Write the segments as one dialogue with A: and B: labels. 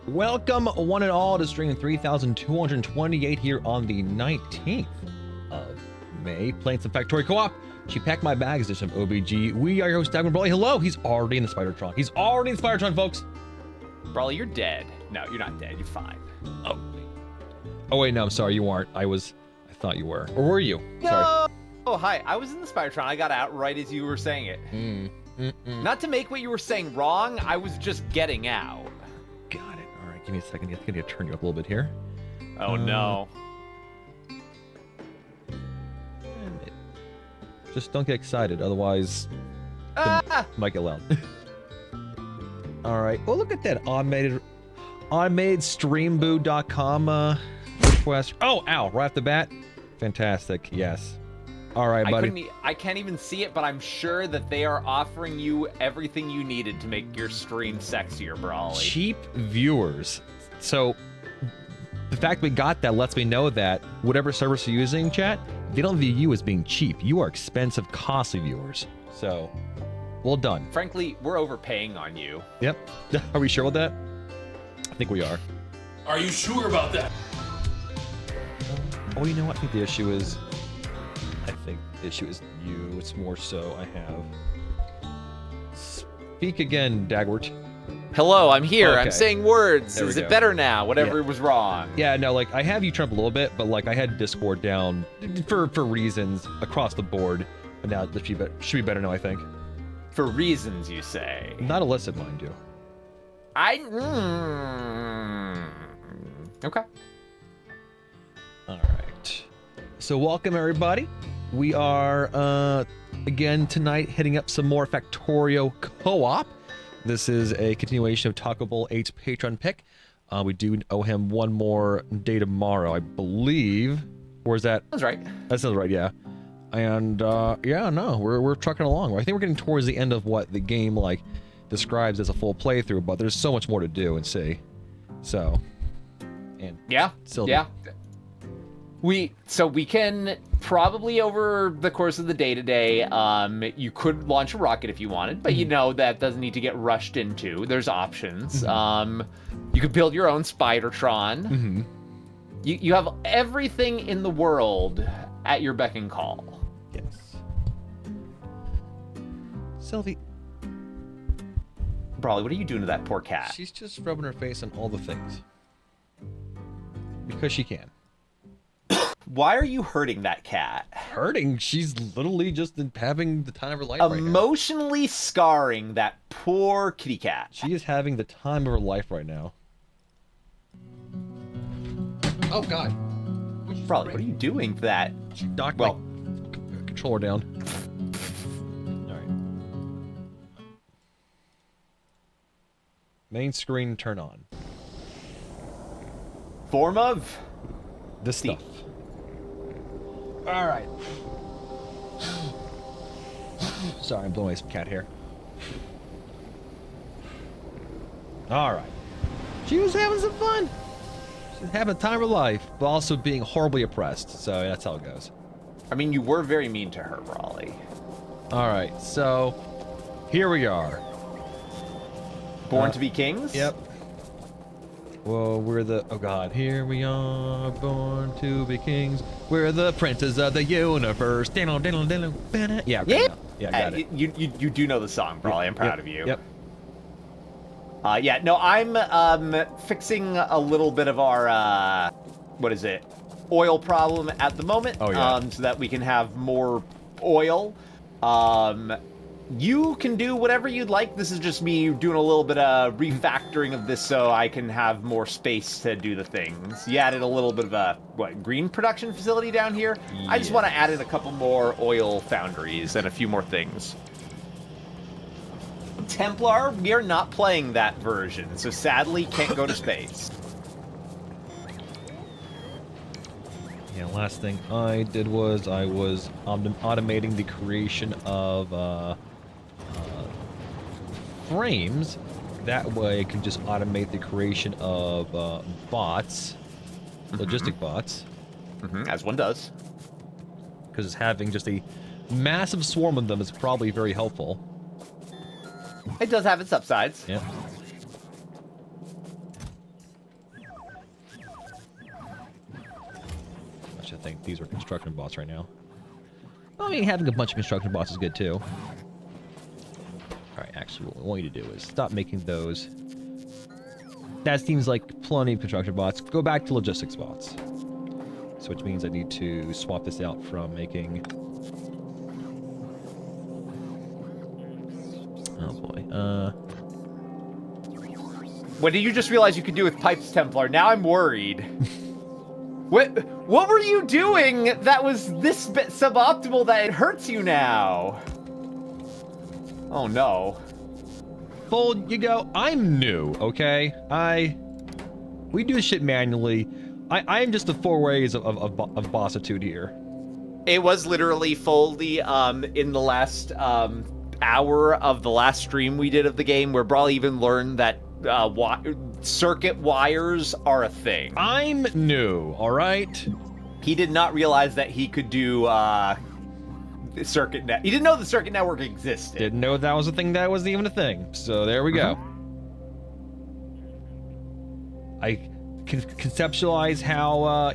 A: Welcome, one and all, to stream 3228 here on the 19th of May, playing some Factorio Co-op. She packed my bags edition of OBG. We are your host, Dagman Brawley. Hello, he's already in the Spider-Tron. He's already in the Spider-Tron, folks.
B: Brawley, you're dead. No, you're not dead. You're fine.
A: Oh wait, no, I'm sorry, you aren't. I thought you were. Or were you?
B: No!
A: Sorry.
B: Oh, hi. I was in the Spider-Tron. I got out right as you were saying it. Not to make what you were saying wrong, I was just getting out.
A: Got it. All right, give me a second. I'm gonna turn you up a little bit here.
B: Oh, no.
A: Just don't get excited, otherwise might get loud. All right. Oh, look at that automated streamboo.com request. Oh, ow! Right off the bat. Fantastic. Yes. All right, buddy.
B: I can't even see it, but I'm sure that they are offering you everything you needed to make your stream sexier, Brawley.
A: Cheap viewers. So the fact we got that lets me know that whatever service you're using, chat, they don't view you as being cheap. You are expensive, costly viewers. So, well done.
B: Frankly, we're overpaying on you.
A: Yep. Are we sure with that? I think we are.
C: Are you sure about that?
A: Oh, you know what? I think the issue is... you. It's more so I have... Speak again, Dagwort.
B: Hello, I'm here.
A: Okay.
B: I'm saying words.
A: There we
B: Is
A: go.
B: it better now? Whatever was wrong.
A: Yeah, no, like, I have you turned up a little bit, but, like, I had Discord down for reasons across the board. But now it should be better now, I think.
B: For reasons, you say.
A: Not illicit, mind you.
B: Okay.
A: All right. So welcome, everybody. We are, again, tonight, hitting up some more Factorio Co-op. This is a continuation of Taco Bowl 8's Patreon pick. We do owe him one more day tomorrow, I believe. Or is that?
B: That's right.
A: That sounds right, yeah. And, yeah, no, we're trucking along. I think we're getting towards the end of what the game, like, describes as a full playthrough, but there's so much more to do and see. So, and...
B: Yeah,
A: still
B: yeah. So we can probably, over the course of the day-to-day, you could launch a rocket if you wanted, but you know that doesn't need to get rushed into. There's options. You could build your own Spider-Tron. You have everything in the world at your beck and call.
A: Yes. Sylvie.
B: Brawley, what are you doing to that poor cat?
A: She's just rubbing her face on all the things. Because she can.
B: Why are you hurting that cat?
A: Hurting? She's literally just having the time of her life right now.
B: Emotionally scarring that poor kitty cat.
A: She is having the time of her life right now. Oh, God.
B: Brawley, what are you doing to that?
A: She knocked my controller down. Alright. Main screen turn on.
B: Form of?
A: This stuff. Alright. Sorry, I'm blowing away some cat hair. Alright. She was having some fun. She's having the time of her life, but also being horribly oppressed. So that's how it goes.
B: I mean, you were very mean to her, Brawley.
A: Alright, so here we are.
B: Born to be kings?
A: Yep. Well, we're the... Oh, God. Here we are, born to be kings. We're the princes of the universe. Yeah,
B: Yeah,
A: yeah, got it.
B: You do know the song, Brawley. I'm proud of you.
A: Yep.
B: Yeah, no, I'm fixing a little bit of our, what is it? Oil problem at the moment.
A: Oh, yeah.
B: So that we can have more oil. You can do whatever you'd like. This is just me doing a little bit of refactoring of this so I can have more space to do the things. You added a little bit of a, green production facility down here? Yeah. I just want to add in a couple more oil foundries and a few more things. Templar, we are not playing that version, so sadly can't go to space.
A: Yeah, last thing I did was I was automating the creation of frames. That way I can just automate the creation of bots, logistic bots.
B: As one does.
A: Because having just a massive swarm of them is probably very helpful.
B: It does have its upsides.
A: Yeah. these are construction bots right now. I mean, having a bunch of construction bots is good too. Alright, actually, what we want you to do is stop making those. That seems like plenty of construction bots. Go back to logistics bots. So which means I need to swap this out from making... Oh boy.
B: What did you just realize you could do with Pipes Templar? Now I'm worried. What were you doing that was this bit suboptimal that it hurts you now? Oh no.
A: Fold, you go. I'm new, okay? We do this shit manually. I am just the 4 ways of bossitude here.
B: It was literally Foldy in the last hour of the last stream we did of the game where Brawl even learned that circuit wires are a thing.
A: I'm new, alright?
B: He did not realize that he could do circuit net. He didn't know the circuit network existed.
A: Didn't know that was a thing that wasn't even a thing. So there we go. I can conceptualize how,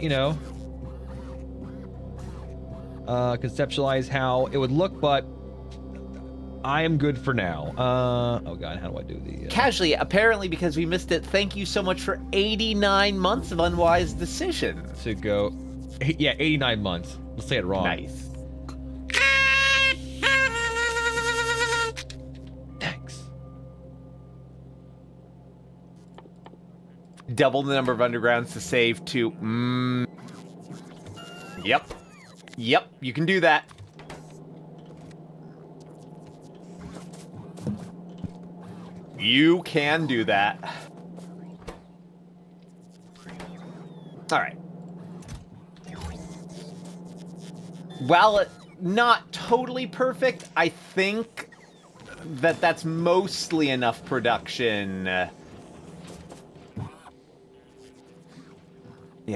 A: conceptualize how it would look, but I am good for now. Oh god, how do I do the...
B: Casually, apparently because we missed it, thank you so much for 89 months of unwise decisions.
A: To go... Yeah, 89 months. Let's say it wrong.
B: Nice.
A: Thanks.
B: Double the number of undergrounds to save to... Yep. Yep, you can do that. You can do that. Alright. While it not totally perfect, I think that that's mostly enough production. Yeah,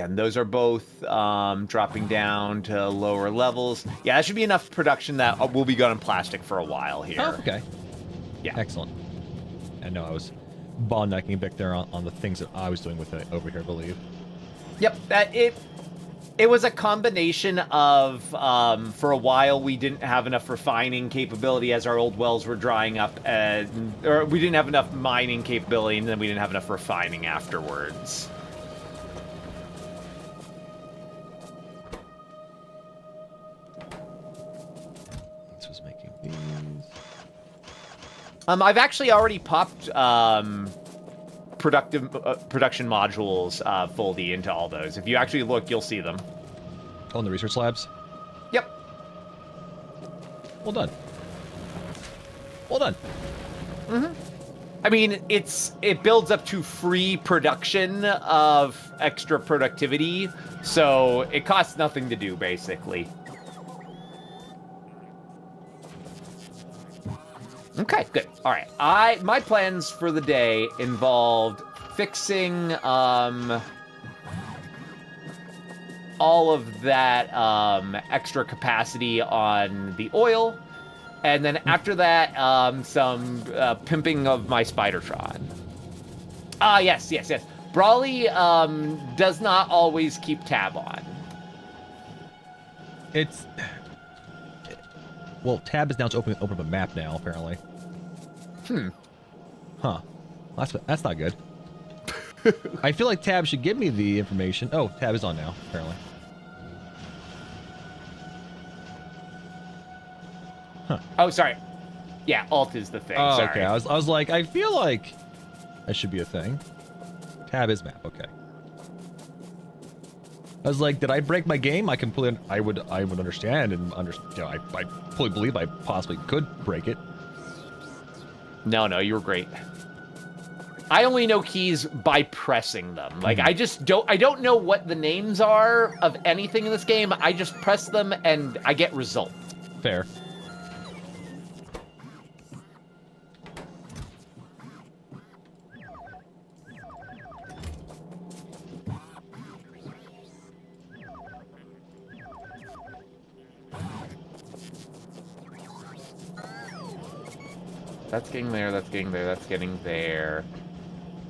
B: and those are both dropping down to lower levels. Yeah, that should be enough production that we'll be going plastic for a while here.
A: Oh, okay.
B: Yeah.
A: Excellent. I know I was ball-necking a bit there on the things that I was doing with it over here, I believe.
B: Yep, it was a combination of, for a while we didn't have enough refining capability as our old wells were drying up, or we didn't have enough mining capability, and then we didn't have enough refining afterwards.
A: This was making these...
B: I've actually already popped production modules Foldy into all those. If you actually look, you'll see them.
A: Oh, in the research labs?
B: Yep.
A: Well done. Well done.
B: Mm-hmm. I mean, it builds up to free production of extra productivity, so it costs nothing to do, basically. Okay, good. All right. My plans for the day involved fixing all of that extra capacity on the oil, and then after that, some pimping of my Spidertron. Yes. Brawly does not always keep tab on.
A: It's... Well, tab is now to open up a map now, apparently. Huh. That's not good. I feel like tab should give me the information. Oh, tab is on now, apparently. Huh.
B: Oh, sorry. Yeah, alt is the thing.
A: Oh,
B: sorry.
A: okay. I was like, I feel like that should be a thing. Tab is map. Okay. I was like, did I break my game? I would understand and I fully believe I possibly could break it.
B: No, you were great. I only know keys by pressing them. Like, I don't know what the names are of anything in this game. I just press them and I get result.
A: Fair.
B: That's getting there, that's getting there, that's getting there.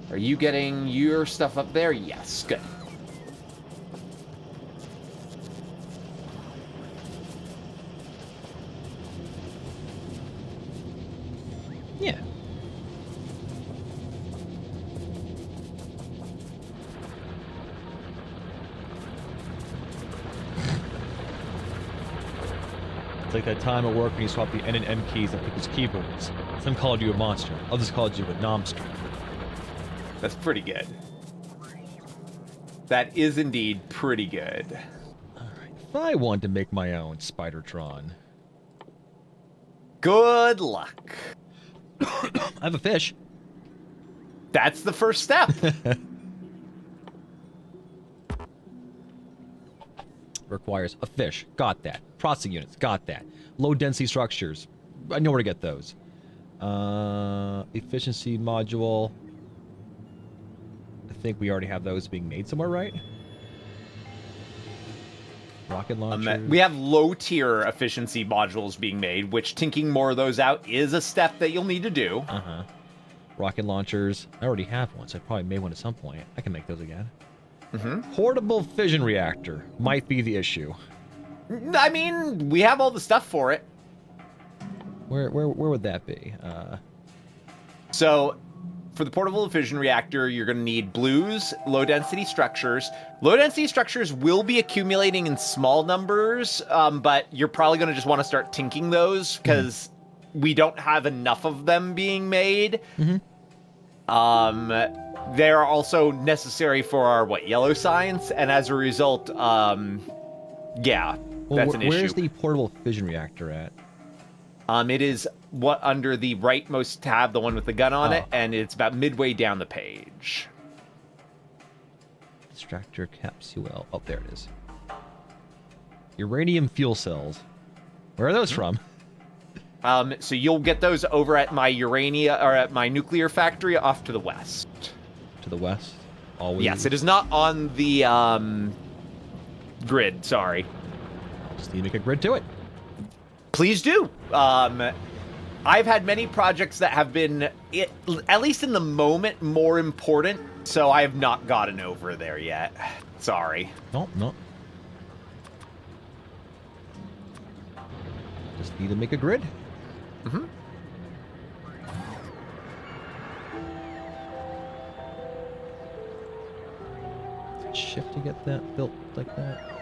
B: Are you getting your stuff up there? Yes, good.
A: Yeah. It's like that time at work when you swap the N and M keys on people's keyboards. Some called you a monster. Others called you a nomster.
B: That's pretty good. That is indeed pretty good.
A: Alright. If I wanted to make my own Spidertron.
B: Good luck.
A: I have a fish.
B: That's the first step.
A: Requires a fish. Got that. Processing units. Got that. Low density structures. I know where to get those. Efficiency module. I think we already have those being made somewhere, right? Rocket launcher.
B: We have low-tier efficiency modules being made, which tinking more of those out is a step that you'll need to do.
A: Uh-huh. Rocket launchers. I already have one, so I probably made one at some point. I can make those again.
B: Mm-hmm.
A: Portable fission reactor might be the issue.
B: I mean, we have all the stuff for it.
A: Where would that be?
B: So, for the portable fission reactor, you're going to need blues, low-density structures. Low-density structures will be accumulating in small numbers, but you're probably going to just want to start tinking those, because we don't have enough of them being made.
A: Mm-hmm.
B: They're also necessary for our, yellow science, and as a result, yeah,
A: Well,
B: that's an issue.
A: where's the portable fission reactor at?
B: It is under the rightmost tab, the one with the gun on it,
A: Oh.
B: and it's about midway down the page.
A: Extractor capsule. Oh, there it is. Uranium fuel cells. Where are those from?
B: So you'll get those over at my at my nuclear factory off to the west.
A: To the west? Always.
B: Yes, it is not on the grid. Sorry.
A: Just need to make a grid to it.
B: Please do. I've had many projects that have been, at least in the moment, more important, so I have not gotten over there yet. Sorry.
A: No, no. Just need to make a grid.
B: Mm-hmm.
A: Shift to get that built like that.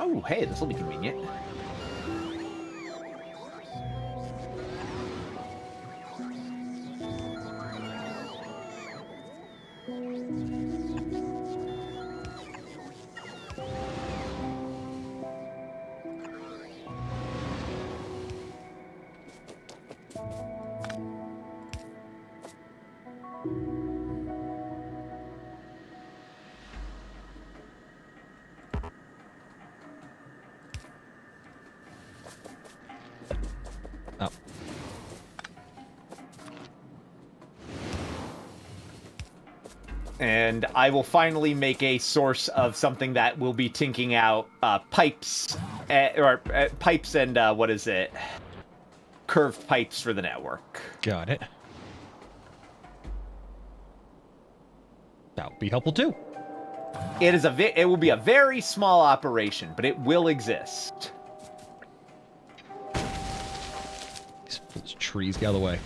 B: Oh, hey, this will be convenient.
A: Oh.
B: And I will finally make a source of something that will be tinking out pipes, pipes and what is it? Curved pipes for the network.
A: Got it. That would be helpful too.
B: It is it will be a very small operation, but it will exist.
A: These trees, get out of the way.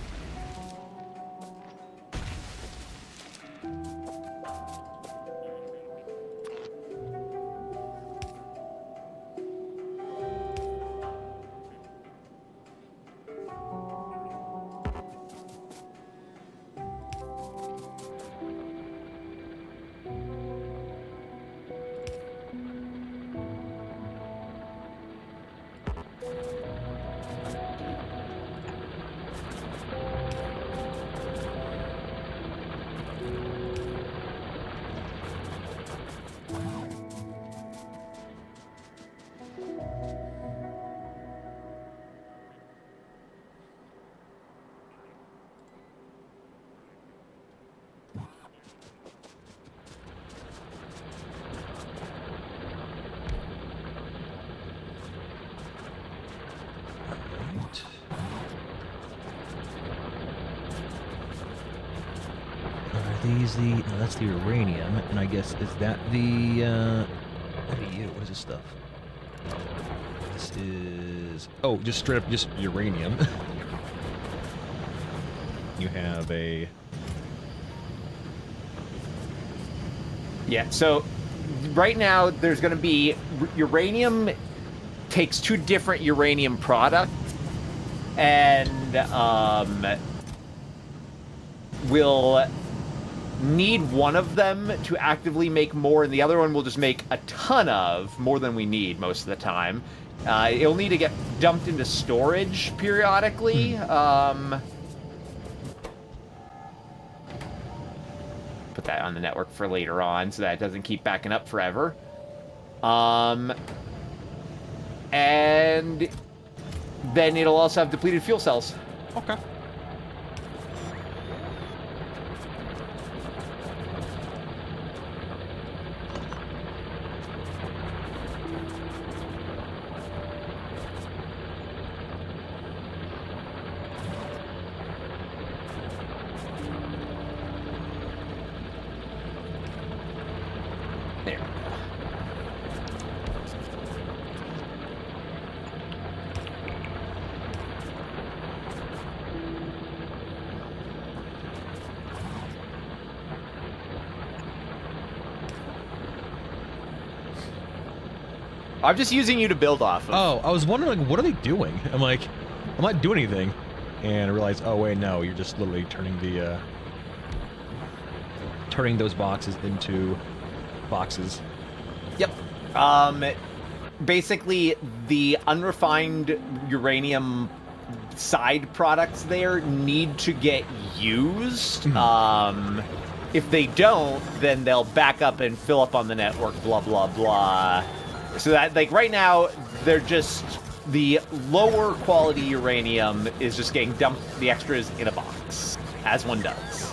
A: these the... No, that's the uranium. And I guess, is that the... What are you? What is this stuff? This is... Oh, just straight up just uranium. You have a...
B: Yeah, so right now there's going to be uranium takes two different uranium products and will need one of them to actively make more, and the other one will just make a ton of, more than we need most of the time. It'll need to get dumped into storage periodically. Put that on the network for later on so that it doesn't keep backing up forever. And then it'll also have depleted fuel cells.
A: Okay.
B: There. I'm just using you to build off of.
A: Oh, I was wondering, like, what are they doing? I'm like, I'm not doing anything. And I realized, oh, wait, no, you're just literally turning the, turning those boxes into boxes.
B: Yep. Basically, the unrefined uranium side products there need to get used. If they don't, then they'll back up and fill up on the network, blah, blah, blah. So that, like, right now, they're just... The lower quality uranium is just getting dumped, the extras, in a box, as one does.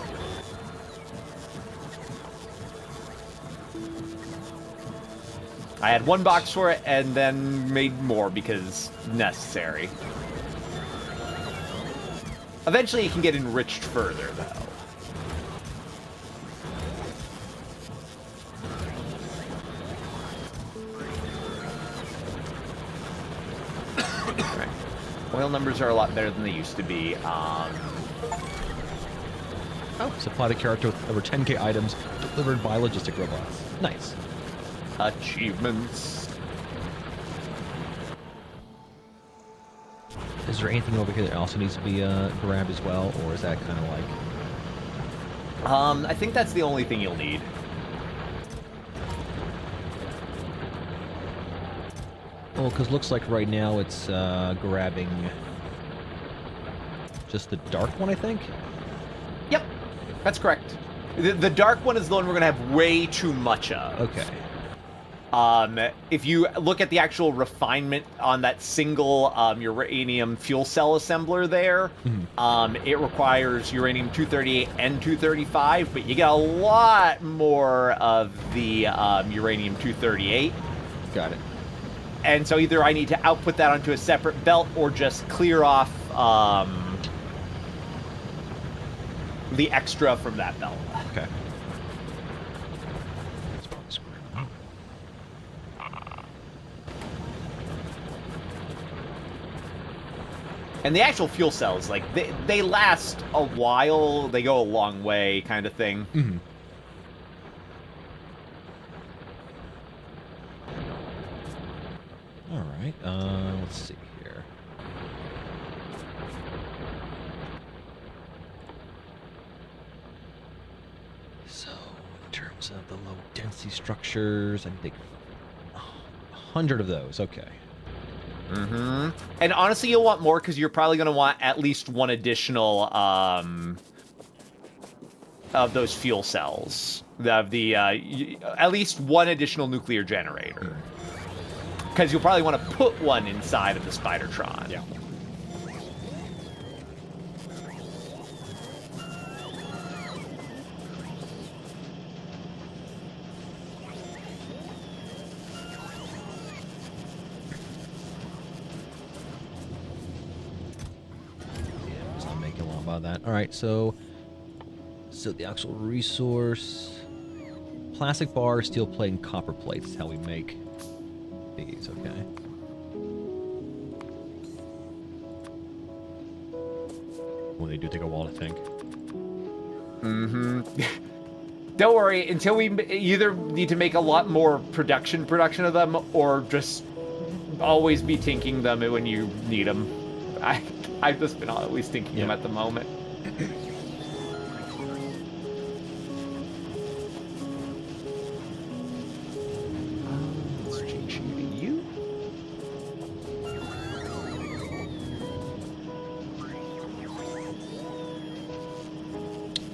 B: I had one box for it and then made more because necessary. Eventually it can get enriched further, though. Right. Oil numbers are a lot better than they used to be.
A: Oh, supply the character with over 10k items delivered by logistic robots. Nice.
B: Achievements.
A: Is there anything over here that also needs to be grabbed as well, or is that kind of like...
B: I think that's the only thing you'll need.
A: Well, because looks like right now it's grabbing just the dark one, I think?
B: Yep, that's correct. The dark one is the one we're going to have way too much of.
A: Okay.
B: If you look at the actual refinement on that single uranium fuel cell assembler there, it requires uranium-238 and 235, but you get a lot more of the uranium-238.
A: Got it.
B: And so either I need to output that onto a separate belt or just clear off the extra from that belt.
A: Okay.
B: And the actual fuel cells, like, they last a while, they go a long way kind of thing.
A: All right, let's see here. So, in terms of the low density structures, I think 100 of those, okay.
B: And honestly, you'll want more because you're probably going to want at least one additional of those fuel cells. Of the at least one additional nuclear generator. Because you'll probably want to put one inside of the Spidertron.
A: Yeah. That. All right, so So the actual resource... Plastic bar, steel plate, and copper plate is how we make these, okay. Well, they do take a while to think.
B: Mm-hmm. Don't worry, until we either need to make a lot more production of them, or just always be tinking them when you need them. I've just been always tinking them at the moment. Let's change you to you.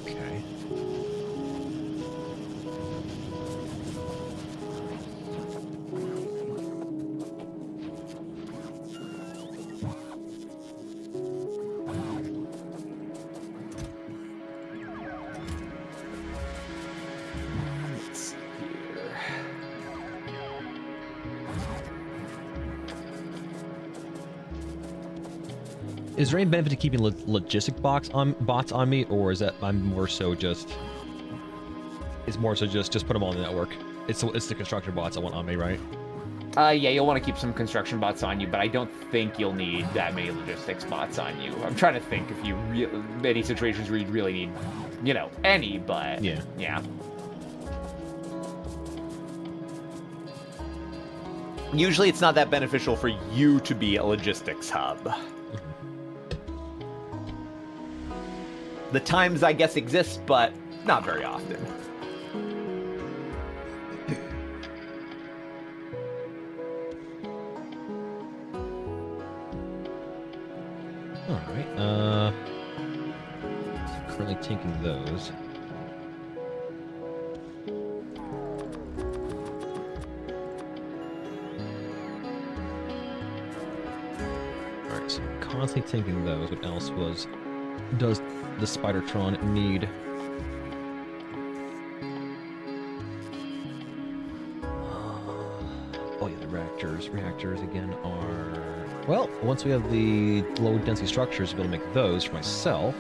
A: Okay.
B: Let's see here.
A: Is there any benefit to keeping logistic bots on me, or is that I'm more so just... It's more so just put them on the network. It's the construction bots I want on me, right?
B: Yeah, you'll want to keep some construction bots on you, but I don't think you'll need that many logistics bots on you. I'm trying to think if you any situations where you'd really need, any, but yeah. Usually it's not that beneficial for you to be a logistics hub. The times, I guess, exist, but not very often.
A: Alright, so currently tinking those. Alright, so constantly tinking those. What else does the Spidertron need? Oh yeah, the reactors. Reactors, again, are... Well, once we have the low-density structures, we'll make those for myself.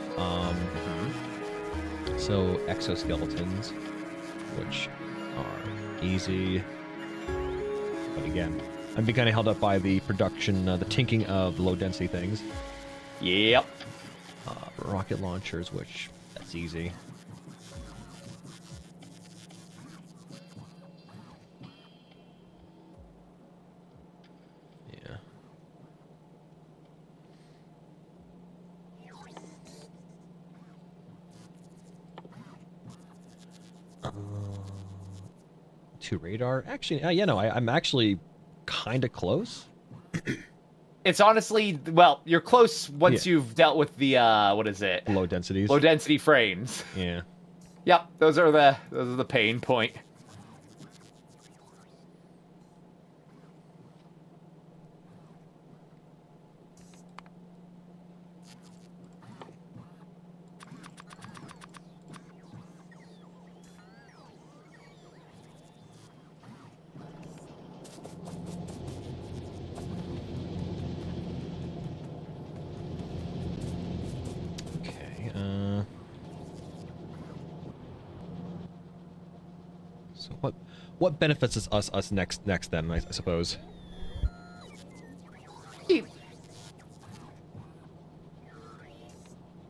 A: So, exoskeletons, which are easy. But again, I'm being kind of held up by the production, the tinking of the low-density things.
B: Yep.
A: Rocket launchers, which, that's easy. Yeah. To radar? Actually, I'm actually kind of close.
B: It's honestly, well, you're close once you've dealt with the, what is it?
A: Low densities.
B: Low density frames.
A: Yeah.
B: Yep, those are the pain point.
A: So what benefits us next then, I suppose?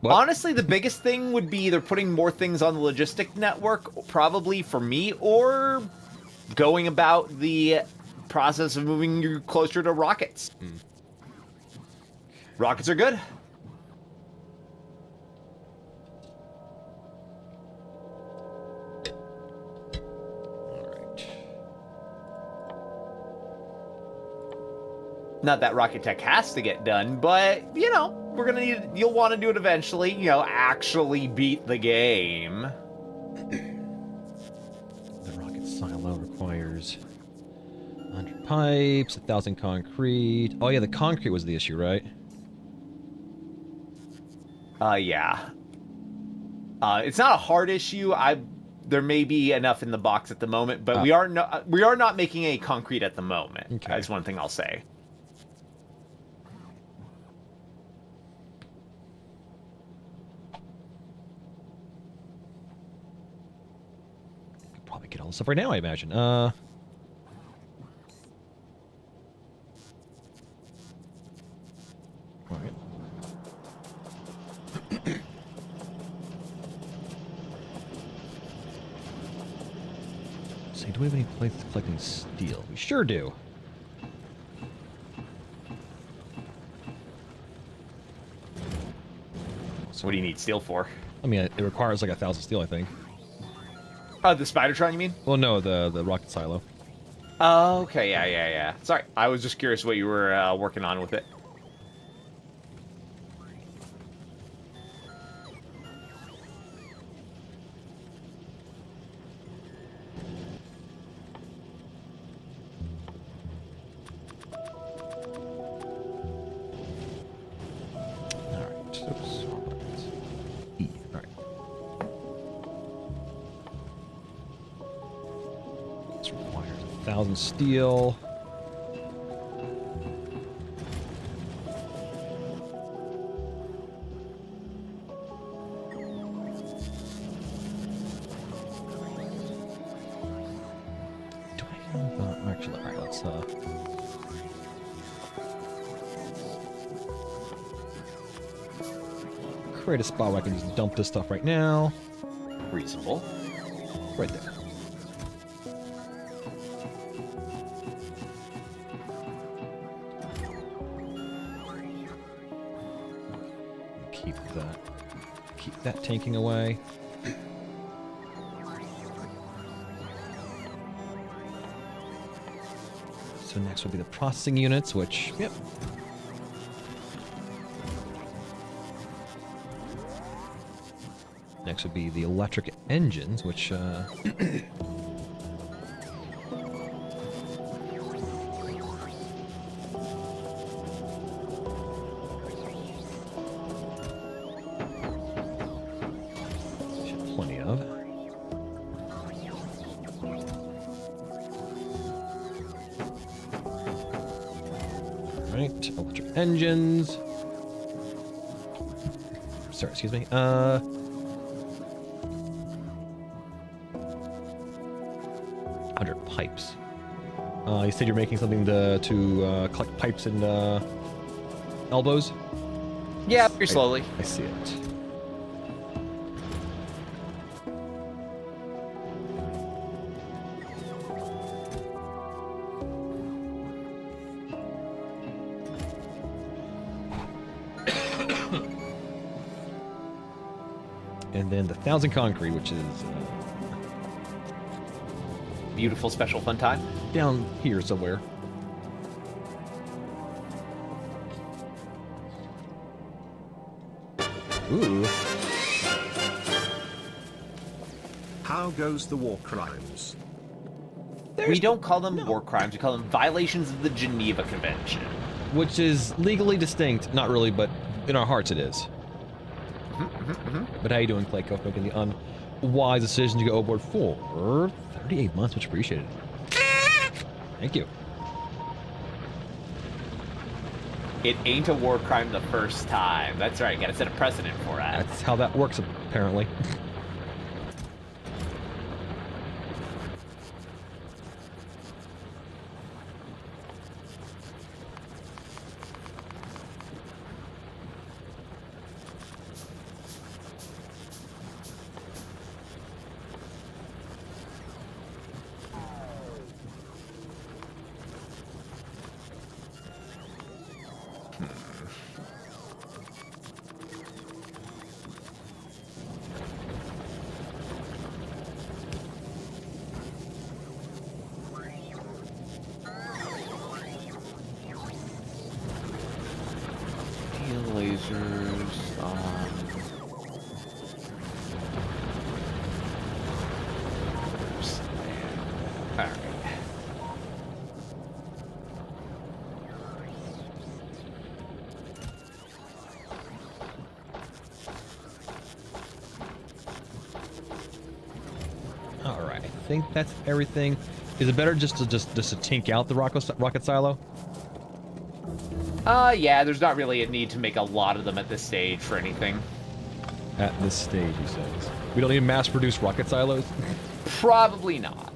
A: What?
B: Honestly, the biggest thing would be either putting more things on the logistic network, probably for me, or going about the process of moving you closer to rockets. Rockets are good. Not that rocket tech has to get done, but, we're gonna you'll want to do it eventually, actually beat the game.
A: The rocket silo requires 100 pipes, 1,000 concrete. Oh yeah, the concrete was the issue, right?
B: Yeah. It's not a hard issue. There may be enough in the box at the moment, but we are not making any concrete at the moment.
A: Okay.
B: That's one thing I'll say.
A: all this stuff right now, I imagine. Alright. See, do we have any places collecting steel? We sure do.
B: So what do you need steel for?
A: I mean, it requires like 1,000 steel, I think.
B: The Spidertron, you mean?
A: Well, no, the rocket silo.
B: Oh, okay, yeah. Sorry, I was just curious what you were working on with it.
A: Alright, oops. E, alright. This requires 1,000 steel. Do I have, actually, alright, let's, create a spot where I can just dump this stuff right now.
B: Reasonable.
A: Right there. Keep that tanking away. So next will be the processing units, which, yep. Next would be the electric engines, which, plenty of. Right, electric engines. Sorry, excuse me. 100 pipes. You said you're making something to collect pipes and elbows?
B: Yeah, very slowly.
A: I see it. And then the 1,000 concrete, which is
B: Beautiful special fun time.
A: down here somewhere. Ooh.
D: How goes the war crimes?
B: We don't call them war crimes, we call them violations of the Geneva Convention.
A: Which is legally distinct. Not really, but in our hearts it is. But how you doing, Clayco? Making the unwise decision to go overboard for 38 months, much appreciated. Thank you.
B: It ain't a war crime the first time. That's right, gotta set a precedent for that.
A: That's how that works, apparently.
B: Lasers, alright.
A: Alright, I think that's everything. Is it better just to tink out the rocket silo?
B: Yeah, there's not really a need to make a lot of them at this stage for anything.
A: At this stage, he says. We don't need mass-produce rocket silos?
B: Probably not.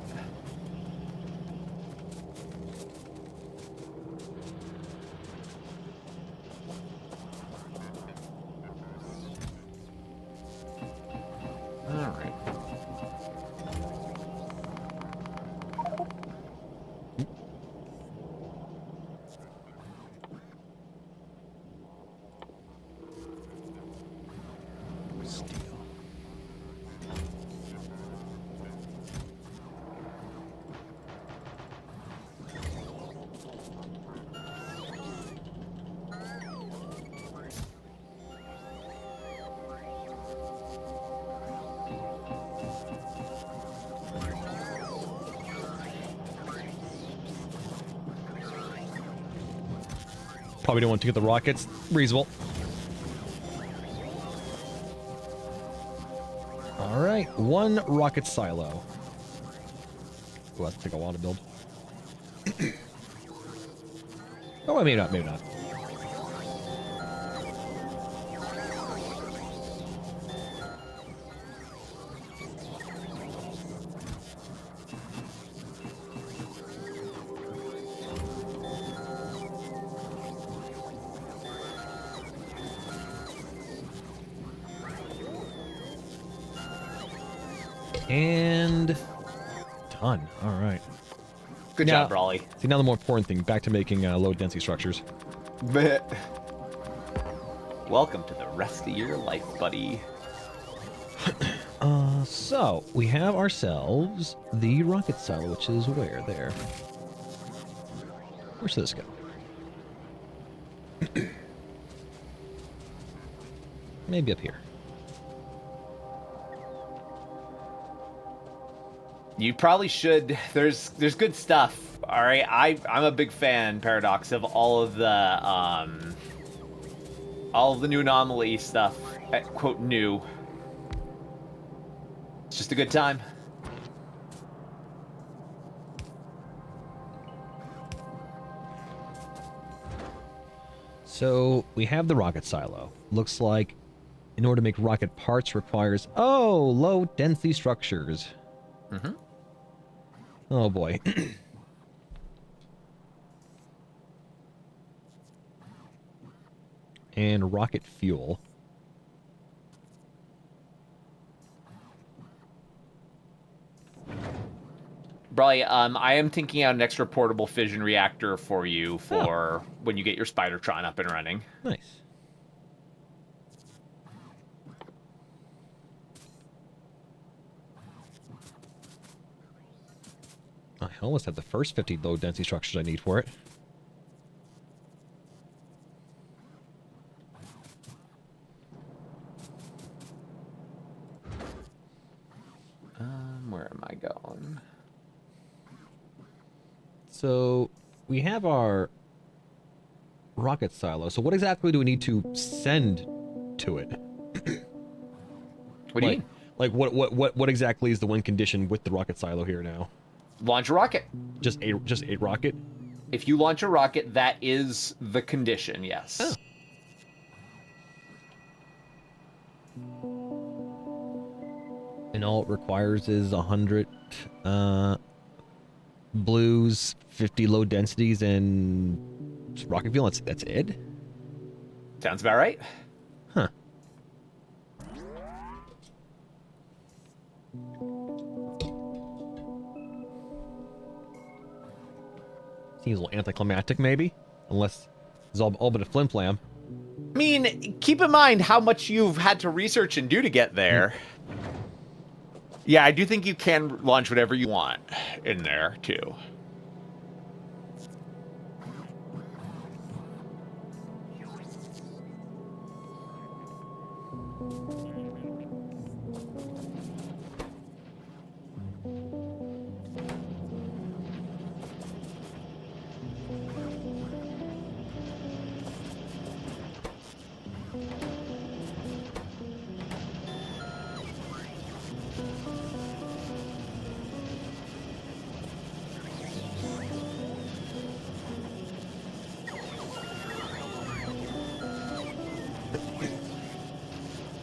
A: Probably don't want to get the rockets. Reasonable. All right, 1 rocket silo. Oh, that's take a while to build. Oh, maybe not, maybe not. And done. All right.
B: Good
A: Now-
B: job, Raleigh.
A: See, now the more important thing, back to making low density structures.
B: Welcome to the rest of your life, buddy.
A: So we have ourselves the rocket silo, which is where? There. Where's this go? Maybe up here.
B: You probably should. There's good stuff. All right, I'm a big fan, Paradox, of all of the new anomaly stuff. Quote new. It's just a good time.
A: So we have the rocket silo. Looks like in order to make rocket parts requires, low density structures.
B: Mm-hmm.
A: Oh boy. And rocket fuel.
B: Brawley, I am thinking out an extra portable fission reactor for you for when you get your Spidertron up and running.
A: Nice. I almost have the first 50 low density structures I need for it.
B: Where am I going?
A: So we have our rocket silo. So what exactly do we need to send to it?
B: What do you mean?
A: Like what exactly is the win condition with the rocket silo here now?
B: Launch a rocket.
A: Just a rocket?
B: If you launch a rocket, that is the condition, yes.
A: Oh. And all it requires is 100 blues, 50 low densities, and rocket fuel. That's it?
B: Sounds about right.
A: Huh. Seems a little anticlimactic, maybe? Unless it's all but a flim-flam.
B: I mean, keep in mind how much you've had to research and do to get there. Yeah, I do think you can launch whatever you want in there, too.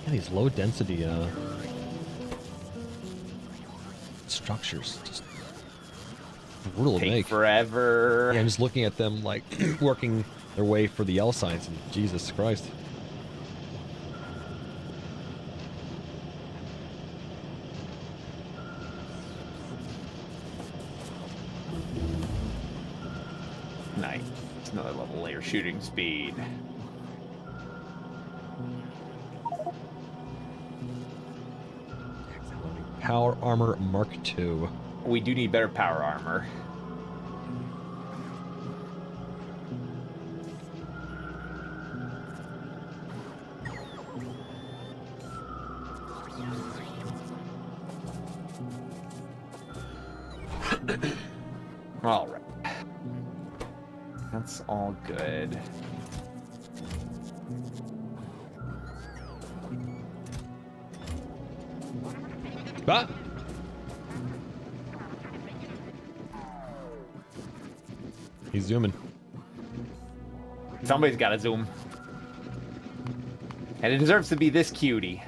A: Yeah, these low density structures just brutal to
B: Take
A: make.
B: forever.
A: Yeah, I'm just looking at them like working their way for the L signs, and Jesus Christ.
B: Nice. It's another level layer shooting speed.
A: Power Armor Mark II.
B: We do need better power armor. All right. That's all good.
A: Ah! He's zooming.
B: Somebody's got to zoom. And it deserves to be this cutie.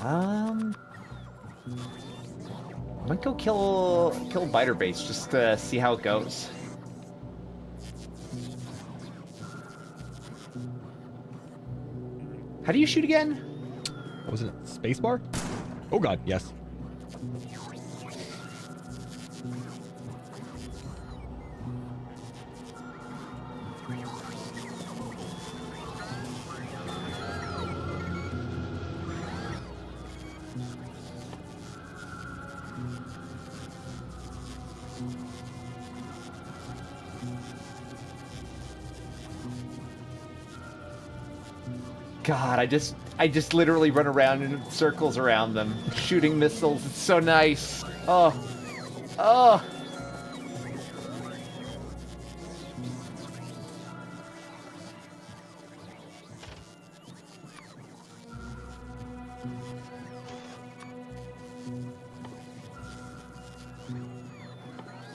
B: I might go kill Biter Base just to see how it goes. How do you shoot again?
A: Was it spacebar? Oh god, yes.
B: God, I just literally run around in circles around them, shooting missiles. It's so nice. Oh. Oh.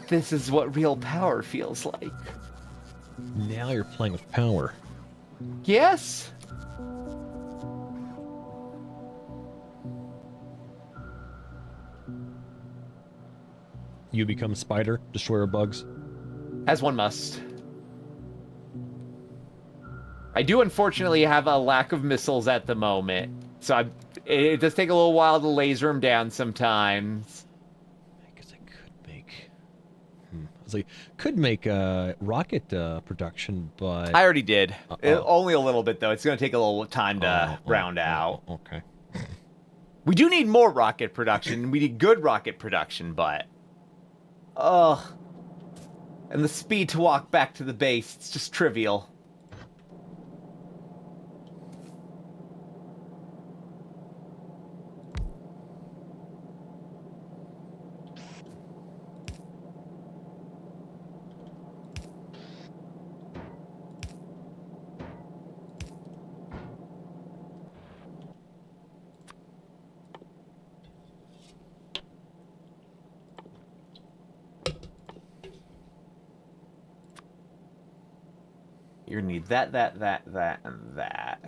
B: This is what real power feels like.
A: Now you're playing with power.
B: Yes?
A: You become Spider, destroyer of bugs.
B: As one must. I do unfortunately have a lack of missiles at the moment, so it does take a little while to laser them down sometimes.
A: I guess I could make... I was like, could make rocket production, but...
B: I already did.
A: Uh-oh.
B: Only a little bit, though. It's going to take a little time to round out.
A: Okay.
B: We do need more rocket production. We need good rocket production, but... Ugh. And the speed to walk back to the base, it's just trivial. You're gonna need that, and that.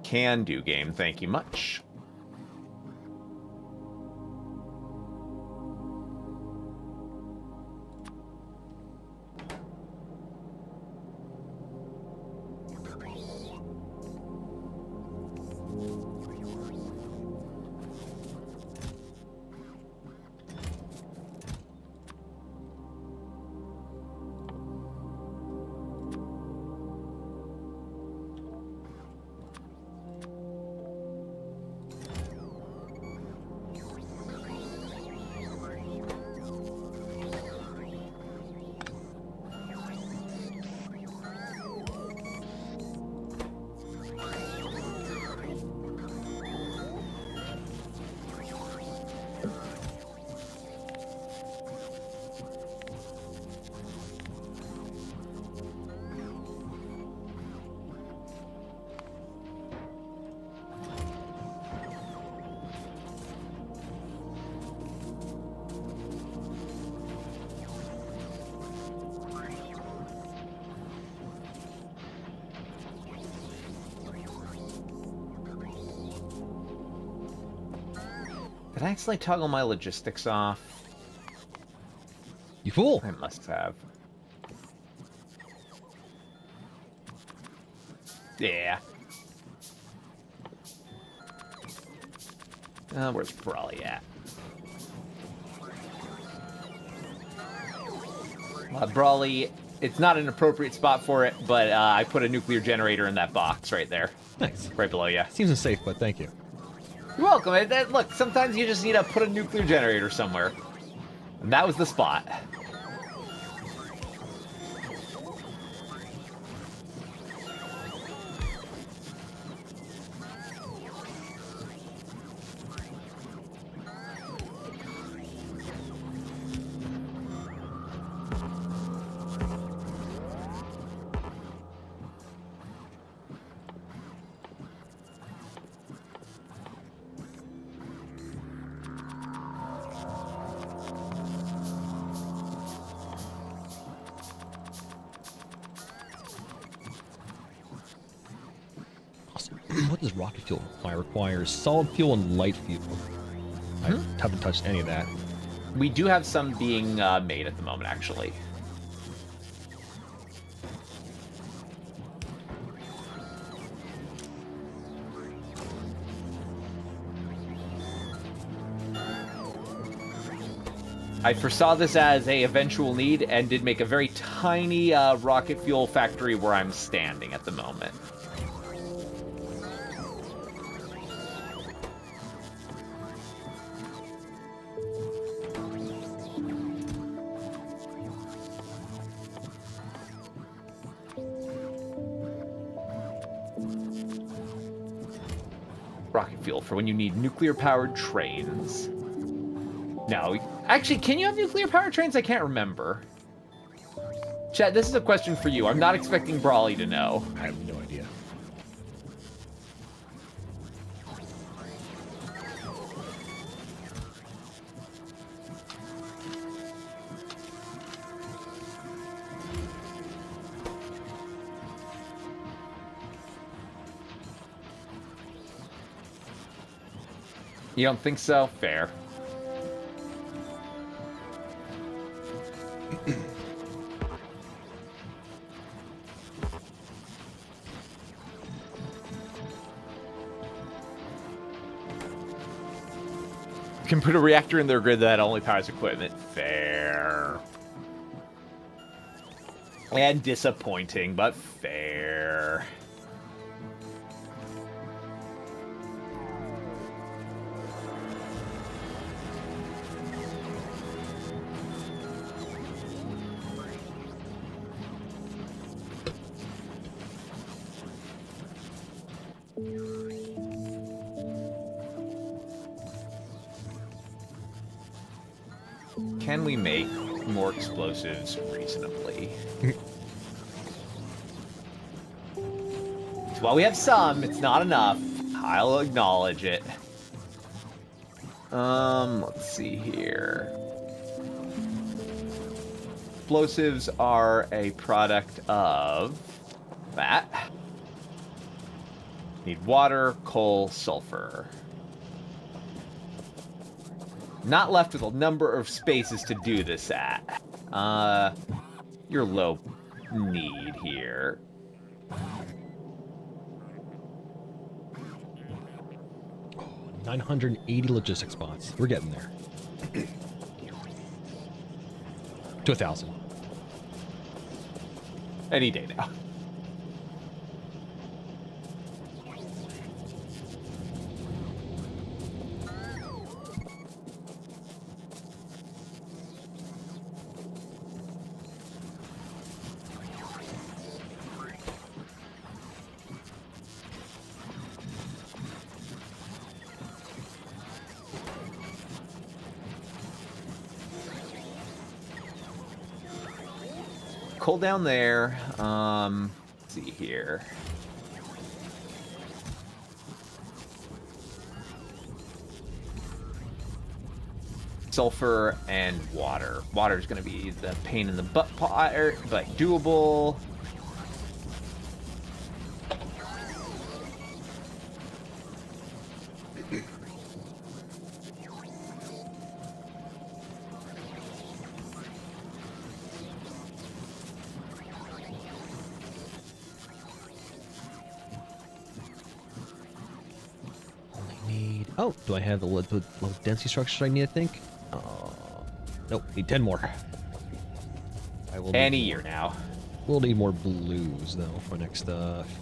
B: Can do, game. Thank you much. Did I accidentally toggle my logistics off?
A: You fool!
B: I must have. Yeah. Where's Brawley at? Brawley, it's not an appropriate spot for it, but I put a nuclear generator in that box right there.
A: Nice.
B: Right below you.
A: Seems unsafe, but thank you.
B: You're welcome. Look, sometimes you just need to put a nuclear generator somewhere. And that was the spot.
A: does what does rocket fuel require? It requires solid fuel and light fuel. I haven't touched any of that.
B: We do have some being made at the moment, actually. I foresaw this as a eventual need and did make a very tiny rocket fuel factory where I'm standing at the moment. Rocket fuel for when you need nuclear-powered trains. No, actually, can you have nuclear-powered trains? I can't remember. Chat, this is a question for you. I'm not expecting Brawley to know.
A: I have no idea.
B: You don't think so? Fair. Can put a reactor in their grid that only powers equipment. Fair. And disappointing, but fair. Can we make more explosives reasonably? While we have some, it's not enough. I'll acknowledge it. Let's see here. Explosives are a product of that. Need water, coal, sulfur. Not left with a number of spaces to do this at. You're low need here.
A: Oh, 980 logistics spots. We're getting there. To 1,000.
B: Any day now. Coal down there. Let's see here. Sulfur and water. Water is going to be the pain in the butt part, but doable.
A: Oh, do I have the low density structures I need, I think? Nope, need 10 more. I will
B: Any
A: need
B: year now.
A: We'll need more blues, though, for next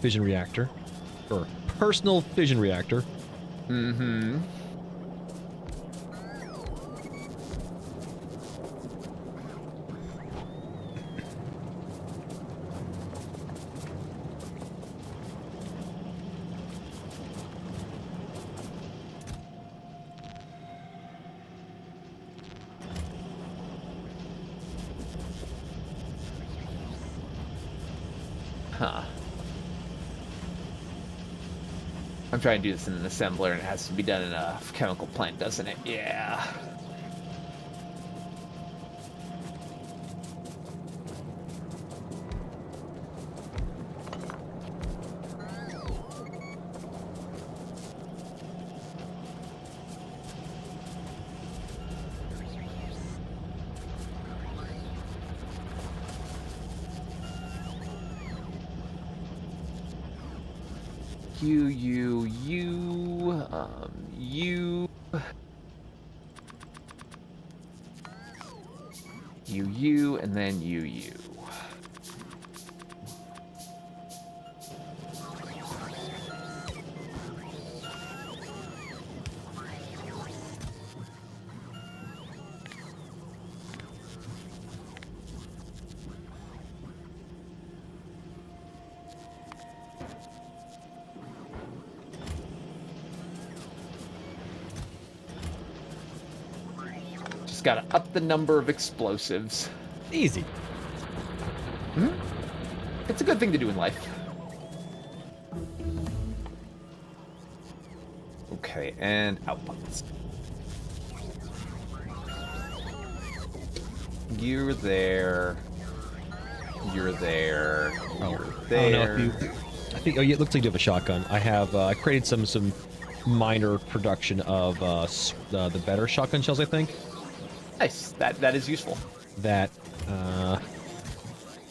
A: fission reactor. Or personal fission reactor.
B: Mm-hmm. Huh. I'm trying to do this in an assembler and it has to be done in a chemical plant, doesn't it? Yeah. You, and then you. Just gotta up the number of explosives.
A: Easy.
B: It's a good thing to do in life. Okay, and outputs. You're there. You're there. You're there.
A: I don't know if you. I think. Oh, yeah, it looks like you have a shotgun. I have. I created some minor production of the better shotgun shells. I think.
B: Nice. That is useful.
A: That.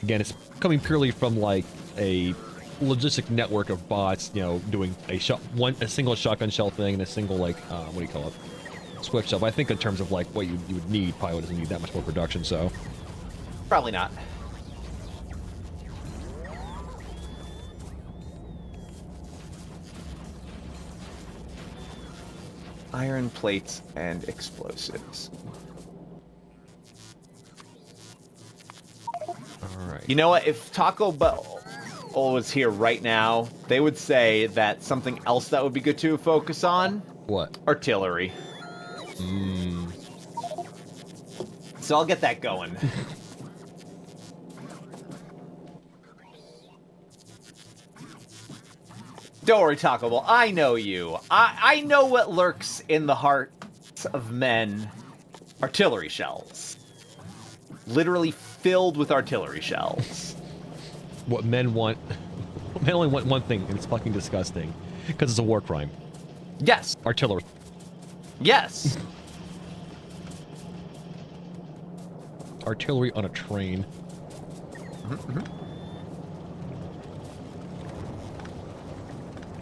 A: Again, it's coming purely from like a logistic network of bots. You know, doing a single shotgun shell thing and a single like what do you call it? Swift shell. But I think in terms of like what you would need, probably doesn't need that much more production. So.
B: Probably not. Iron plates and explosives.
A: All right.
B: You know what? If Taco Bell was here right now, they would say that something else that would be good to focus on?
A: What?
B: Artillery. So I'll get that going. Don't worry, Taco Bell. I know you. I know what lurks in the hearts of men. Artillery shells. Literally filled with artillery shells.
A: What men want. Men only want one thing, and it's fucking disgusting. Because it's a war crime.
B: Yes.
A: Artillery.
B: Yes.
A: Artillery on a train.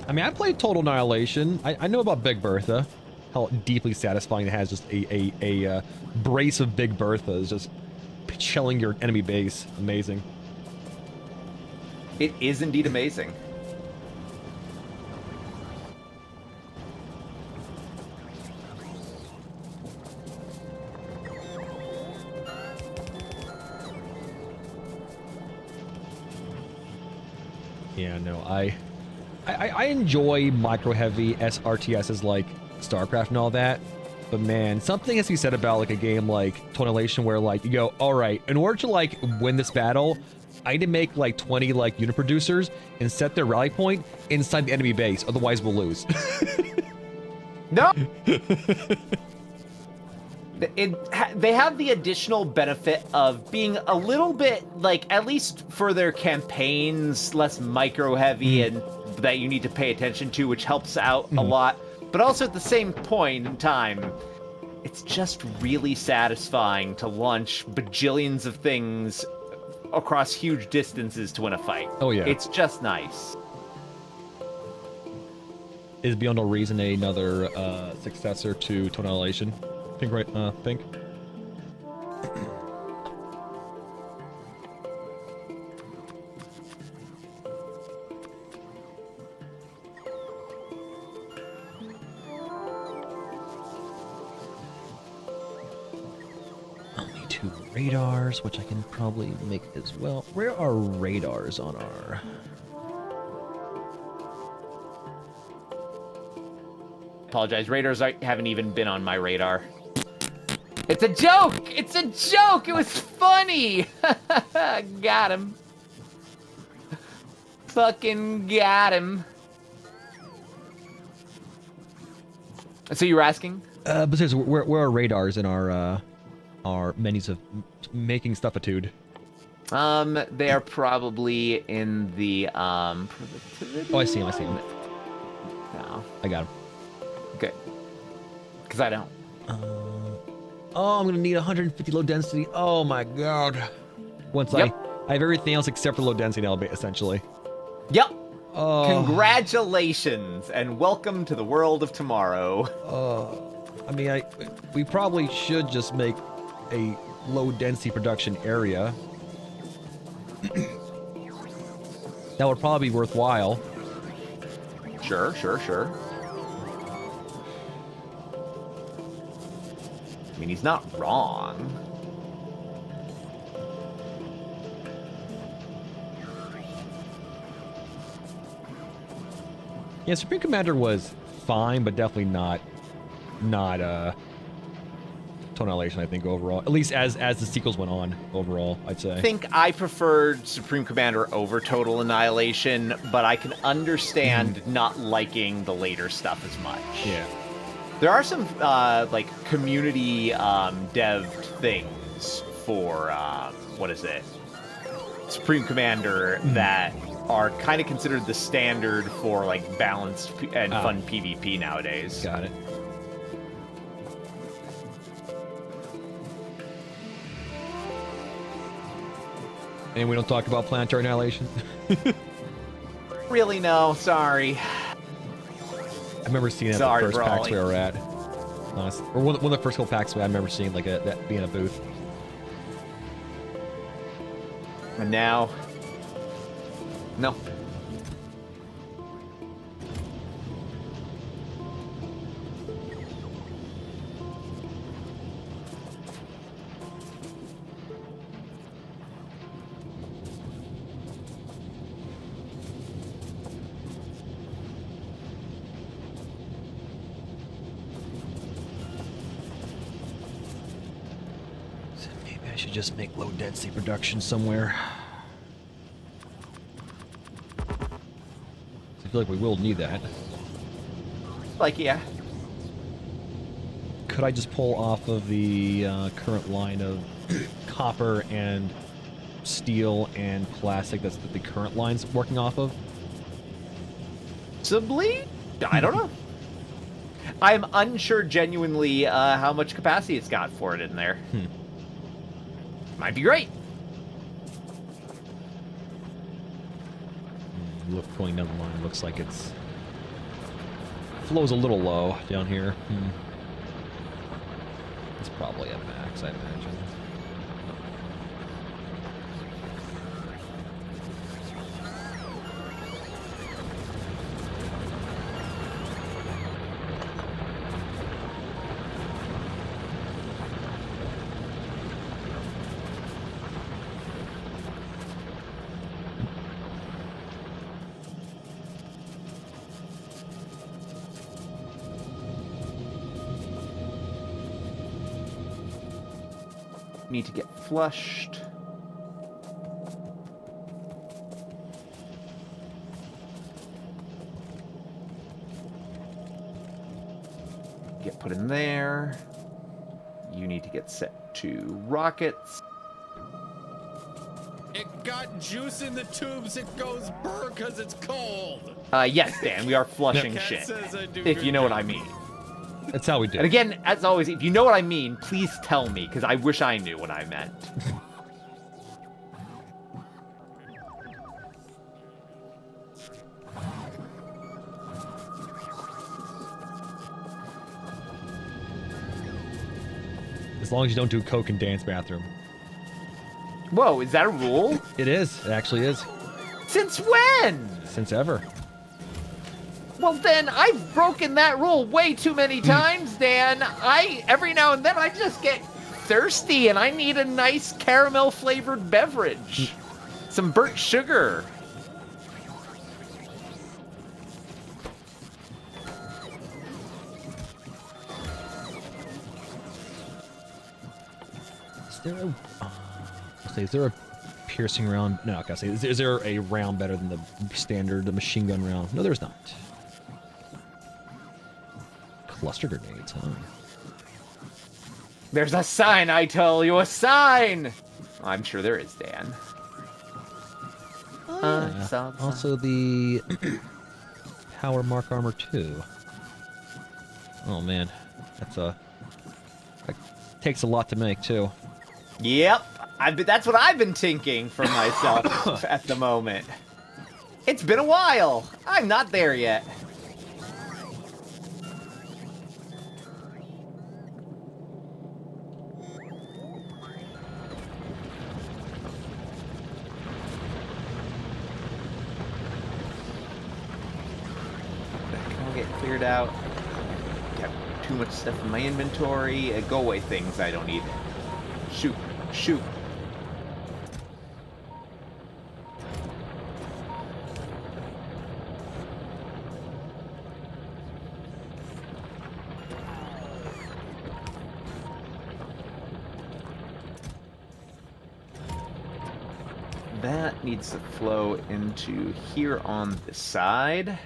A: I mean, I played Total Annihilation. I know about Big Bertha. How deeply satisfying it has just a brace of Big Berthas just shelling your enemy base. Amazing.
B: It is indeed amazing.
A: Yeah, no, I enjoy micro heavy SRTSs like StarCraft and all that, but man, something has to be said about like a game like Total Annihilation where like you go, all right, in order to like win this battle, I need to make like 20 like unit producers and set their rally point inside the enemy base, otherwise we'll lose.
B: No. They have the additional benefit of being a little bit, like, at least for their campaigns, less micro-heavy and that you need to pay attention to, which helps out a lot. But also at the same point in time, it's just really satisfying to launch bajillions of things across huge distances to win a fight.
A: Oh, yeah.
B: It's just nice.
A: Is Beyond No Reason another successor to Total Annihilation? Think right, think? I'll need 2 radars, which I can probably make as well. Where are radars on our...
B: Apologize, radars haven't even been on my radar. It's a joke! It's a joke! It was funny! Got him. Fucking got him. So you were asking?
A: But seriously, where are radars in our menus of making stuffitude?
B: They are probably in the, productivity.
A: Oh, I see him.
B: No.
A: I got him.
B: Okay. Because I don't.
A: Oh, I'm gonna need 150 low density. Oh my god. Once
B: Yep.
A: I have everything else except for low density now, essentially.
B: Yep. Congratulations, and welcome to the world of tomorrow.
A: I mean, we probably should just make a low-density production area. That would probably be worthwhile.
B: Sure. I mean, he's not wrong.
A: Yeah, Supreme Commander was fine, but definitely not Total Annihilation, I think, overall. At least as the sequels went on, overall, I'd say.
B: I think I preferred Supreme Commander over Total Annihilation, but I can understand not liking the later stuff as much.
A: Yeah.
B: There are some, like, community dev things for, what is it? Supreme Commander that are kind of considered the standard for, like, balanced and fun PvP nowadays.
A: Got it. And we don't talk about Planetary Annihilation?
B: Really, no. Sorry.
A: I remember seeing it at the first PAX we were at. Honestly. Or one of the first couple PAX I remember seeing like that being a booth.
B: And now... No.
A: I should just make low density production somewhere. I feel like we will need that.
B: Like, yeah.
A: Could I just pull off of the current line of copper and steel and plastic that's the current line's working off of?
B: Possibly? I don't know. I'm unsure genuinely how much capacity it's got for it in there. Might be great.
A: Look, going down the line, looks like it's flows a little low down here. It's probably at max, I imagine.
B: Need to get flushed. Get put in there. You need to get set to rockets.
C: It got juice in the tubes. It goes burr because it's cold.
B: Yes, Dan, we are flushing
C: Cat
B: shit.
C: says I do
B: If
C: good
B: you know what
C: job.
B: I mean.
A: That's how we do
B: And
A: it.
B: again, as always, if you know what I mean, please tell me, because I wish I knew what I meant.
A: As long as you don't do coke and dance bathroom.
B: Whoa, is that a rule?
A: It is. It actually is.
B: Since when?
A: Since ever.
B: Well, then, I've broken that rule way too many times, Dan. Every now and then, I just get thirsty, and I need a nice caramel-flavored beverage. Some burnt sugar.
A: Is there a piercing round? No, I gotta say, is there a round better than the standard, the machine gun round? No, there's not. Cluster grenades, huh?
B: There's a sign, I tell you, a sign! I'm sure there is, Dan.
A: Also the power mark armor 2. Oh man, that takes a lot to make too.
B: Yep, that's what I've been thinking for myself at the moment. It's been a while. I'm not there yet. That can all get cleared out. Got too much stuff in my inventory. Go away, things I don't need. Shoot. Shoot. That needs to flow into here on the side.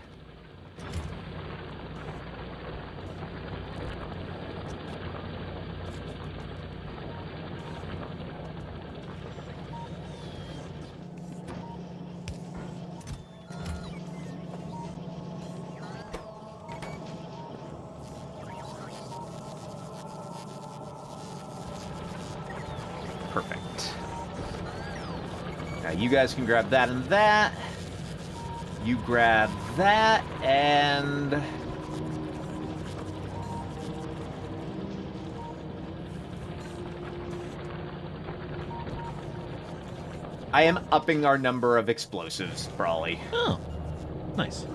B: Perfect. Now you guys can grab that and that. You grab that and... I am upping our number of explosives, Brawly.
A: Oh, nice.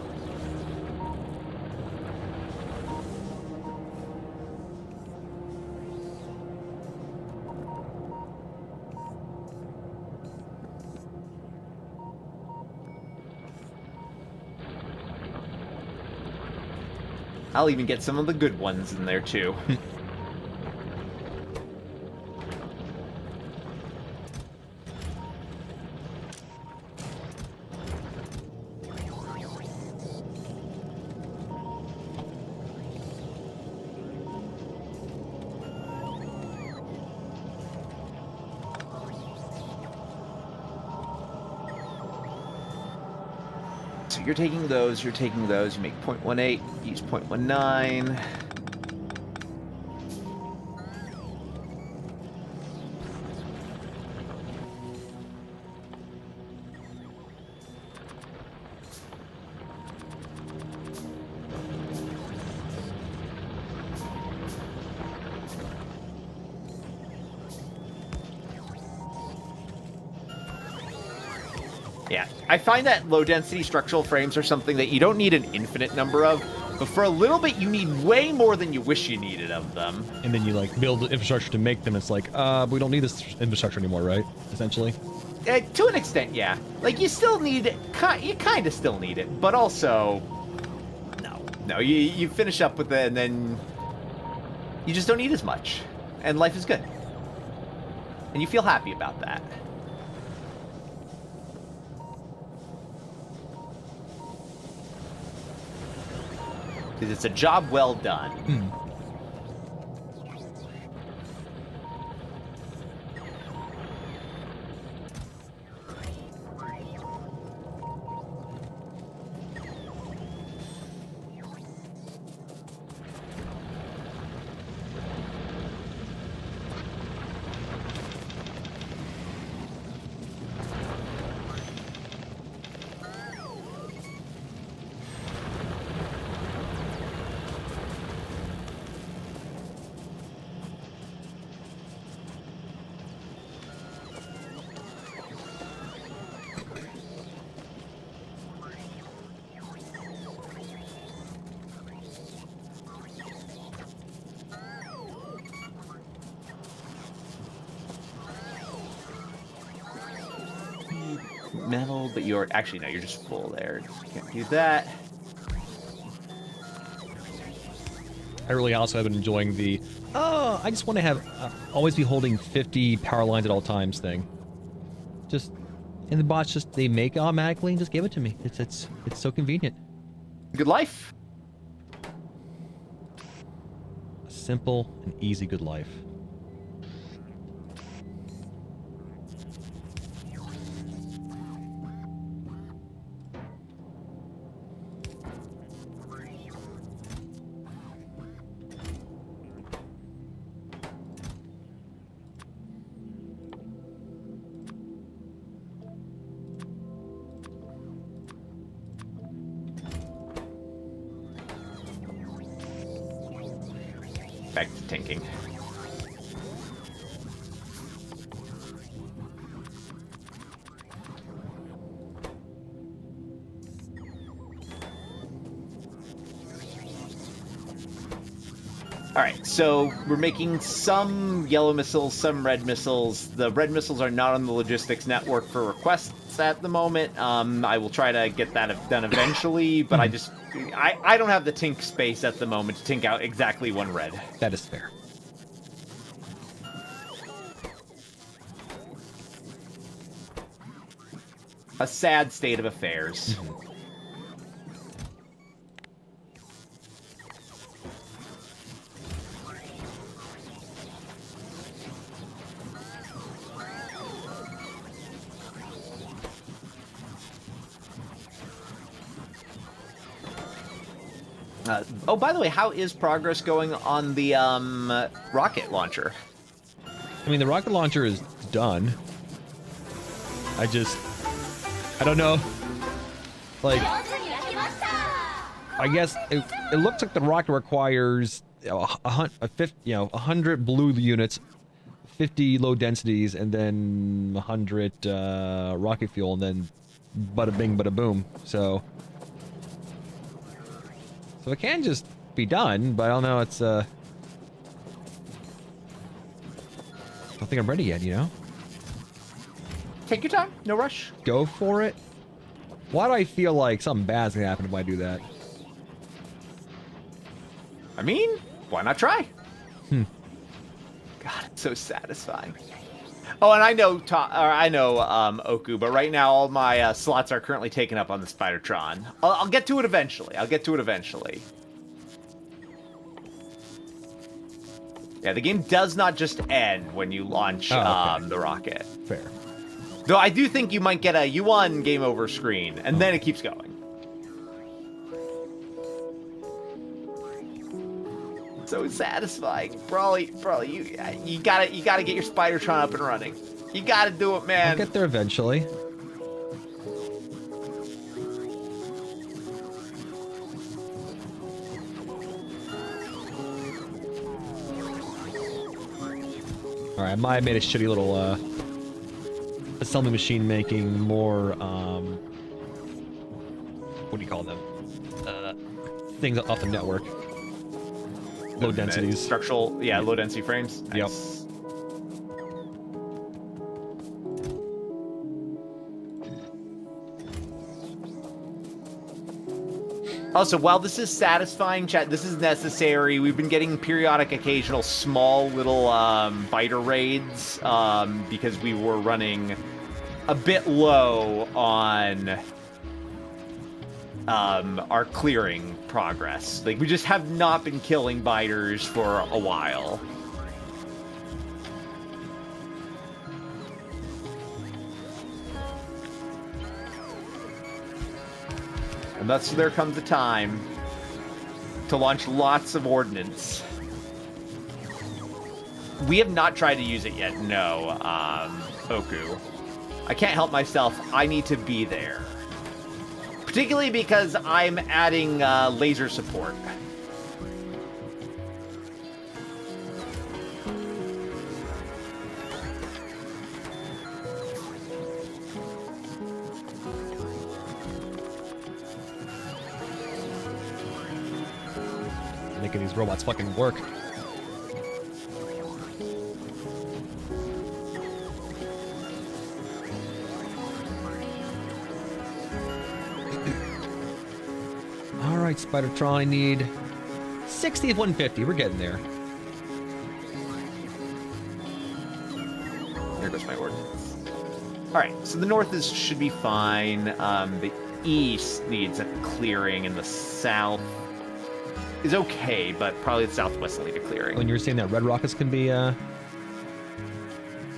B: I'll even get some of the good ones in there, too. So you're taking those, you make 0.18, use 0.19. Yeah, I find that low-density structural frames are something that you don't need an infinite number of, but for a little bit you need way more than you wish you needed of them.
A: And then you like build the infrastructure to make them. It's like, we don't need this infrastructure anymore, right? Essentially.
B: To an extent, yeah. Like, you still need it, you kind of still need it, but also, no, you finish up with it and then you just don't need as much, and life is good. And you feel happy about that. Because it's a job well done. Metal, but you're actually no, you're just full there. Can't do that.
A: I really also have been enjoying the, I just want to have, always be holding 50 power lines at all times thing. Just, and the bots just, they make it automatically and just give it to me. It's so convenient.
B: Good life.
A: A simple and easy good life.
B: back to tinking. All right, so we're making some yellow missiles, some red missiles. The red missiles are not on the logistics network for requests at the moment. I will try to get that done eventually, but I don't have the tink space at the moment to tink out exactly one red.
A: That is fair.
B: A sad state of affairs. Oh, by the way, how is progress going on the rocket launcher?
A: I mean, the rocket launcher is done. I don't know. Like, I guess it looks like the rocket requires 100 blue units, 50 low densities, and then 100 rocket fuel, and then bada bing, bada boom. So it can just be done, but I don't know. It's don't think I'm ready yet. You know.
B: Take your time, no rush.
A: Go for it. Why do I feel like something bad's gonna happen if I do that?
B: I mean, why not try? God, it's so satisfying. Oh, and I know, Oku, but right now all my slots are currently taken up on the Spidertron. I'll get to it eventually. Yeah, the game does not just end when you launch the rocket.
A: Fair.
B: Though I do think you might get a "you won" game over screen, and then it keeps going. So satisfying, Brawly, you gotta get your Spidertron up and running. You gotta do it, man.
A: I'll get there eventually. All right, I might have made a shitty little assembly machine making more what do you call them? Things off the network. Low densities.
B: Structural, low density frames. Nice.
A: Yep.
B: Also, while this is satisfying, chat, this is necessary. We've been getting periodic, occasional, small little biter raids because we were running a bit low on our clearing progress. Like, we just have not been killing biters for a while. And thus there comes a time to launch lots of ordnance. We have not tried to use it yet, no, Oku. I can't help myself, I need to be there. Particularly because I'm adding laser support.
A: Making these robots fucking work. Alright, Spidertron, I need 60 of 150. We're getting there.
B: There goes my ordnance. Alright, so the north should be fine. The east needs a clearing, and the south is okay, but probably the southwest will need a clearing.
A: When you were saying that red rockets can be, or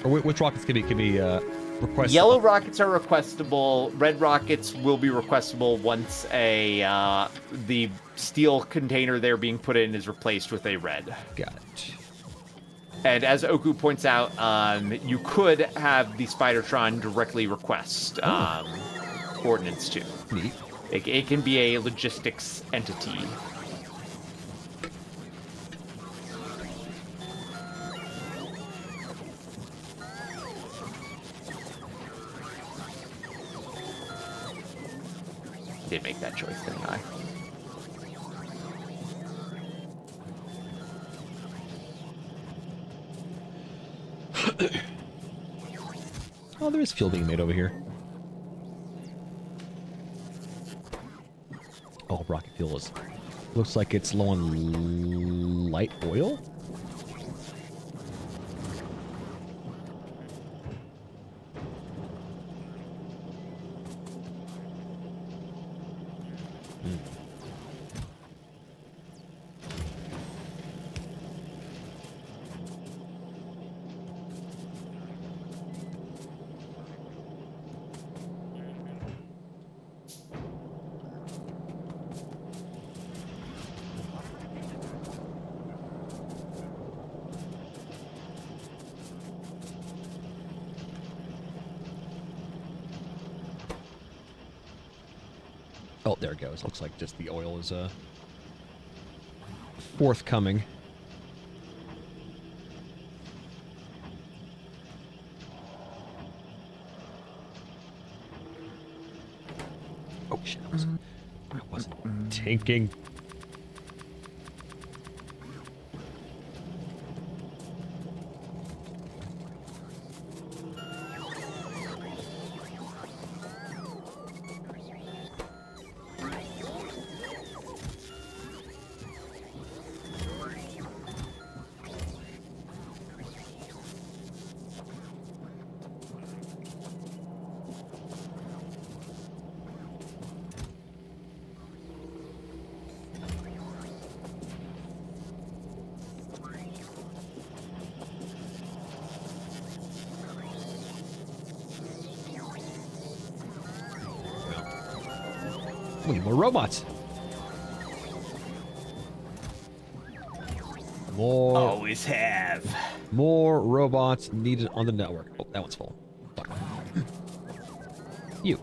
A: which rockets can be requested?
B: Yellow rockets are requestable. Red rockets will be requestable once the steel container they're being put in is replaced with a red.
A: Got it.
B: And as Oku points out, you could have the Spidertron directly request ordnance too.
A: Neat.
B: It can be a logistics entity. did make that choice, didn't I?
A: Oh, there is fuel being made over here. Oh, rocket fuel is... Looks like it's low on light oil? Oh, there it goes. Looks like just the oil is forthcoming. Oh shit! I wasn't tanking. We need more robots. More.
B: Always have.
A: More robots needed on the network. Oh, that one's full. Fuck. You.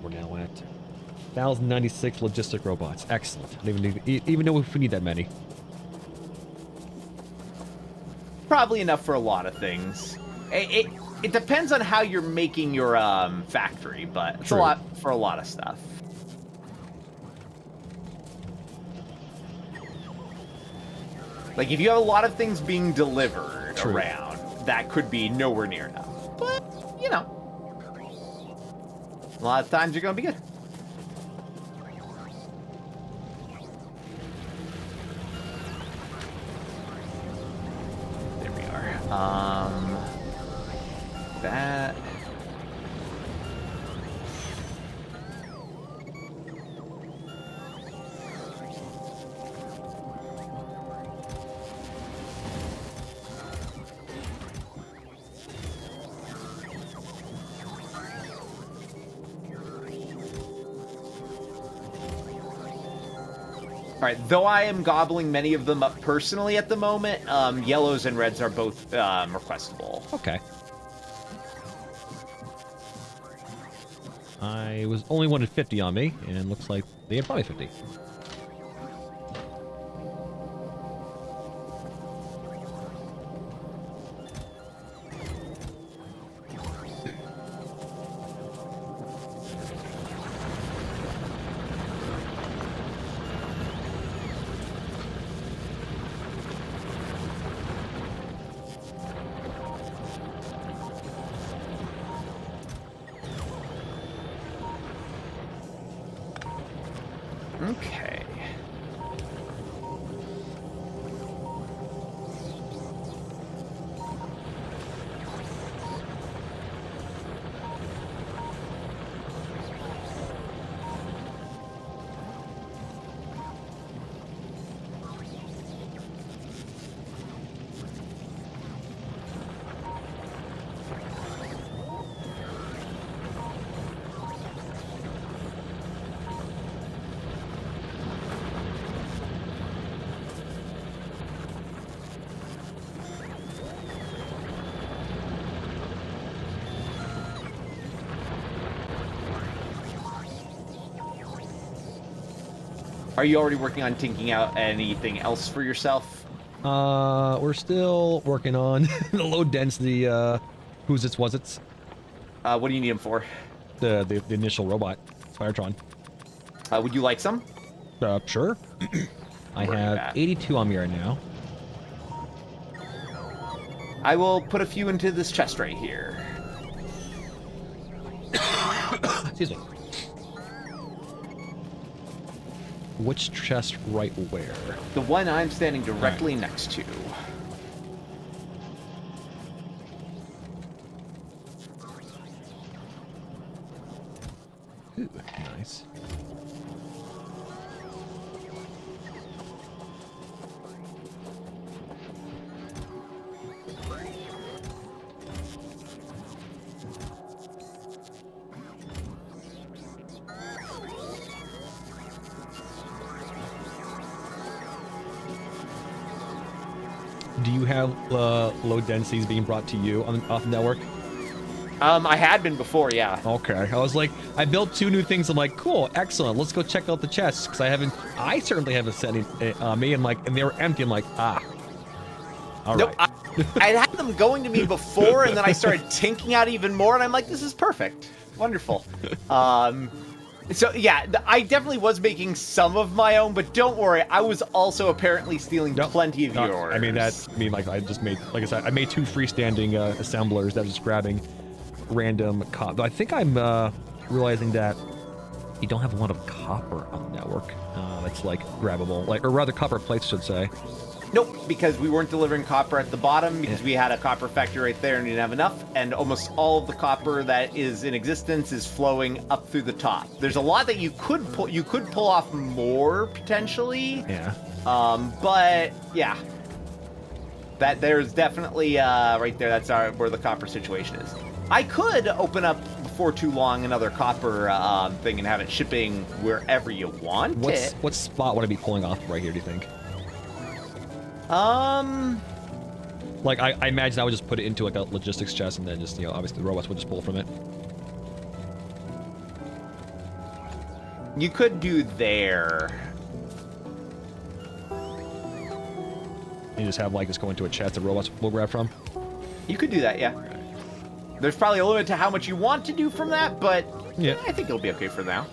A: We're now at 1,096 logistic robots. Excellent. I don't even know if we need that many.
B: Probably enough for a lot of things. It depends on how you're making your factory, but it's
A: True.
B: a lot for a lot of stuff. Like if you have a lot of things being delivered
A: True.
B: around, that could be nowhere near enough. But, you know, a lot of times you're going to be good. There we are. That. All right, though I am gobbling many of them up personally at the moment, yellows and reds are both requestable.
A: Okay. I was only wanted 50 on me, and looks like they had probably 50.
B: Okay. Are you already working on tinking out anything else for yourself?
A: We're still working on the low density, who's its was its?
B: What do you need them for?
A: The initial robot, Spidertron.
B: Would you like some?
A: Sure. I
B: Where are you
A: have
B: at?
A: 82 on me right now.
B: I will put a few into this chest right here.
A: Excuse me. Which chest right where?
B: The one I'm standing directly next to.
A: Ooh, nice. Do you have low densities being brought to you off the network?
B: I had been before, yeah.
A: Okay. I was like, I built 2 new things. I'm like, cool, excellent. Let's go check out the chests because I certainly haven't sent any me, and like, and they were empty. I'm like, ah. All
B: Nope,
A: right.
B: I'd had them going to me before, and then I started tinking out even more, and I'm like, this is perfect. Wonderful. So, yeah, I definitely was making some of my own, but don't worry, I was also apparently stealing
A: Nope.
B: plenty of
A: No,
B: yours.
A: I mean, like, I just made, like I said, I made 2 freestanding assemblers that was just grabbing random copper. I think I'm realizing that you don't have a lot of copper on the network. That's like grabbable, like, or rather copper plates, should say.
B: Nope, because we weren't delivering copper at the bottom because we had a copper factory right there and we didn't have enough, and almost all of the copper that is in existence is flowing up through the top. There's a lot that you could pull off more potentially.
A: Yeah.
B: But yeah. That there's definitely right there, that's where the copper situation is. I could open up before too long another copper thing and have it shipping wherever you want it.
A: What spot would I be pulling off right here, do you think? Like, I imagine I would just put it into, like, a logistics chest, and then just, you know, obviously the robots would just pull from it.
B: You could do there.
A: And you just have, like, just go into a chest that robots will grab from.
B: You could do that, yeah. There's probably a limit to how much you want to do from that, but
A: Yeah.
B: I think it'll be okay for now.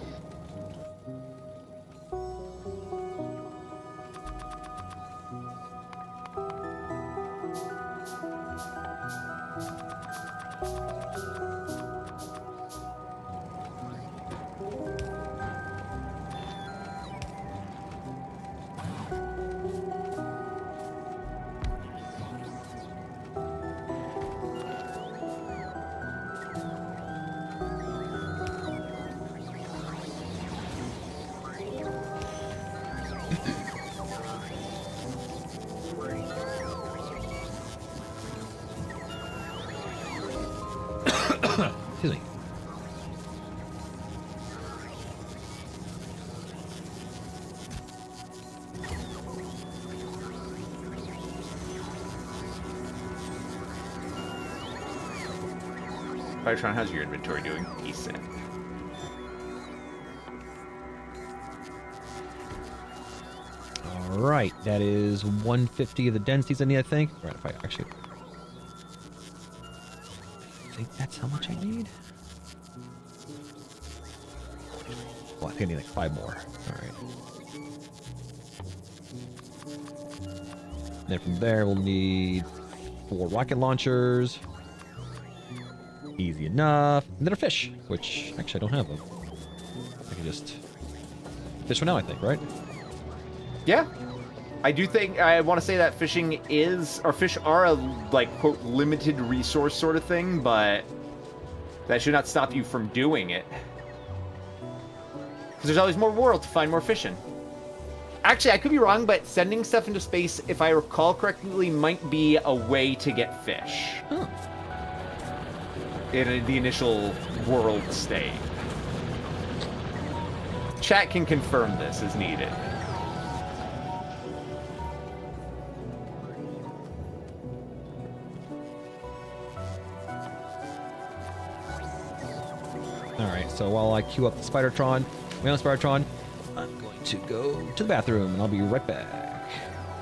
A: Excuse me.
B: Firetron, how's your inventory doing? Decent.
A: All right, that is 150 of the densities I need, I think. Right, if I actually... I think that's how much I need. Well, I think I need like 5 more. All right. Then from there, we'll need 4 rocket launchers. Easy enough. And then a fish, which actually I don't have them. I can just fish for now, I think, right?
B: Yeah. I do think, I want to say that fishing is, or fish are a, like, quote, limited resource sort of thing, but that should not stop you from doing it. Because there's always more world to find more fishing. Actually, I could be wrong, but sending stuff into space, if I recall correctly, might be a way to get fish.
A: Oh.
B: In the initial world state. Chat can confirm this as needed.
A: Alright, so while I queue up the Spidertron, Spidertron, I'm going to go to the bathroom, and I'll be right back.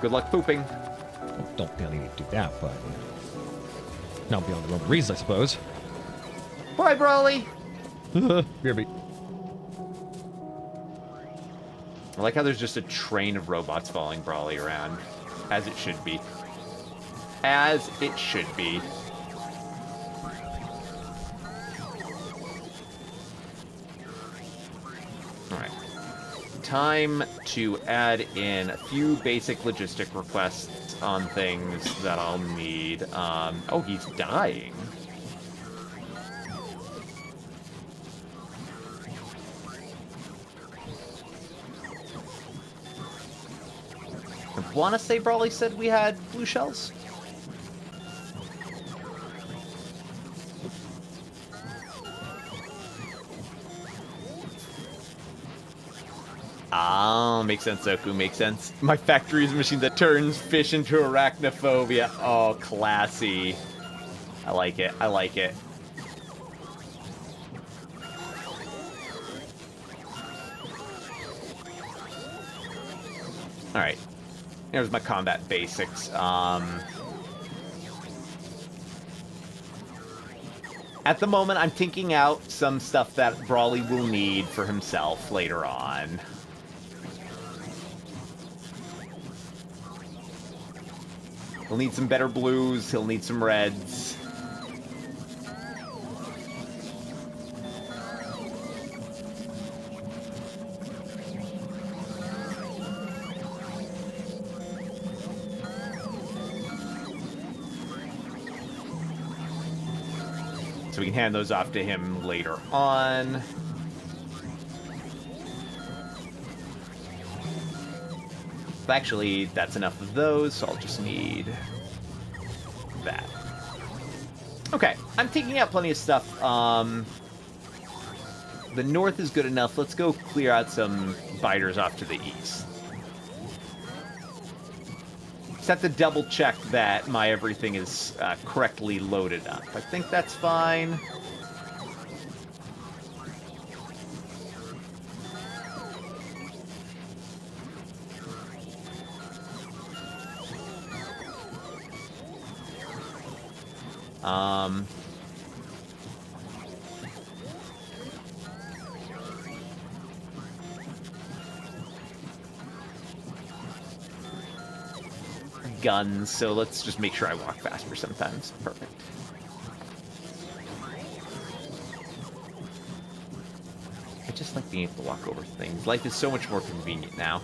B: Good luck pooping.
A: Well, don't feel need to do that, but not beyond the own reason, I suppose.
B: Bye, Brawly.
A: BRB.
B: I like how there's just a train of robots following Brawly around, as it should be. As it should be. Alright. Time to add in a few basic logistic requests on things that I'll need. Oh, he's dying. I want to say Brawly said we had blue shells. Ah, makes sense, Zoku, makes sense. My factory is a machine that turns fish into arachnophobia. Oh, classy. I like it, I like it. Alright. Here's my combat basics. At the moment, I'm thinking out some stuff that Brawly will need for himself later on. He'll need some better blues, he'll need some reds. So we can hand those off to him later on. Actually, that's enough of those, so I'll just need that. Okay, I'm taking out plenty of stuff. The north is good enough. Let's go clear out some biters off to the east. Just have to double check that my everything is correctly loaded up. I think that's fine. Guns, so let's just make sure I walk faster sometimes. Perfect. I just like being able to walk over things. Life is so much more convenient now.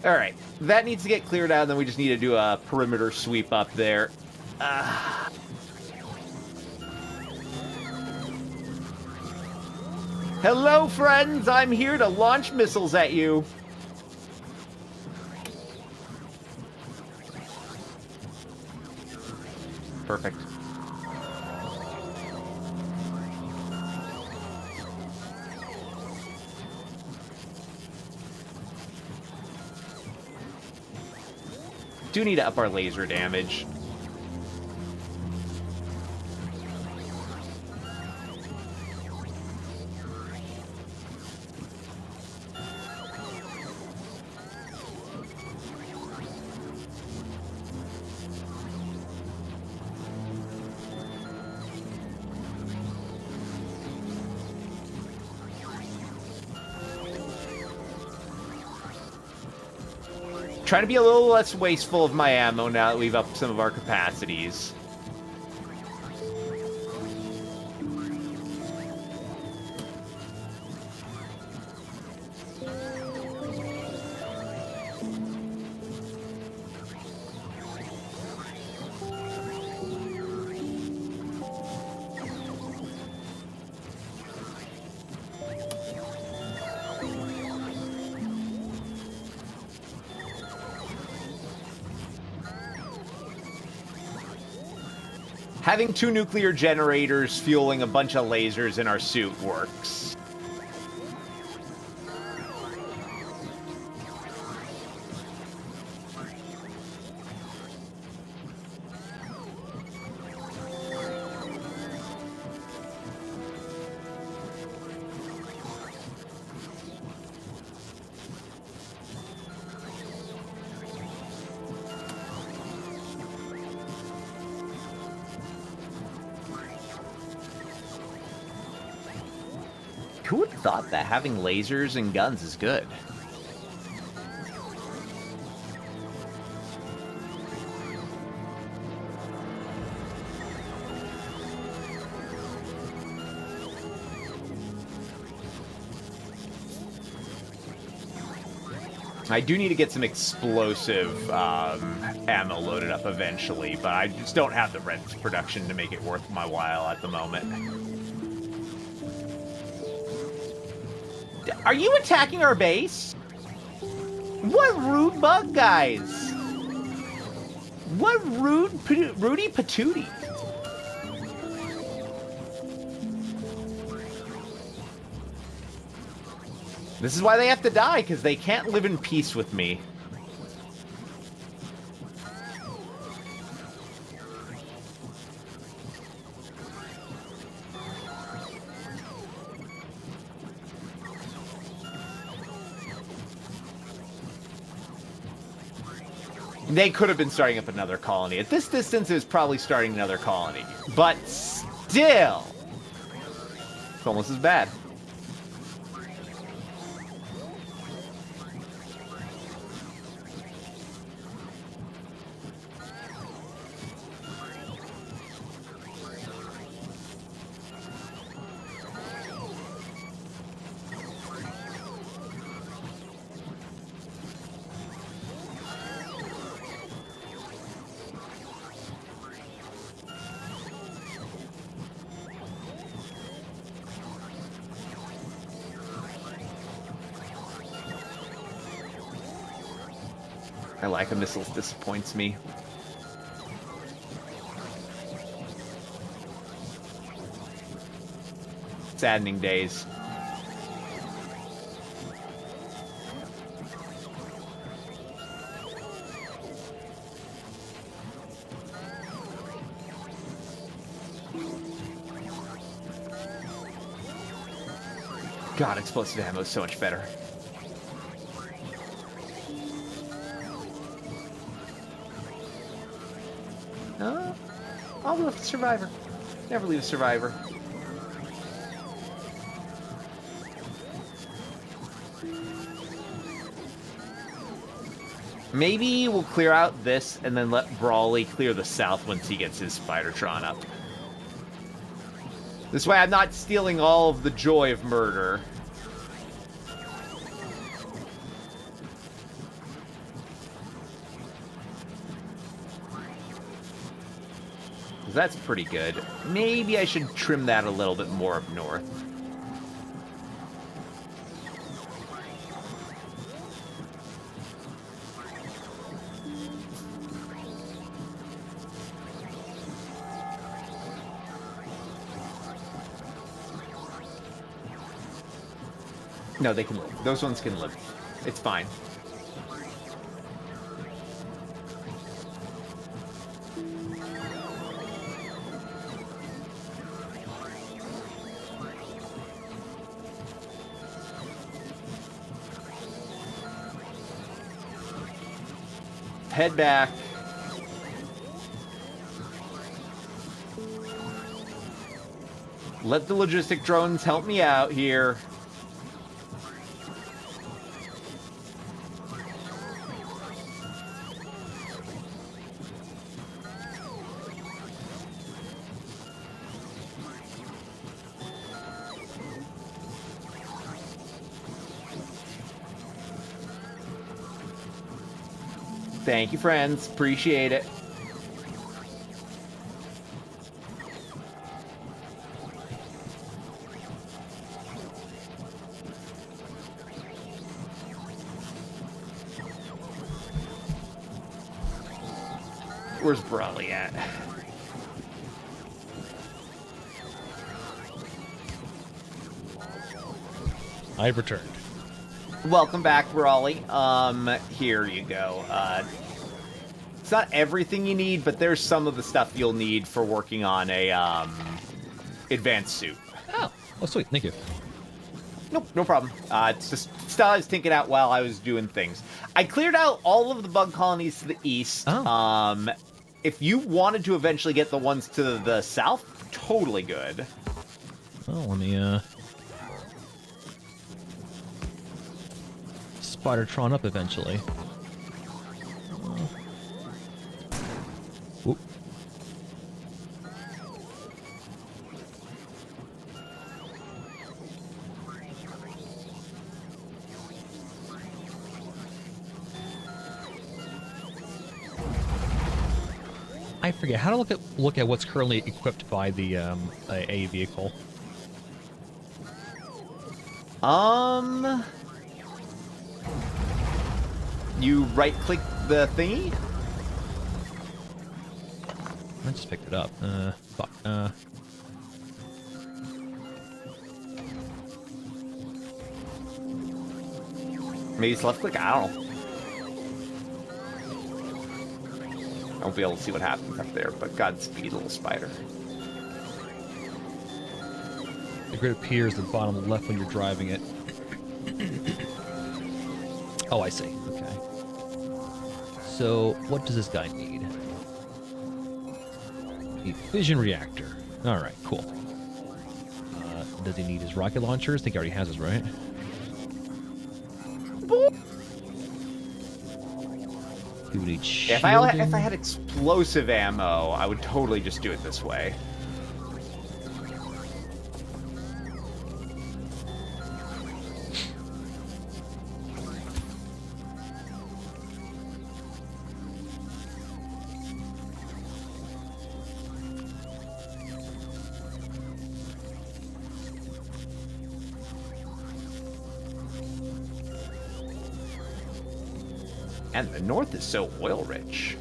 B: Alright, that needs to get cleared out, and then we just need to do a perimeter sweep up there. Hello, friends! I'm here to launch missiles at you! Perfect. Do need to up our laser damage. Trying to be a little less wasteful of my ammo now that we've upped some of our capacities. Having 2 nuclear generators fueling a bunch of lasers in our suit works. Who would have thought that having lasers and guns is good? I do need to get some explosive ammo loaded up eventually, but I just don't have the red production to make it worth my while at the moment. Are you attacking our base? What rude bug guys? What Rudy Patootie? This is why they have to die, because they can't live in peace with me. They could have been starting up another colony. At this distance, it was probably starting another colony. But still, it's almost as bad. I like a missile disappoints me. Saddening days. God, explosive ammo is so much better. I'll live the survivor. Never leave a survivor. Maybe we'll clear out this and then let Brawley clear the south once he gets his Spidertron up. This way I'm not stealing all of the joy of murder. That's pretty good. Maybe I should trim that a little bit more up north. No, they can live. Those ones can live. It's fine. Head back. Let the logistic drones help me out here. Thank you, friends. Appreciate it. Where's Brawley at?
A: I've returned.
B: Welcome back, Brawley. Here you go. It's not everything you need, but there's some of the stuff you'll need for working on a, advanced suit.
A: Oh, sweet. Thank you.
B: Nope, no problem. It's just stuff I was thinking out while I was doing things. I cleared out all of the bug colonies to the east.
A: Oh.
B: If you wanted to eventually get the ones to the south, totally good.
A: Oh, let me, Spider-Tron up eventually. Whoop. I forget how to look at what's currently equipped by the a vehicle.
B: You right-click the thingy.
A: I just picked it up. Fuck.
B: Maybe it's left-click. I don't know. I won't be able to see what happens up there, but Godspeed, little spider.
A: The grid appears at the bottom left when you're driving it. Oh, I see. Okay. So, what does this guy need? A fission reactor. Alright, cool. Does he need his rocket launchers? I think he already has his, right? Do we need
B: If I had explosive ammo, I would totally just do it this way. And the north is so oil rich.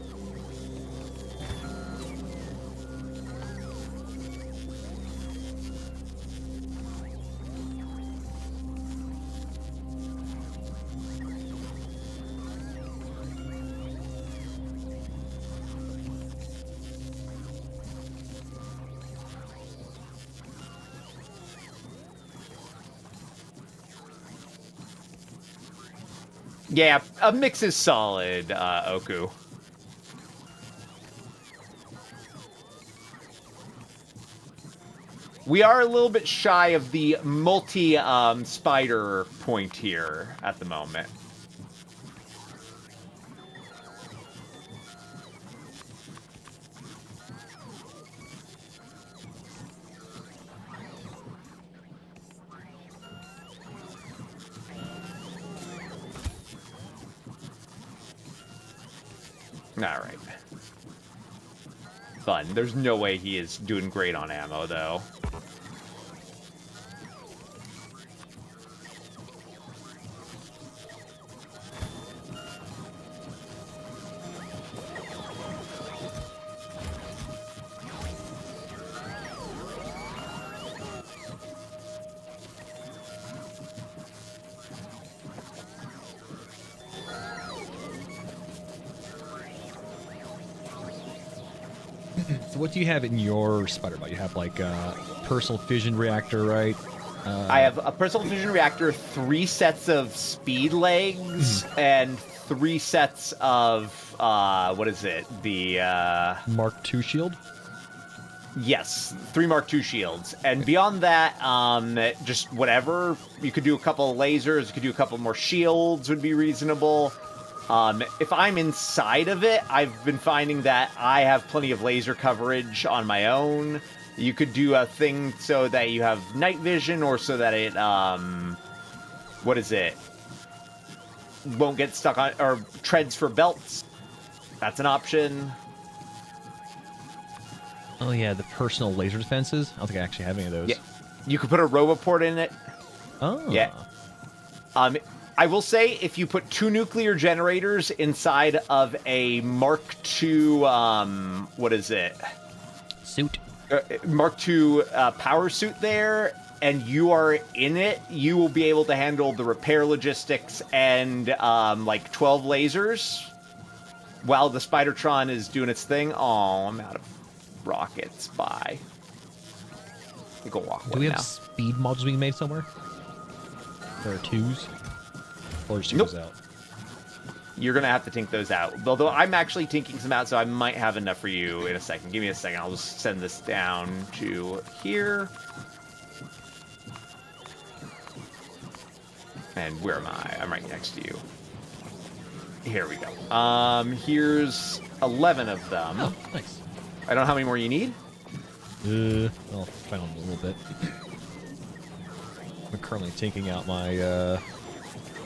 B: Yeah, a mix is solid, Oku. We are a little bit shy of the multi-spider point here at the moment. Alright. Fun. There's no way he is doing great on ammo, though.
A: So what do you have in your spider bot? You have like a personal fission reactor, right?
B: I have a personal fission reactor, 3 sets of speed legs, and 3 sets of, what is it? The,
A: Mark II shield?
B: Yes, 3 Mark II shields. And beyond that, just whatever. You could do a couple of lasers, you could do a couple more shields would be reasonable. If I'm inside of it, I've been finding that I have plenty of laser coverage on my own. You could do a thing so that you have night vision, or so that it, what is it? Won't get stuck on, or treads for belts. That's an option.
A: Oh yeah, the personal laser defenses? I don't think I actually have any of those.
B: Yeah. You could put a roboport in it.
A: Oh.
B: Yeah. I will say, if you put 2 nuclear generators inside of a Mark II, what is it?
A: Suit.
B: Mark II power suit there, and you are in it, you will be able to handle the repair logistics and, like, 12 lasers while the Spider-Tron is doing its thing. Oh, I'm out of rockets. Bye. You go walk.
A: Do we have
B: now.
A: speed modules being made somewhere? There are 2s? Or just
B: Nope.
A: out?
B: You're going to have to tink those out. Although I'm actually tinking some out, so I might have enough for you in a second. Give me a second. I'll just send this down to here. And where am I? I'm right next to you. Here we go. Here's 11 of them.
A: Oh, nice.
B: I don't know how many more you need.
A: I'll find them a little bit. I'm currently taking out my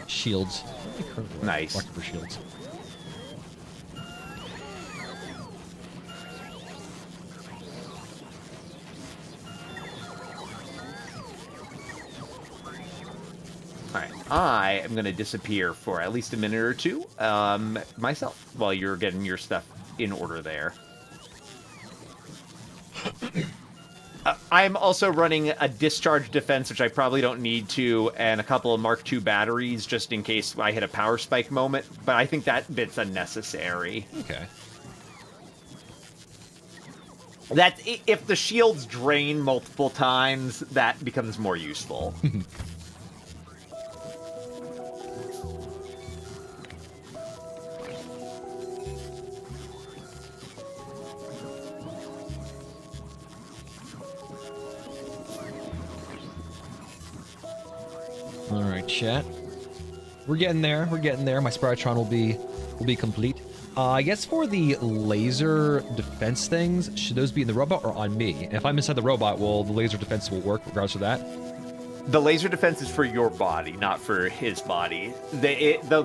A: shields.
B: Nice.
A: Market for shields.
B: Alright, I am going to disappear for at least a minute or two myself while you're getting your stuff in order there. I'm also running a discharge defense, which I probably don't need to, and a couple of Mark II batteries just in case I hit a power spike moment, but I think that bit's unnecessary.
A: Okay.
B: That if the shields drain multiple times, that becomes more useful.
A: All right, chat. We're getting there. We're getting there. My Spytron will be complete. I guess for the laser defense things, should those be in the robot or on me? And if I'm inside the robot, will the laser defense will work regardless of that?
B: The laser defense is for your body, not for his body. Wait, by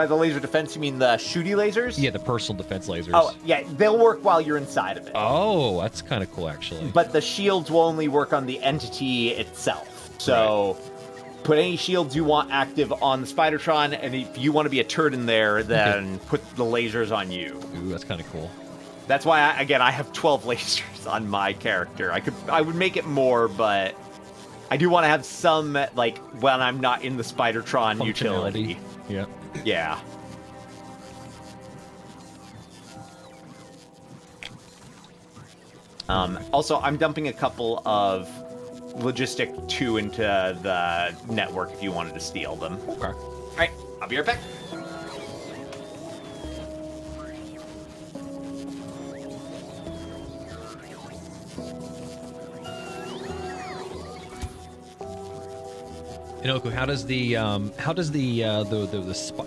B: the laser defense you mean the shooty lasers?
A: Yeah, the personal defense lasers.
B: Oh, yeah, they'll work while you're inside of it.
A: Oh, that's kind of cool, actually.
B: But the shields will only work on the entity itself. So put any shields you want active on the Spidertron, and if you want to be a turd in there, then put the lasers on you.
A: Ooh, that's kind of cool.
B: That's why, I have 12 lasers on my character. I would make it more, but I do want to have some, like, when I'm not in the Spidertron utility.
A: Yeah.
B: Yeah. Also, I'm dumping a couple of Logistic 2 into the network if you wanted to steal them.
A: Okay.
B: All right, I'll be right back.
A: Inoku, how does the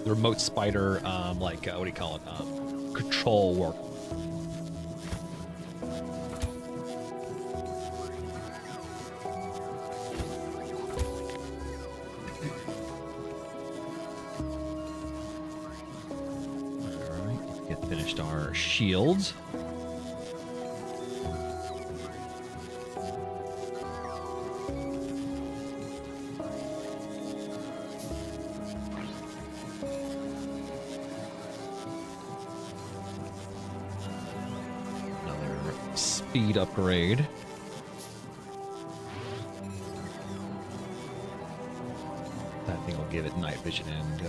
A: remote spider what do you call it control work? All right, let's get finished our shields. Speed upgrade. That thing will give it night vision and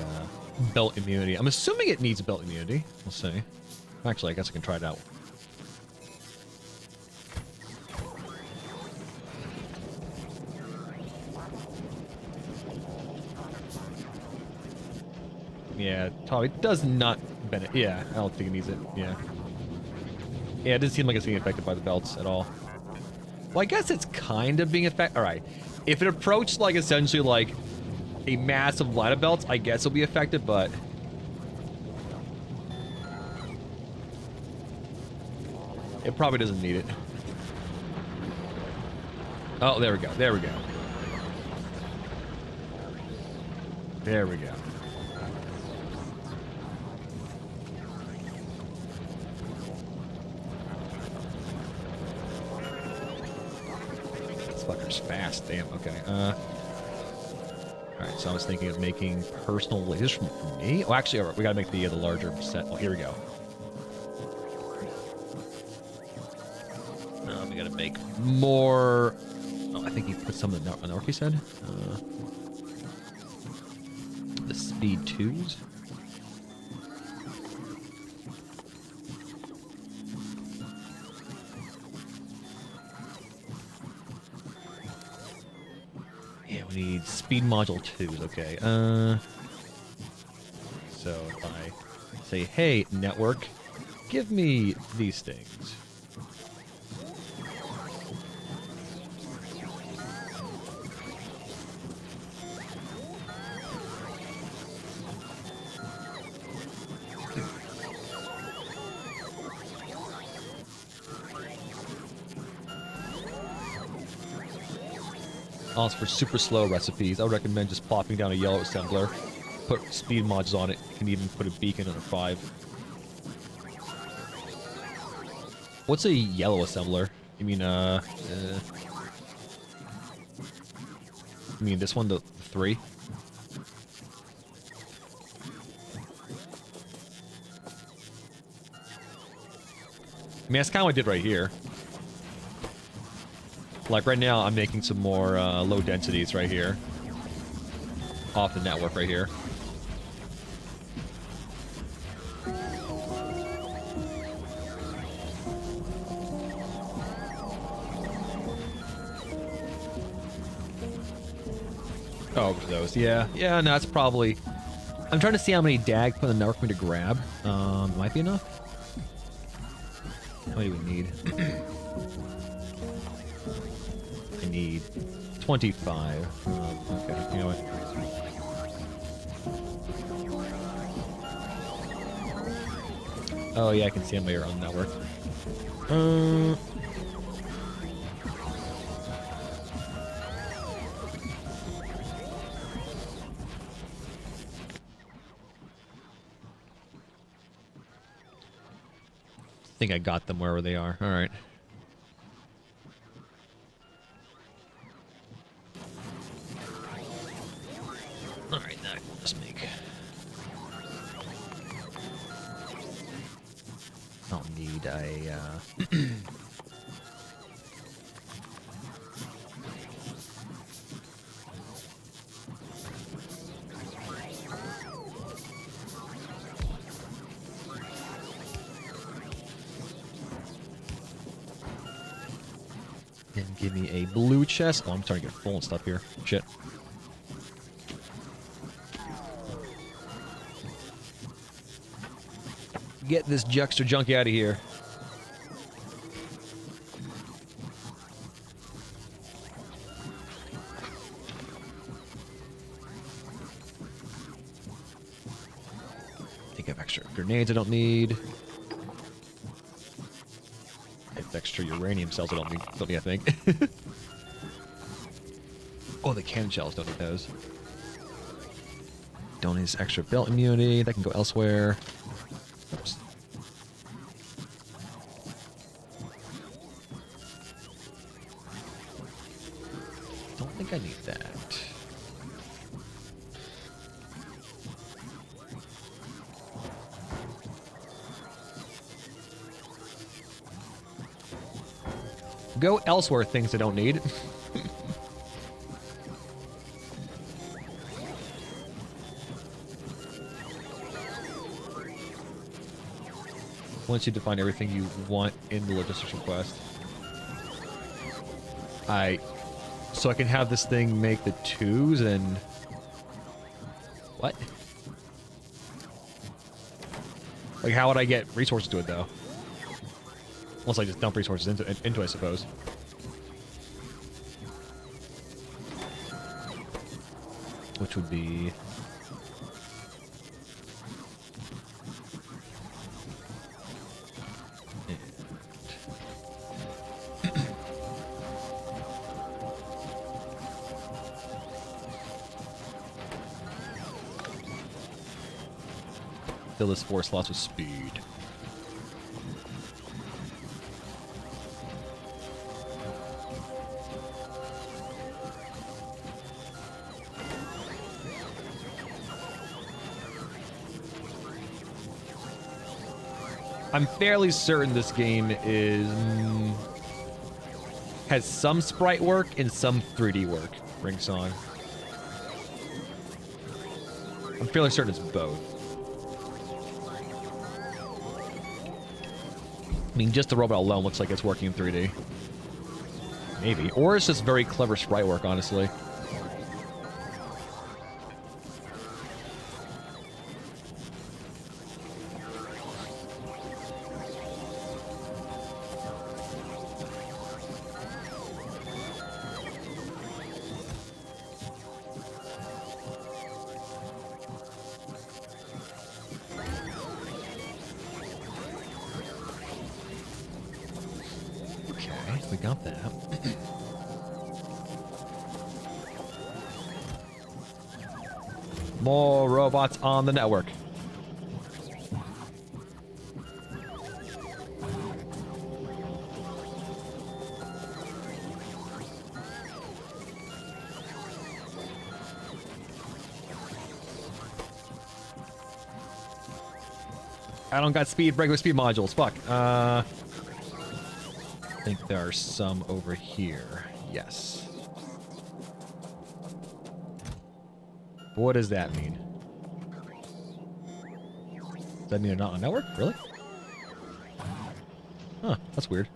A: belt immunity. I'm assuming it needs belt immunity. We'll see. Actually, I guess I can try it out. Yeah, Tommy does not benefit. Yeah, I don't think it needs it. Yeah. Yeah, it doesn't seem like it's being affected by the belts at all. Well, I guess it's kind of being affected. All right. If it approached, like, essentially, like, a massive line of belts, I guess it'll be affected, but... it probably doesn't need it. Oh, there we go. There we go. There we go. Fucker's fast. Damn. Okay. All right. So I was thinking of making personal lasers for me. Oh, actually, all right, we gotta make the larger set. Oh, here we go. We gotta make more. Oh, I think he put some in the north. He said the speed 2s. We need speed module 2s, okay. So if I say, hey, network, give me these things. Also, for super slow recipes, I would recommend just plopping down a yellow assembler. Put speed mods on it. You can even put a beacon on a 5. What's a yellow assembler? You mean, you mean this one, the 3? I mean, that's kind of what I did right here. Like, right now, I'm making some more low densities right here. Off the network right here. Oh, those. Yeah. Yeah, no, it's probably... I'm trying to see how many DAG put in the network for me to grab. Might be enough. How many do we need? I need 25. Okay, you know what? Oh, yeah, I can see them later on the network. I think I got them wherever they are. All right. All right, now let's make. I'll need a. And give me a blue chest. Oh, I'm starting to get full and stuff here. Shit. Get this Juxter junk out of here. I think I have extra grenades I don't need. I have extra uranium cells I don't need, I think. Oh, the cannon shells, don't need those. Don't need this extra belt immunity. That can go elsewhere. Oops. Don't think I need that. Go elsewhere, things I don't need. Once you define everything you want in the logistics request. So I can have this thing make the 2s and... What? Like, how would I get resources to it, though? Unless I just dump resources into it, I suppose. Which would be... Fill this 4 slots with speed. I'm fairly certain this game is has some sprite work and some 3D work. Ring song. I'm fairly certain it's both. I mean, just the robot alone looks like it's working in 3D. Maybe. Or it's just very clever sprite work, honestly. We got that. More robots on the network. I don't got regular speed modules. Fuck. I think there are some over here. Yes. What does that mean? Does that mean they're not on network? Really? Huh, that's weird.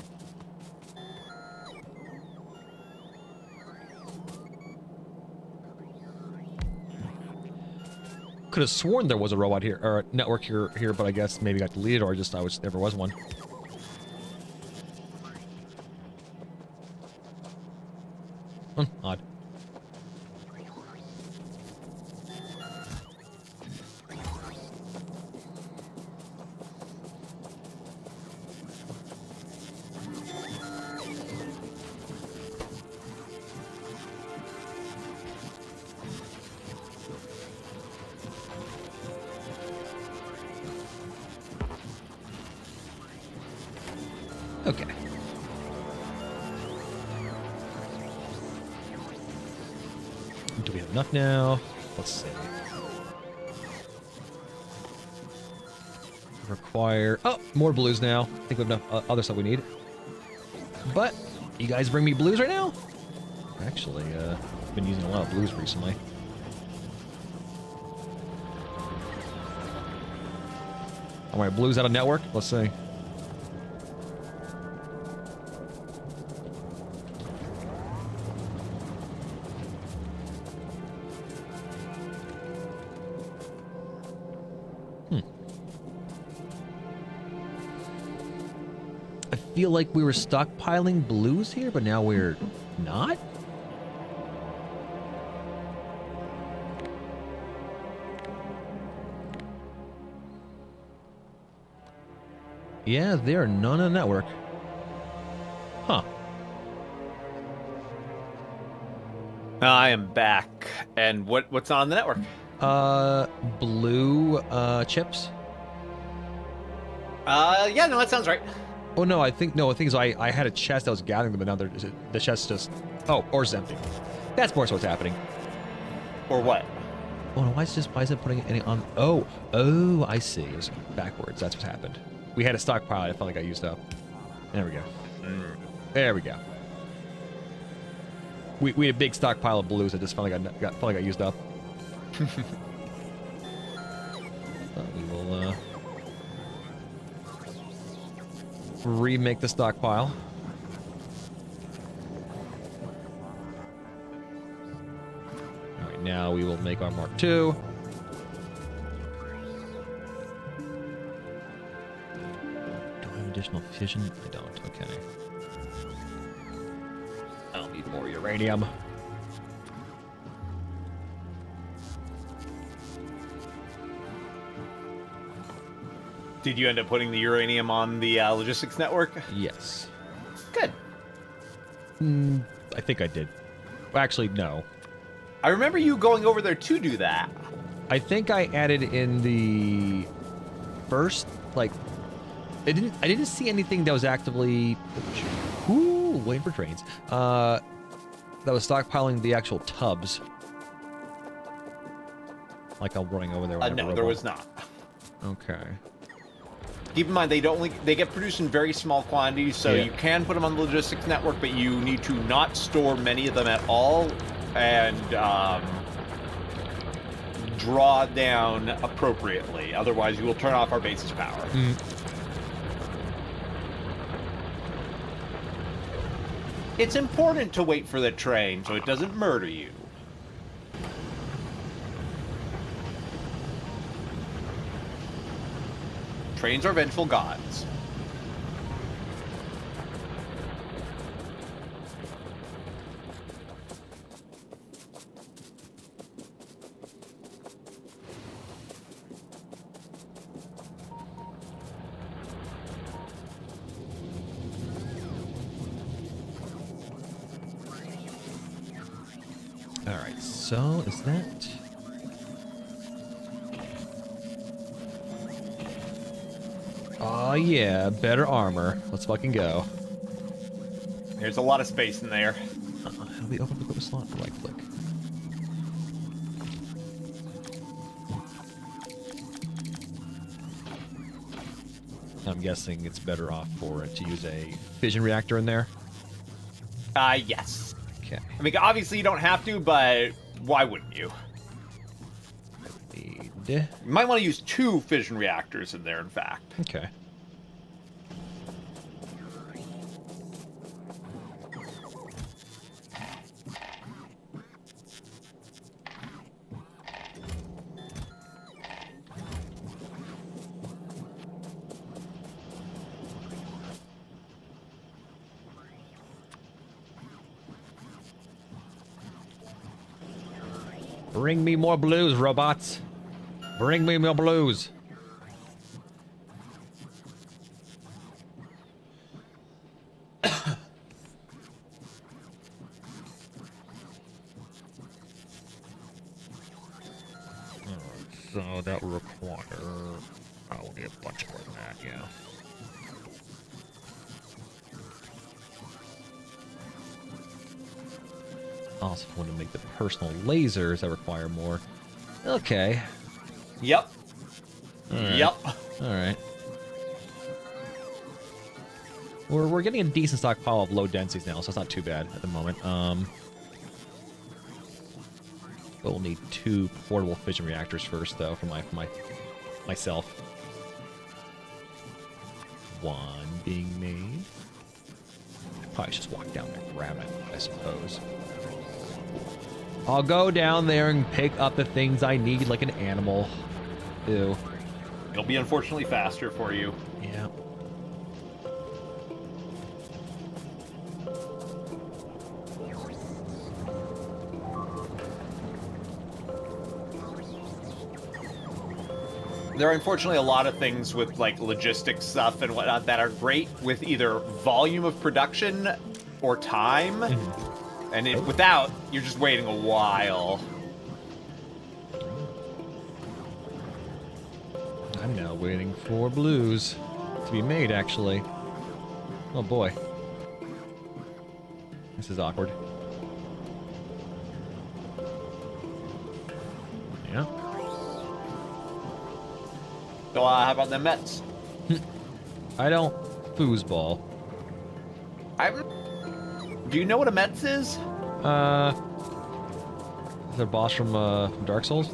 A: Could have sworn there was a robot here, or a network here, but I guess maybe got deleted, or just I wish there was one. Odd. Okay. Do we have enough now? Let's see. Require... Oh, more blues now. I think we have enough other stuff we need. But, you guys bring me blues right now? Actually, I've been using a lot of blues recently. Alright, blues out of network? Let's see. I feel like we were stockpiling blues here, but now we're not? Yeah, there are none on the network. Huh.
B: I am back. And what's on the network?
A: Blue, chips?
B: Yeah, no, that sounds right.
A: Oh, no, I think is I had a chest that was gathering them, but now the chest just... Oh, or it's empty. That's more so what's happening.
B: Or what?
A: Oh, no, why is it putting any on... Oh, I see. It was backwards. That's what happened. We had a stockpile. It felt like I used up. There we go. There we go. We had a big stockpile of blues that just felt like I got used up. We will remake the stockpile. All right, now we will make our Mark II. Do I have additional fission? I don't. Okay. I'll need more uranium.
B: Did you end up putting the uranium on the logistics network?
A: Yes.
B: Good.
A: I think I did. Well, actually, no.
B: I remember you going over there to do that.
A: I think I added in the first, like, I didn't see anything that was actively, waiting for trains, that was stockpiling the actual tubs. Like I'm running over there.
B: No, there was not.
A: Okay.
B: Keep in mind, they get produced in very small quantities, so you can put them on the logistics network, but you need to not store many of them at all, and draw down appropriately. Otherwise, you will turn off our base's power. It's important to wait for the train so it doesn't murder you. Trains are vengeful gods.
A: All right. So is that? Oh yeah, better armor. Let's fucking go.
B: There's a lot of space in there.
A: How do we open the equipment slot? Right click. I'm guessing it's better off for it to use a fission reactor in there.
B: Yes.
A: Okay.
B: I mean, obviously you don't have to, but why wouldn't you?
A: Need.
B: You might want to use 2 fission reactors in there, in fact.
A: Okay. Bring me more blues, robots. Bring me more blues. So that will require... I will need a bunch more than that, yeah. Also want to make the personal lasers that require more. Okay.
B: Yep.
A: Alright.
B: Yep.
A: Alright. We're getting a decent stockpile of low densities now, so it's not too bad at the moment. But we'll need 2 portable fission reactors first, though, for myself. 1 being made. Probably just walk down there and grab it, I suppose. I'll go down there and pick up the things I need like an animal. Ew.
B: It'll be unfortunately faster for you.
A: Yeah.
B: There are unfortunately a lot of things with like logistics stuff and whatnot that are great with either volume of production or time. And without, you're just waiting a while.
A: I'm now waiting for blues to be made, actually. Oh boy. This is awkward. Yeah.
B: So how about the Mets?
A: I don't foosball.
B: Do you know what a Mets is?
A: Is there a boss from Dark Souls?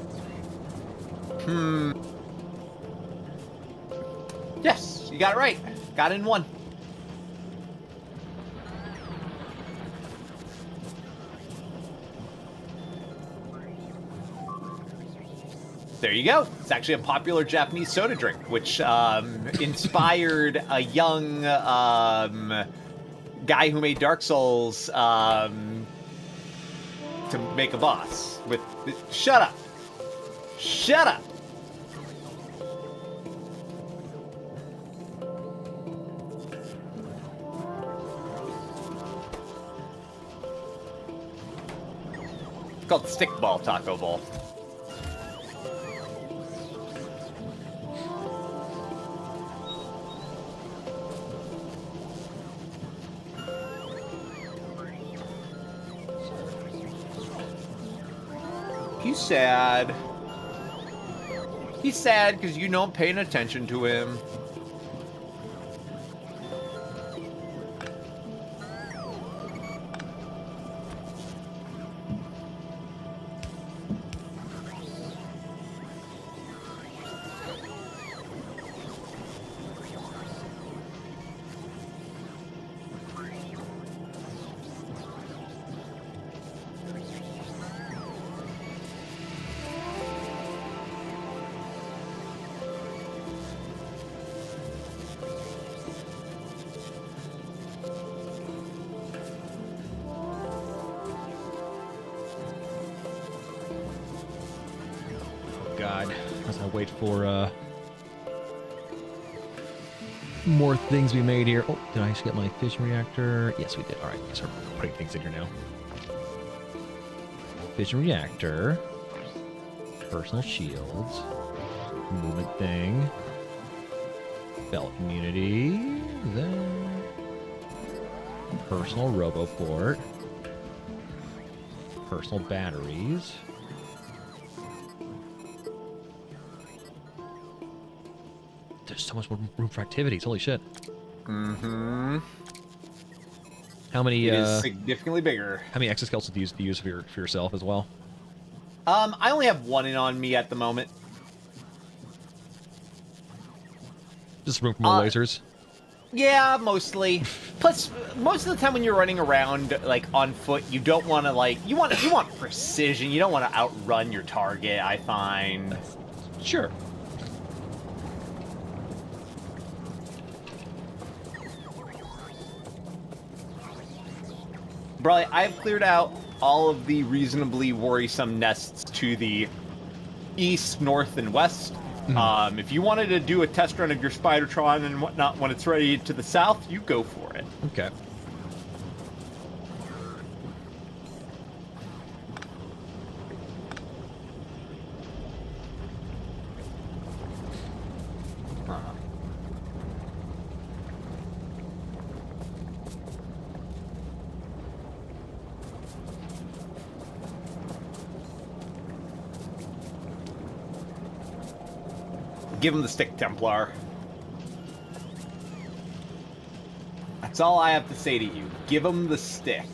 B: Yes, you got it right. Got it in 1. There you go. It's actually a popular Japanese soda drink, which inspired a young guy who made Dark Souls to make a boss. With shut up, shut up. It's called Stickball Taco Bowl. He's sad. He's sad because you don't paying attention to him.
A: God. As I wait for more things to be made here. Oh, did I just get my fission reactor? Yes, we did. All right, start putting things in here now. Fission reactor. Personal shields. Movement thing. Bell community. Then personal roboport. Personal batteries. There's so much room for activities. Holy shit.
B: Mm-hmm.
A: How many
B: It is significantly bigger.
A: how many exoskeletons do you use for yourself as well?
B: I only have one in on me at the moment.
A: Just room for more lasers.
B: Yeah, mostly. Plus, most of the time when you're running around like on foot, you don't want to like you want precision. You don't want to outrun your target. I find.
A: Sure.
B: Bro, I've cleared out all of the reasonably worrisome nests to the east, north, and west. If you wanted to do a test run of your Spidertron and whatnot when it's ready to the south, you go for it.
A: Okay.
B: Give him the stick, Templar. That's all I have to say to you. Give him the stick.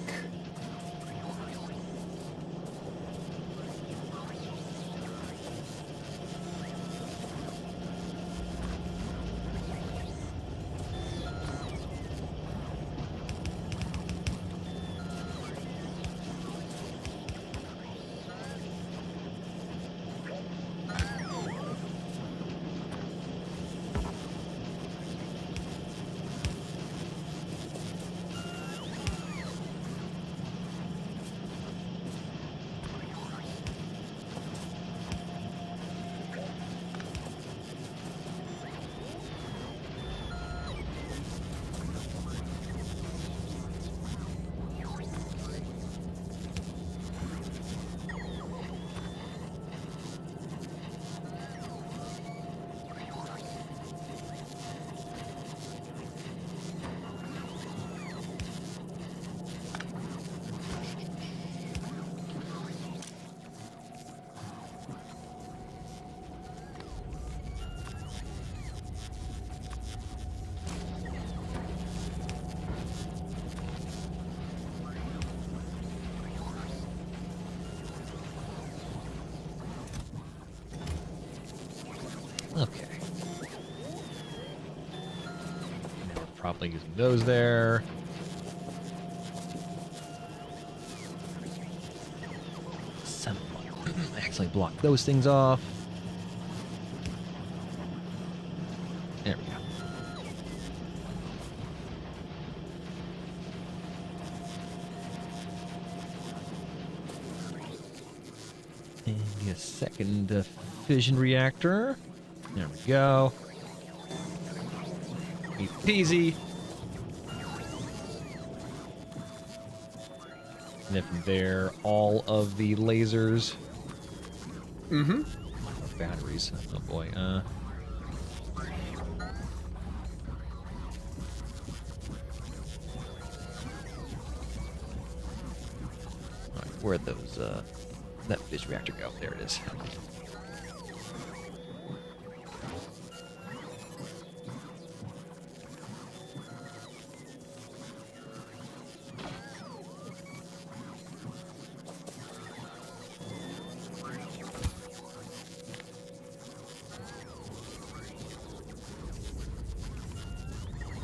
B: Okay. Now we're probably using those there. I accidentally blocked those things off. There we go. And get a second fission reactor. There we go. Easy peasy. And then from there, all of the lasers. Mm-hmm.
A: Batteries. Oh boy. Alright, where'd those that fission reactor go? There it is.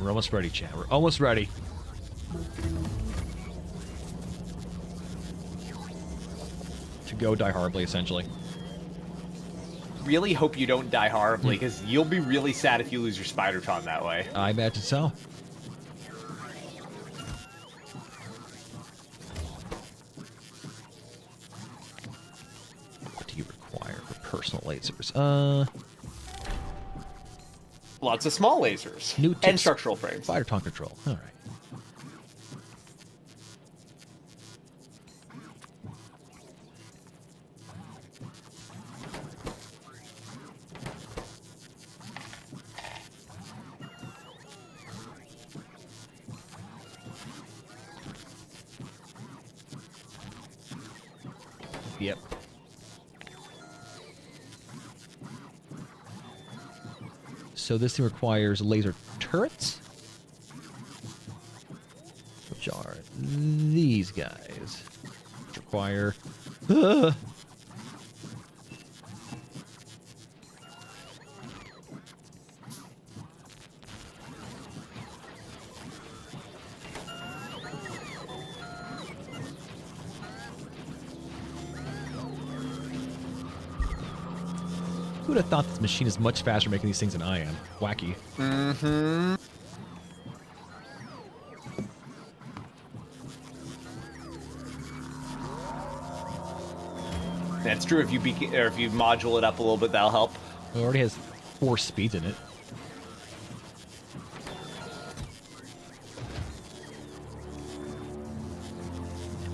A: We're almost ready, chat. We're almost ready. To go die horribly, essentially.
B: Really hope you don't die horribly, because you'll be really sad if you lose your Spidertron that way.
A: I imagine so. What do you require for personal lasers?
B: Lots of small lasers.
A: New
B: and
A: tips.
B: structural frames.
A: Spidertron control. All right. Yep. So this thing requires laser turrets, which are these guys. Require. Who would have thought this machine is much faster making these things than I am? Wacky.
B: Mm-hmm. That's true. If you if you module it up a little bit, that'll help.
A: It already has 4 speeds in it.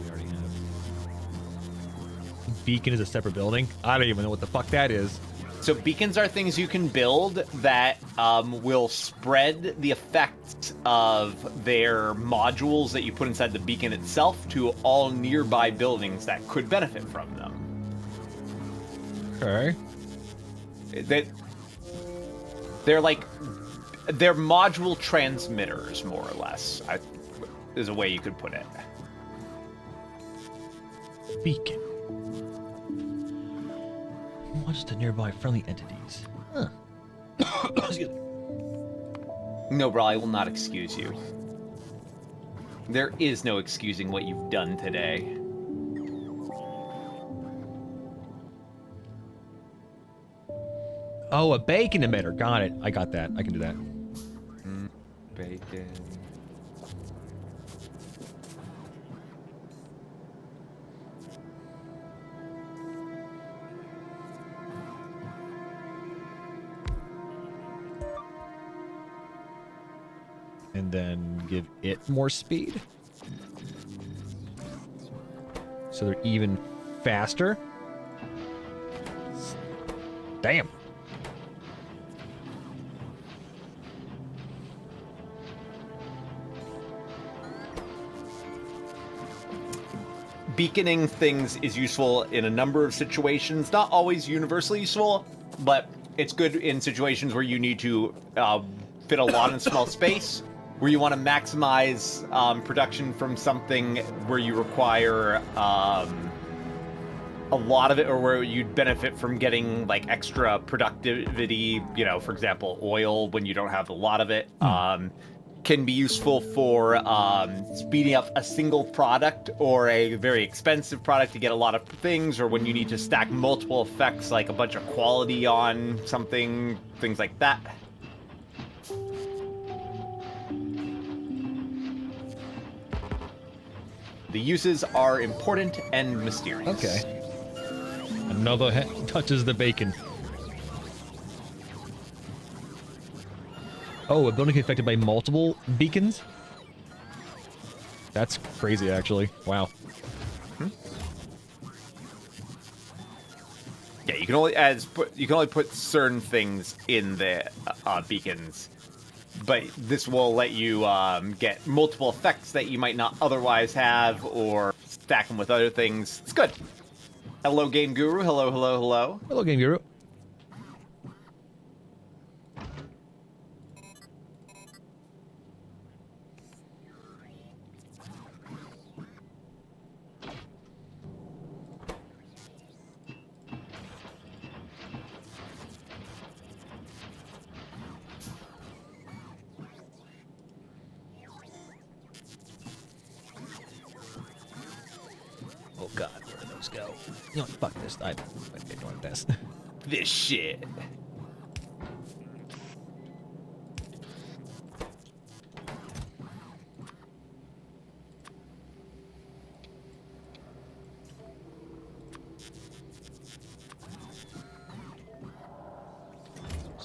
A: We already have. Beacon is a separate building. I don't even know what the fuck that is.
B: So beacons are things you can build that will spread the effects of their modules that you put inside the beacon itself to all nearby buildings that could benefit from them.
A: Okay.
B: They're like, they're module transmitters, more or less, is a way you could put it.
A: Beacon. Watch the nearby friendly entities. Huh. Excuse me.
B: No, bro, I will not excuse you. There is no excusing what you've done today.
A: Oh, a bacon emitter. Got it. I got that. I can do that.
B: Bacon.
A: And then give it more speed. So they're even faster. Damn.
B: Beaconing things is useful in a number of situations. Not always universally useful, but it's good in situations where you need to fit a lot in small space, where you want to maximize production from something where you require a lot of it, or where you'd benefit from getting like extra productivity, you know, for example, oil when you don't have a lot of it. Can be useful for speeding up a single product or a very expensive product to get a lot of things, or when you need to stack multiple effects like a bunch of quality on something, things like that. The uses are important and mysterious.
A: Okay. Another touches the bacon. Oh, a building affected by multiple beacons? That's crazy, actually. Wow.
B: Yeah, you can only put certain things in the beacons, but this will let you get multiple effects that you might not otherwise have, or stack them with other things. It's good. Hello, Game Guru. Hello, hello, hello.
A: Hello, Game Guru. Oh god, where do those go? You know what, fuck this. I'm ignoring this.
B: This shit.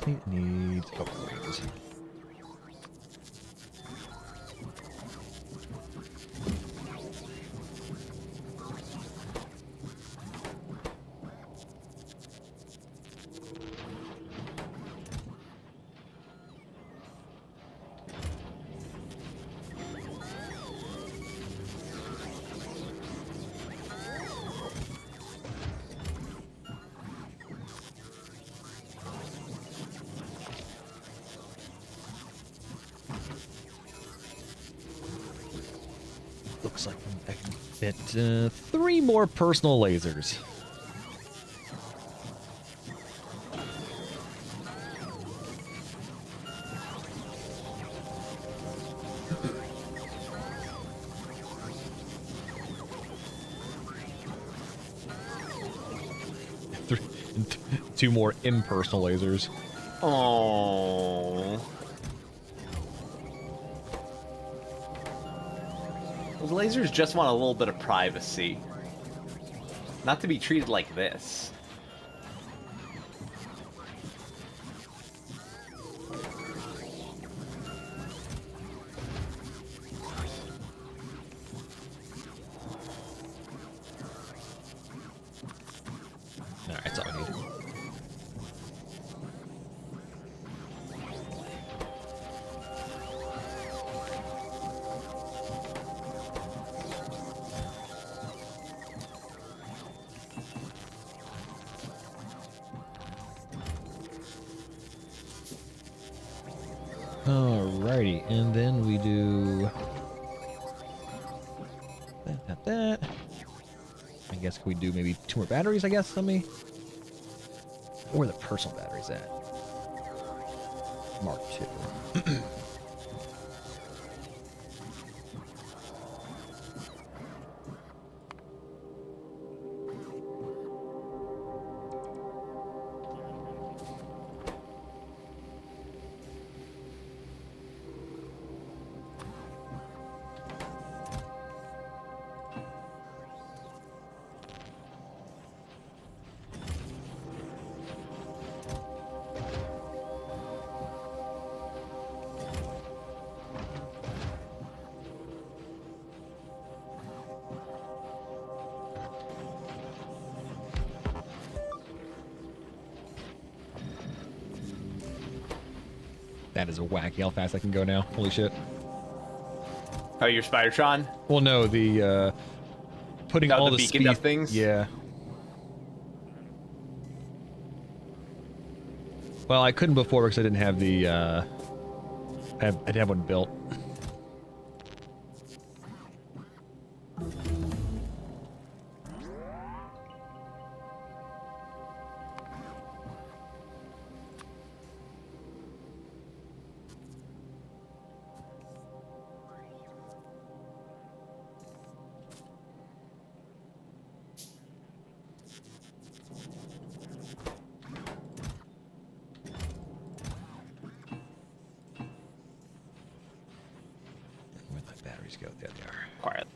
A: It needs upgrades. looks like I can fit 3 more personal lasers. Two more impersonal lasers.
B: Oh. Those lasers just want a little bit of privacy. Not to be treated like this.
A: Alright, that's all I need. Alrighty, and then we do that. I guess we do maybe 2 more batteries, I guess, let me. Where are the personal batteries at? Mark 2. That is wacky how fast I can go now. Holy shit.
B: Oh, your Spidertron?
A: Well, no, the putting
B: No,
A: all
B: the
A: the
B: beaconed
A: speed.
B: up things?
A: Yeah. Well, I couldn't before because I didn't have the. I didn't have one built. Where'd my batteries go? There they are.
B: Quiet.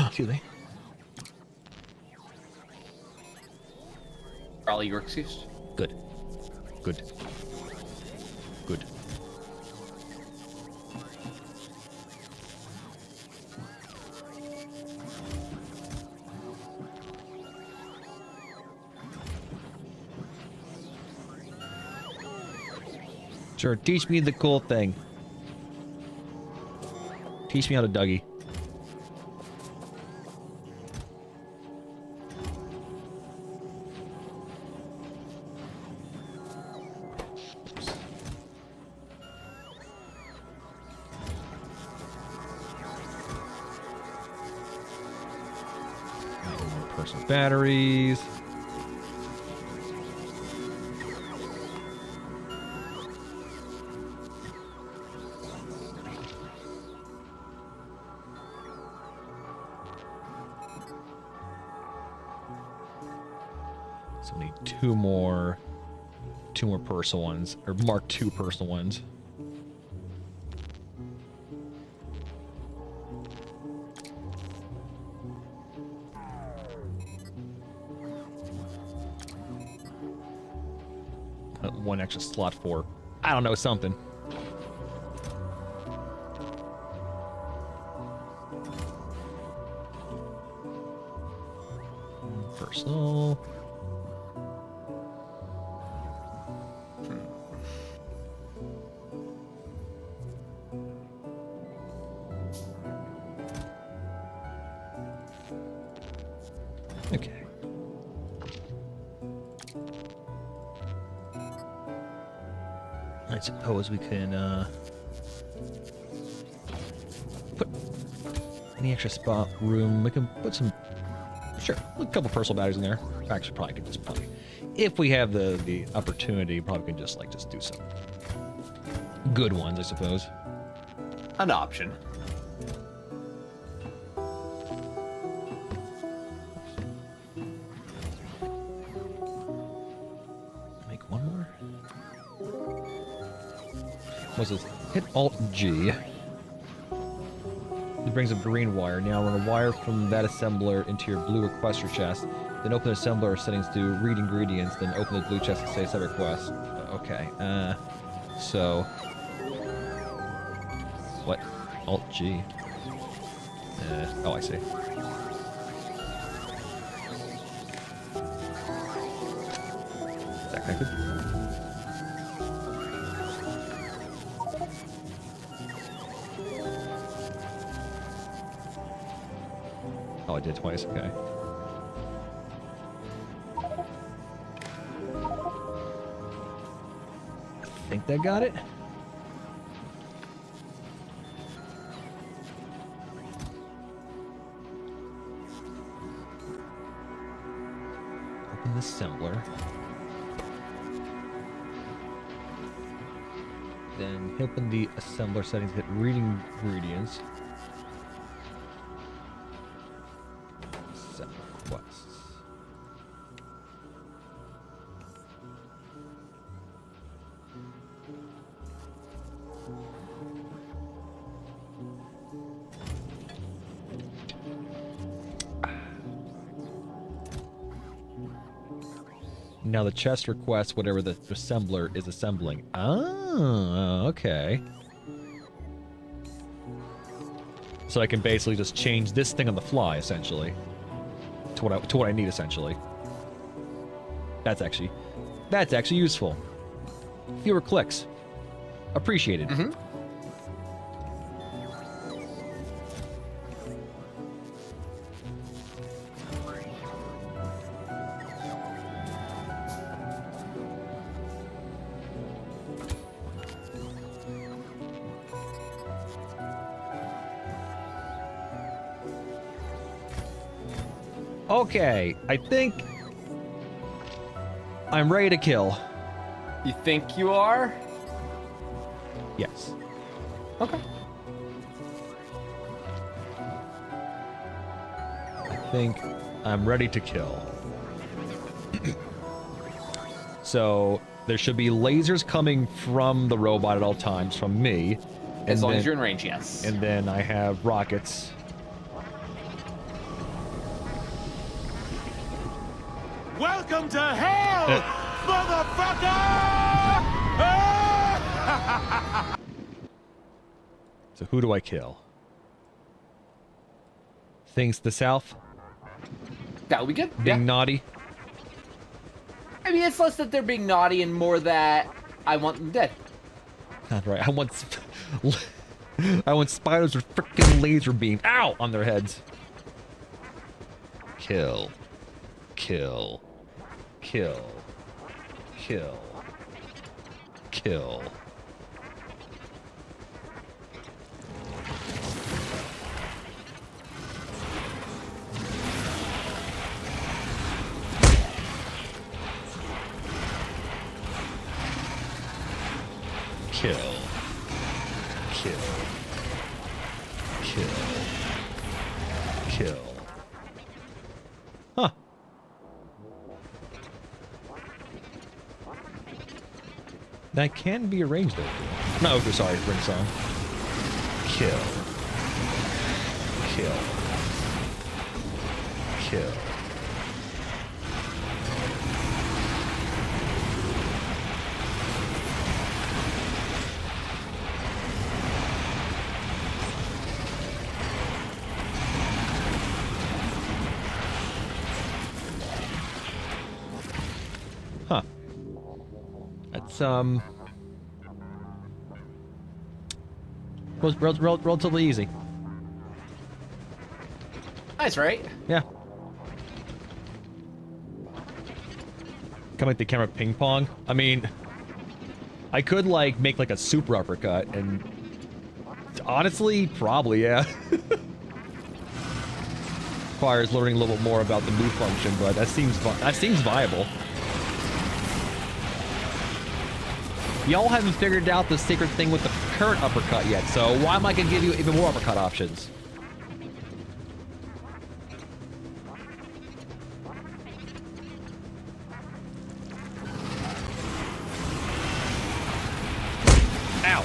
A: Excuse me.
B: Are all your excused?
A: Good. Good. Good. Sure, teach me the cool thing. Teach me how to Dougie. Personal batteries. So we need two more personal ones, or Mark II personal ones. One extra slot for, I don't know, something. Personal. Okay. I suppose we can put any extra spot room. We can put some, sure, a couple personal batteries in there. Actually, probably could just probably, if we have the opportunity, probably can just do some good ones, I suppose.
B: An option.
A: Make one more. What's this? Hit Alt G. It brings up green wire. Now run a wire from that assembler into your blue requester chest. Then open the assembler settings to read ingredients. Then open the blue chest to say set request. Okay. So what? Alt G. Oh, I see. Is that connected? Oh, I did twice. Okay. I think that got it. Open the assembler. Then open the assembler settings, hit read ingredients. Set requests. Now the chest requests whatever the assembler is assembling. Oh, okay. So I can basically just change this thing on the fly, essentially, to what I need, essentially. That's actually useful. Fewer clicks. Appreciated.
B: Mm-hmm.
A: Okay, I think I'm ready to kill.
B: You think you are?
A: Yes.
B: Okay.
A: I think I'm ready to kill. So there should be lasers coming from the robot at all times, from me.
B: As long
A: then,
B: as you're in range, yes.
A: And then I have rockets.
C: Welcome to hell, motherfucker!
A: So who do I kill? Things to the south?
B: That would be good.
A: Being
B: Yeah.
A: naughty?
B: I mean, it's less that they're being naughty and more that I want them dead.
A: Not right. I want spiders with freaking laser beam. Ow! On their heads. Kill. Kill. Kill. Kill. Kill. Kill. Kill. Kill. Kill. Huh. That can be arranged though. No, okay, sorry, ring song. Kill. Kill. Kill. Huh. That's, was relatively easy.
B: Nice, right?
A: Yeah. Kind of like the camera ping pong. I mean, I could like make like a super uppercut, and honestly, probably yeah. Requires learning a little bit more about the move function, but that seems viable. Y'all haven't figured out the secret thing with the current uppercut yet, so why am I gonna give you even more uppercut options? Ow!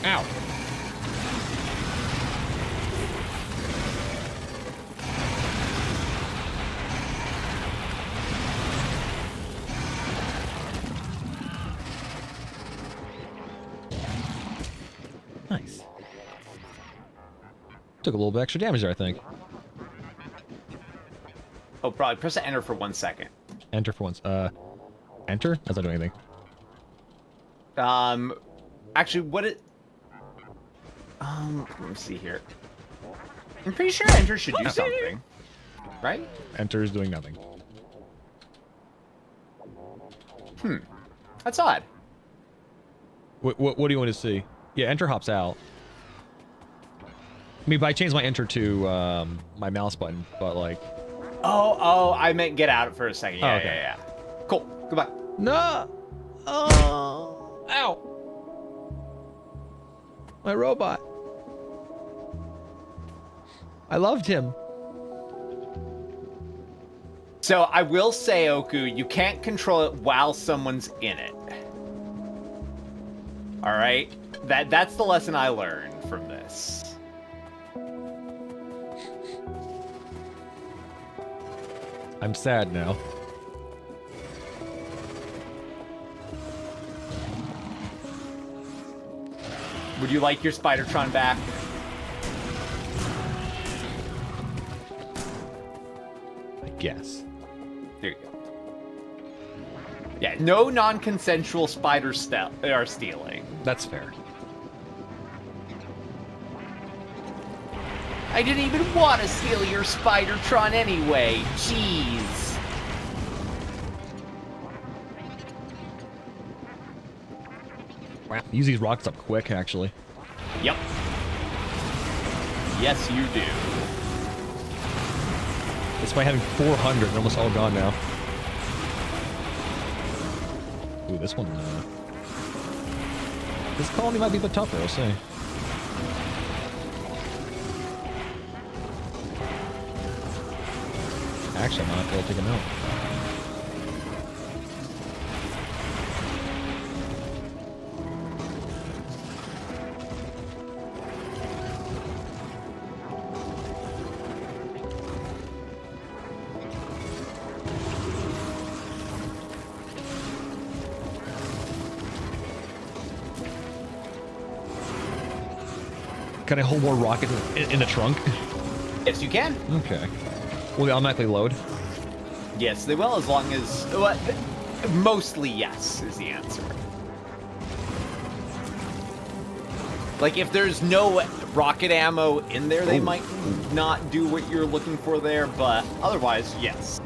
A: Ow! Nice. Took a little bit extra damage there, I think.
B: Oh, probably press enter for 1 second.
A: Enter for once. Enter? That's not doing anything.
B: Actually, what it... let me see here. I'm pretty sure enter should do something. Right?
A: Enter is doing nothing.
B: That's odd.
A: What do you want to see? Yeah, enter hops out. I mean, but I changed my enter to my mouse button, but like...
B: Oh, I meant get out for a second. Yeah,
A: Oh, okay.
B: yeah. Cool. Goodbye.
A: No! Oh! Ow! My robot. I loved him.
B: So I will say, Oku, you can't control it while someone's in it. All right? That's the lesson I learned from this.
A: I'm sad now.
B: Would you like your Spidertron back?
A: I guess.
B: There you go. Yeah, no non-consensual spider are stealing.
A: That's fair.
B: I didn't even want to steal your Spidertron anyway. Jeez.
A: Wow. Use these rockets up quick, actually.
B: Yep. Yes, you do.
A: Despite having 400, they're almost all gone now. Ooh, this one, this colony might be a bit tougher, I'll say. Actually, I'm not going to take him out. Can I hold more rockets in the trunk?
B: Yes, you can.
A: Okay. Will they automatically load?
B: Yes, they will, as long as... Well, mostly yes, is the answer. Like, if there's no rocket ammo in there, they might not do what you're looking for there, but otherwise, yes.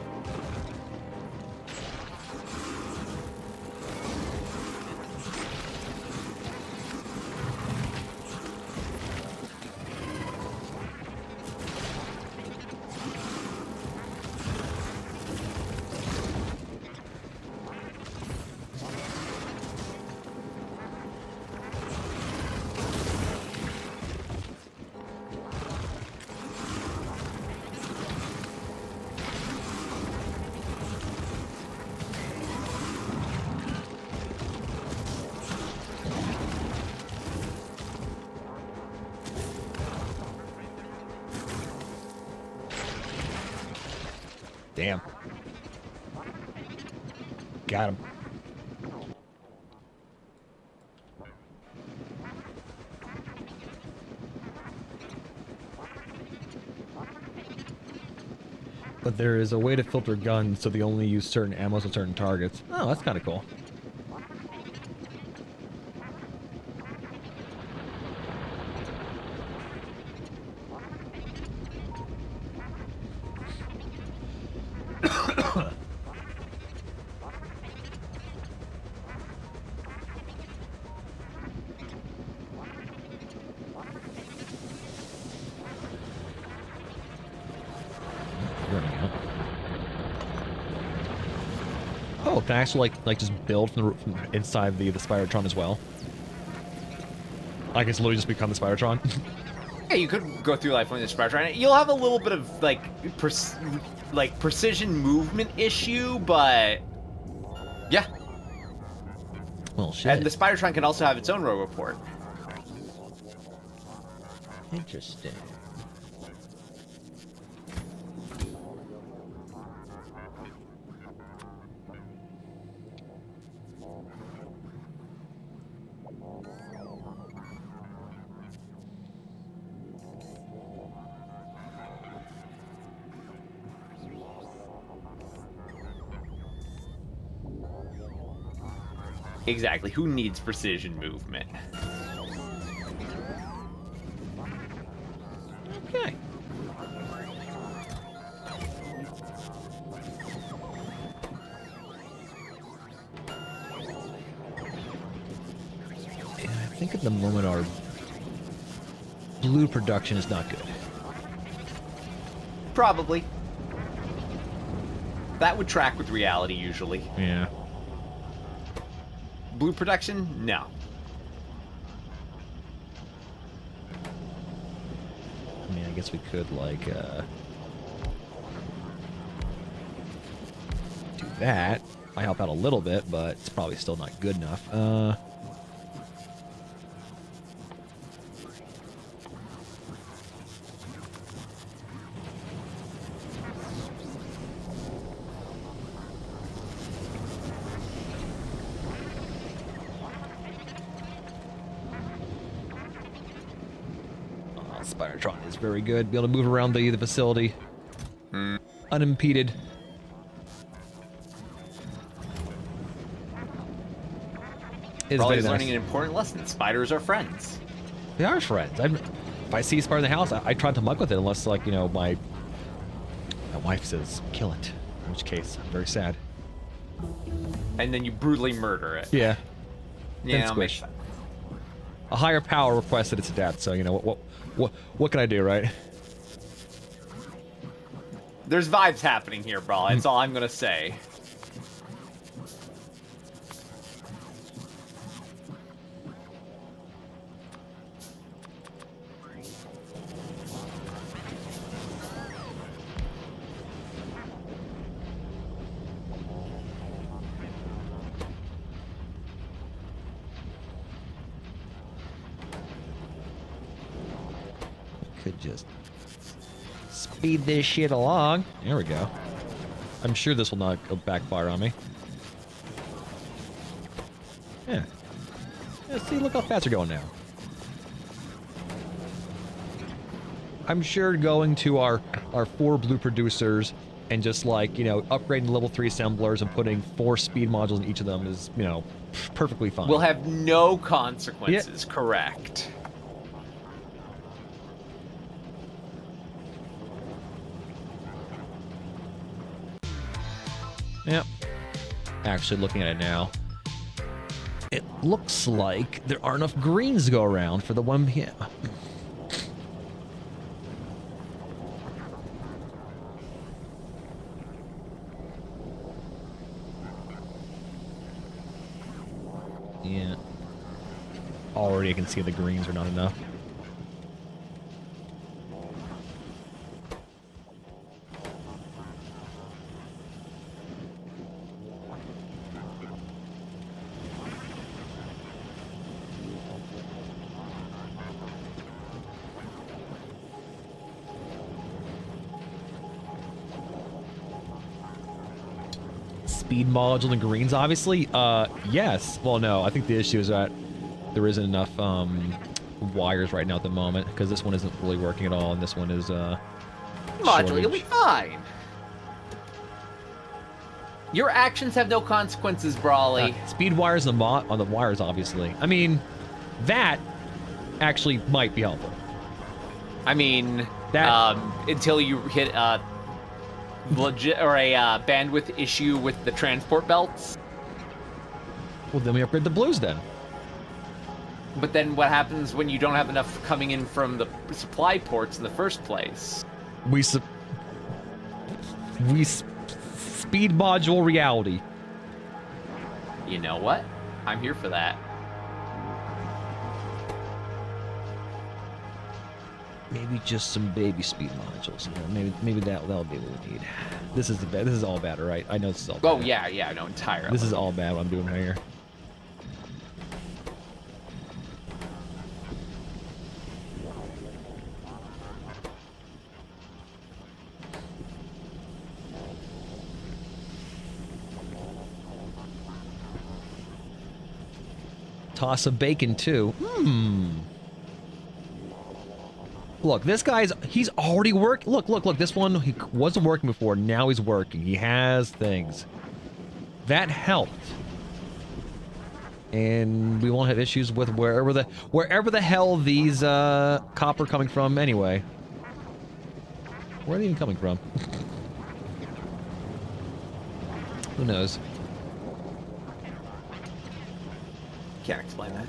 A: Damn. Got him. But there is a way to filter guns so they only use certain ammos on certain targets. Oh, that's kind of cool. Oh, can I actually like just build from inside the Spydertron as well? I can literally just become the Spydertron.
B: Yeah, you could go through life on the sprite, right? You'll have a little bit of like precision movement issue, but yeah.
A: Well, shit.
B: And the Spidertron can also have its own row report.
A: Interesting.
B: Exactly. Who needs precision movement?
A: Okay. Yeah, I think at the moment our blue production is not good.
B: Probably. That would track with reality usually.
A: Yeah.
B: Blue production? No.
A: I mean, I guess we could, like, do that. Might help out a little bit, but it's probably still not good enough. Spidertron is very good. Be able to move around the facility unimpeded. It's
B: Probably
A: very nice.
B: learning an important lesson. Spiders are friends.
A: They are friends. If I see a spider in the house, I try to muck with it unless, like, you know, my wife says kill it. In which case, I'm very sad.
B: And then you brutally murder it.
A: Yeah.
B: Yeah,
A: Then
B: makes
A: squish.
B: sense.
A: A higher power requested its death, so you know what can I do, right?
B: There's vibes happening here, bro. That's all I'm gonna say.
A: Could just speed this shit along. There we go. I'm sure this will not go backfire on me. Yeah. Yeah, see, look how fast they're going now. I'm sure going to our 4 blue producers and just, like, you know, upgrading the level 3 assemblers and putting 4 speed modules in each of them is, you know, perfectly fine.
B: Will have no consequences, correct.
A: Yep. Actually, looking at it now, it looks like there aren't enough greens to go around for the one. Yeah. Yeah. Already I can see the greens are not enough. Speed module and greens, obviously. Yes. Well, no. I think the issue is that there isn't enough wires right now at the moment because this one isn't really working at all, and this one is
B: Module, you'll be
A: shortage.
B: fine. Your actions have no consequences, Brawly.
A: Speed wires on the wires, obviously. I mean, that actually might be helpful.
B: I mean,
A: That-
B: until you hit a legit or a bandwidth issue with the transport belts.
A: Well, then we upgrade the blues then.
B: But then what happens when you don't have enough coming in from the supply ports in the first place?
A: Speed module reality.
B: You know what? I'm here for that.
A: Maybe just some baby speed modules. You know, maybe that'll be what we need. This is this is all bad, right? I know this is all bad.
B: Oh yeah, no, entirely.
A: This is all bad what I'm doing right here. Toss of bacon too. Look, this he's already working. Look, this one, he wasn't working before, now he's working. He has things. That helped. And we won't have issues with wherever the hell these copper coming from anyway. Where are they even coming from? Who knows?
B: Can't explain that.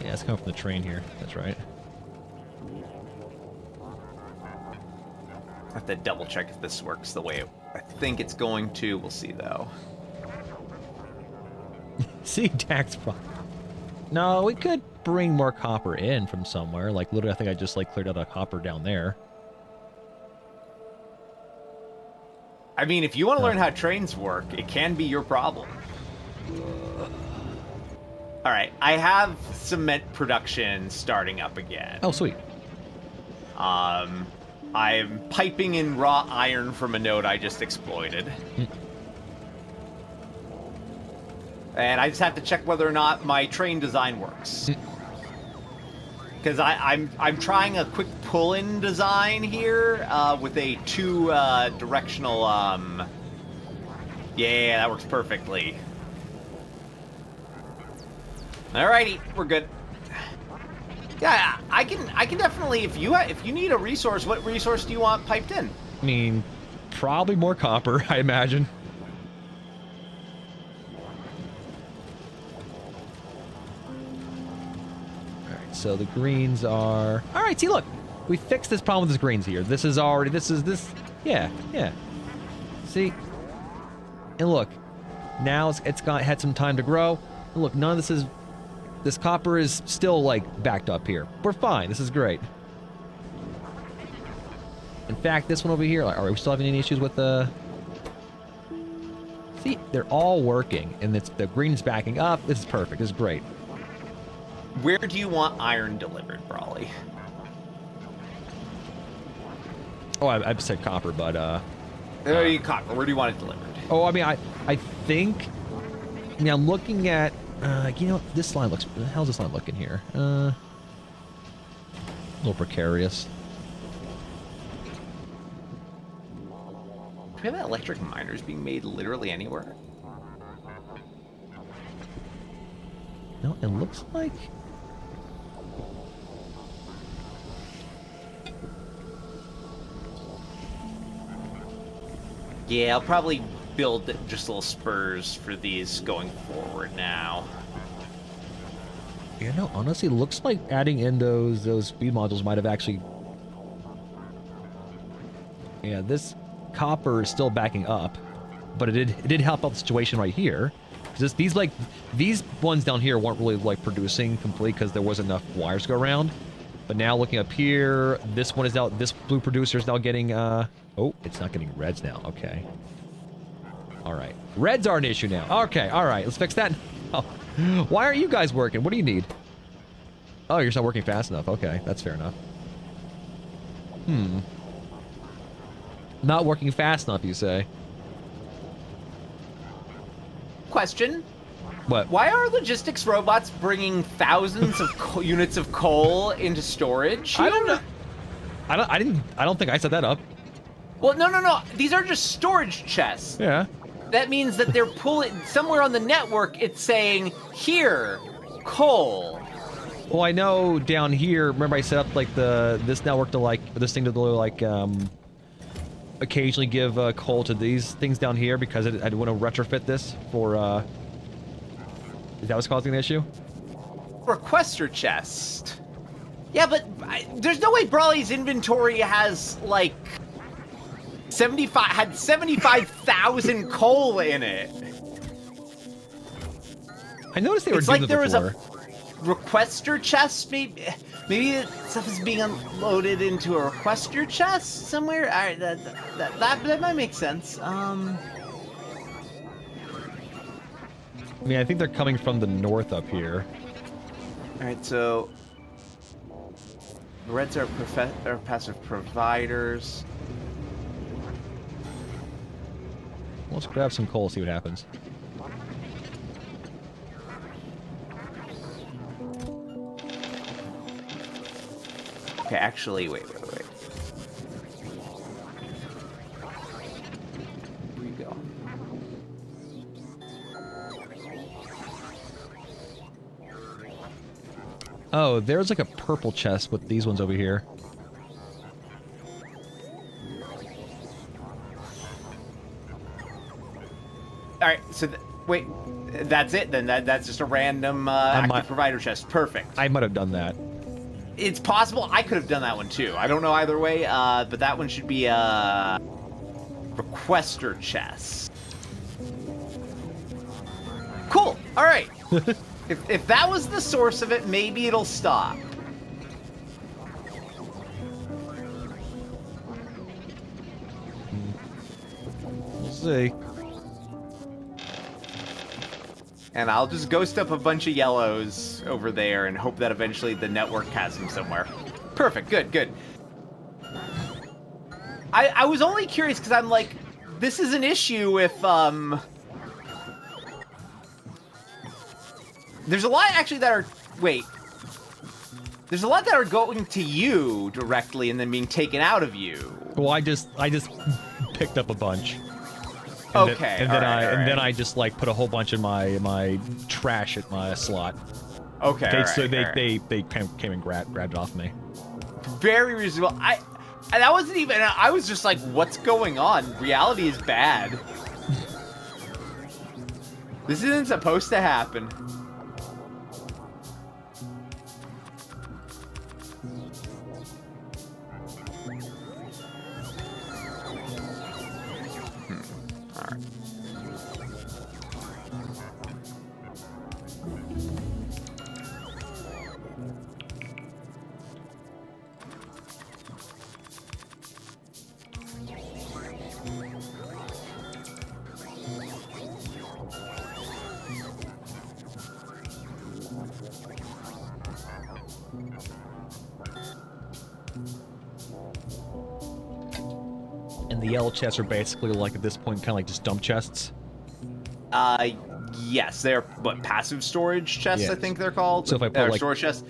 A: Yeah, it's coming from the train here. That's right.
B: I have to double check if this works the way I think it's going to. We'll see though.
A: See, tax problem. No, we could bring more copper in from somewhere. Like, literally, I think I just, like, cleared out a copper down there.
B: I mean, if you want to learn how trains work, it can be your problem. All right, I have cement production starting up again.
A: Oh, sweet.
B: I'm piping in raw iron from a node I just exploited. And I just have to check whether or not my train design works. Because I'm trying a quick pull-in design here with a two-directional. Yeah, that works perfectly. Alrighty, we're good. Yeah, I can definitely. If you need a resource, what resource do you want piped in?
A: I mean, probably more copper, I imagine. Alright, so the greens are... Alright, see, look! We fixed this problem with this greens here. This is already... Yeah. See? And look, now it's had some time to grow. And look, none of this is... This copper is still, like, backed up here. We're fine. This is great. In fact, this one over here, like, are we still having any issues with the... See, they're all working, and the green's backing up. This is perfect. This is great.
B: Where do you want iron delivered, Brawly?
A: Oh, I said copper, but,
B: Copper. Where do you want it delivered?
A: Oh, I mean, I think... I mean, I'm looking at... you know, this line looks... How's this line looking here? A little precarious.
B: Do we have electric miners being made literally anywhere?
A: No, it looks like...
B: Yeah, I'll probably build just little spurs for these going forward now.
A: You know, honestly, it looks like adding in those speed modules might have actually... Yeah, this copper is still backing up, but it did help out the situation right here. These ones down here weren't really like producing complete because there wasn't enough wires to go around. But now looking up here, this one is now, this blue producer is now getting, oh, it's not getting reds now. Okay. All right. Reds are an issue now. Okay. All right. Let's fix that. Oh. Why aren't you guys working? What do you need? Oh, you're not working fast enough. Okay, that's fair enough. Hmm. Not working fast enough, you say?
B: Question.
A: What?
B: Why are logistics robots bringing thousands of units of coal into storage?
A: I don't know. I don't think I set that up.
B: Well, no. These are just storage chests.
A: Yeah.
B: That means that they're pulling somewhere on the network. It's saying here, coal.
A: Well, I know down here. Remember, I set up like this network to this thing to like occasionally give coal to these things down here because I'd want to retrofit this for. Is that what's causing the issue?
B: Requester chest. Yeah, but there's no way Brawley's inventory has like 75,000 coal in it.
A: I noticed they were
B: It's
A: doing
B: like
A: that
B: there was
A: before.
B: a requester chest. Maybe stuff is being unloaded into a requester chest somewhere. All right, that might make sense.
A: I mean, I think they're coming from the north up here.
B: All right, so the reds are passive providers.
A: Let's grab some coal, see what happens.
B: Okay, actually, wait. Here we go.
A: Oh, there's like a purple chest with these ones over here.
B: All right, so wait, that's it then. That's just a random active provider chest. Perfect.
A: I might have done that.
B: It's possible I could have done that one too. I don't know either way, but that one should be a requester chest. Cool. All right. if that was the source of it, maybe it'll stop.
A: We'll see.
B: And I'll just ghost up a bunch of yellows over there and hope that eventually the network has them somewhere. Perfect. Good. I was only curious because I'm like, this is an issue if, there's a lot actually that are, there's a lot that are going to you directly and then being taken out of you.
A: Well, I just picked up a bunch.
B: Okay.
A: And then I just like put a whole bunch in my trash at my slot.
B: Okay.
A: They came and grabbed it off me.
B: Very reasonable. That wasn't even. I was just like, what's going on? Reality is bad. This isn't supposed to happen.
A: And the yellow chests are basically like at this point kind of like just dump chests.
B: Yes, they're passive storage chests.
A: Yeah.
B: I think they're called.
A: So if I put
B: storage chests.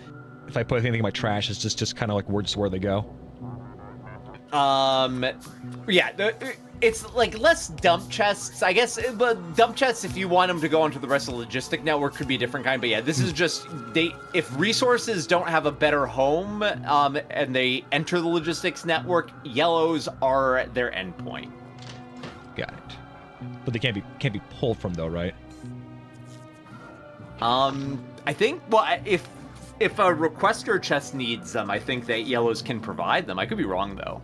A: If I put anything in my trash, it's just kind of like where they go.
B: Yeah, it's like less dump chests, I guess. But dump chests, if you want them to go onto the rest of the logistic network, could be a different kind. But yeah, this is just if resources don't have a better home, and they enter the logistics network, yellows are their endpoint.
A: Got it. But they can't be pulled from though, right?
B: I think if a requester chest needs them, I think that yellows can provide them. I could be wrong though.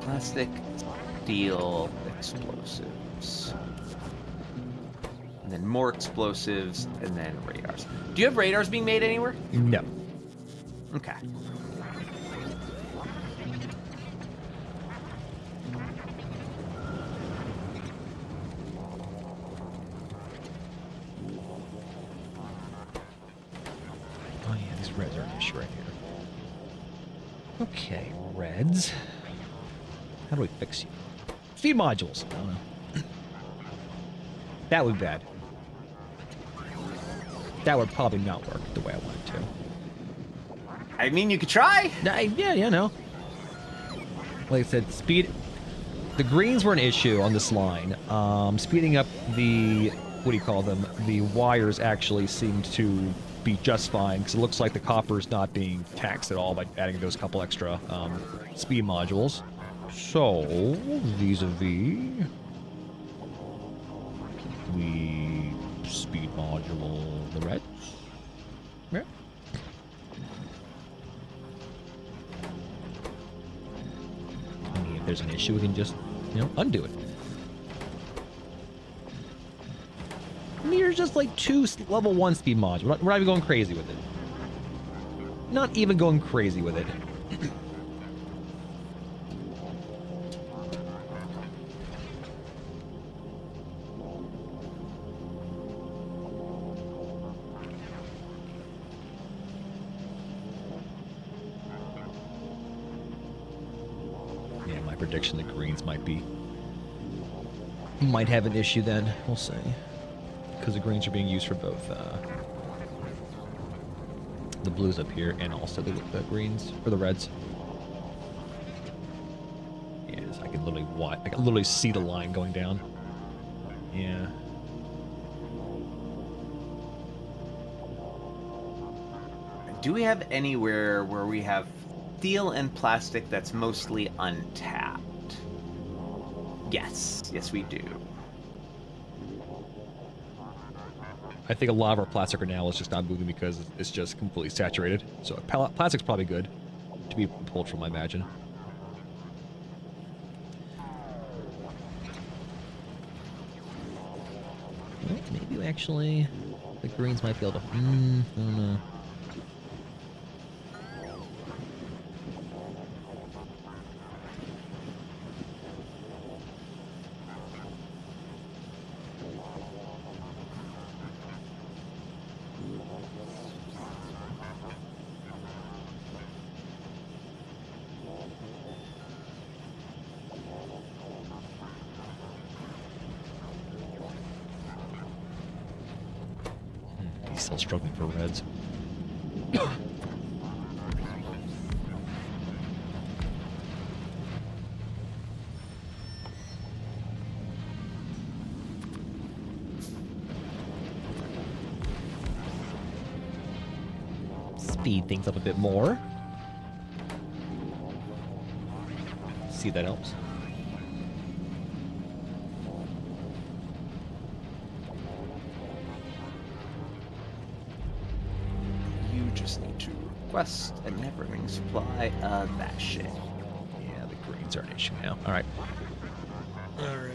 B: Plastic. steel explosives. And then more explosives, and then radars. Do you have radars being made anywhere?
A: No.
B: Okay.
A: Oh yeah, these reds are an issue right here. Okay, reds. How do we fix you? Speed modules. I don't know. That would be bad. That would probably not work the way I want it to.
B: I mean, you could try.
A: Yeah, no. Like I said, speed. The greens were an issue on this line. Speeding up the, what do you call them? The wires actually seemed to be just fine because it looks like the copper is not being taxed at all by adding those couple extra speed modules. So, vis-a-vis, we speed module the reds. Yeah. I mean, if there's an issue, we can just, undo it. I mean, there's just like 2 level 1 speed modules. We're not even going crazy with it. Not even going crazy with it. Yeah, my prediction, the greens might have an issue then. We'll see. Because the greens are being used for both the blues up here and also the greens or the reds. Yes, I can literally see the line going down. Yeah.
B: Do we have anywhere where we have steel and plastic that's mostly untapped? Yes. Yes, we do.
A: I think a lot of our plastic right now is just not moving because it's just completely saturated. So plastic's probably good to be pulled from, I imagine. Well, maybe actually the greens might be able to. I don't know. He's still struggling for reds. Speed things up a bit more. See if that helps.
B: You just need to request a never-ending supply of that shit.
A: Yeah, the greens are an issue now. All right. All right.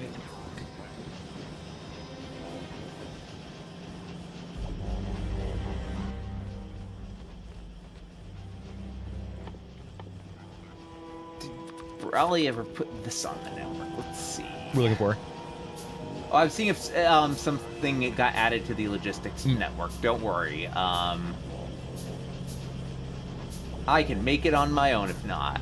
B: Did Raleigh ever put this on the network? Let's see.
A: We're looking for.
B: Oh, I'm seeing if something got added to the logistics network. Don't worry. I can make it on my own if not.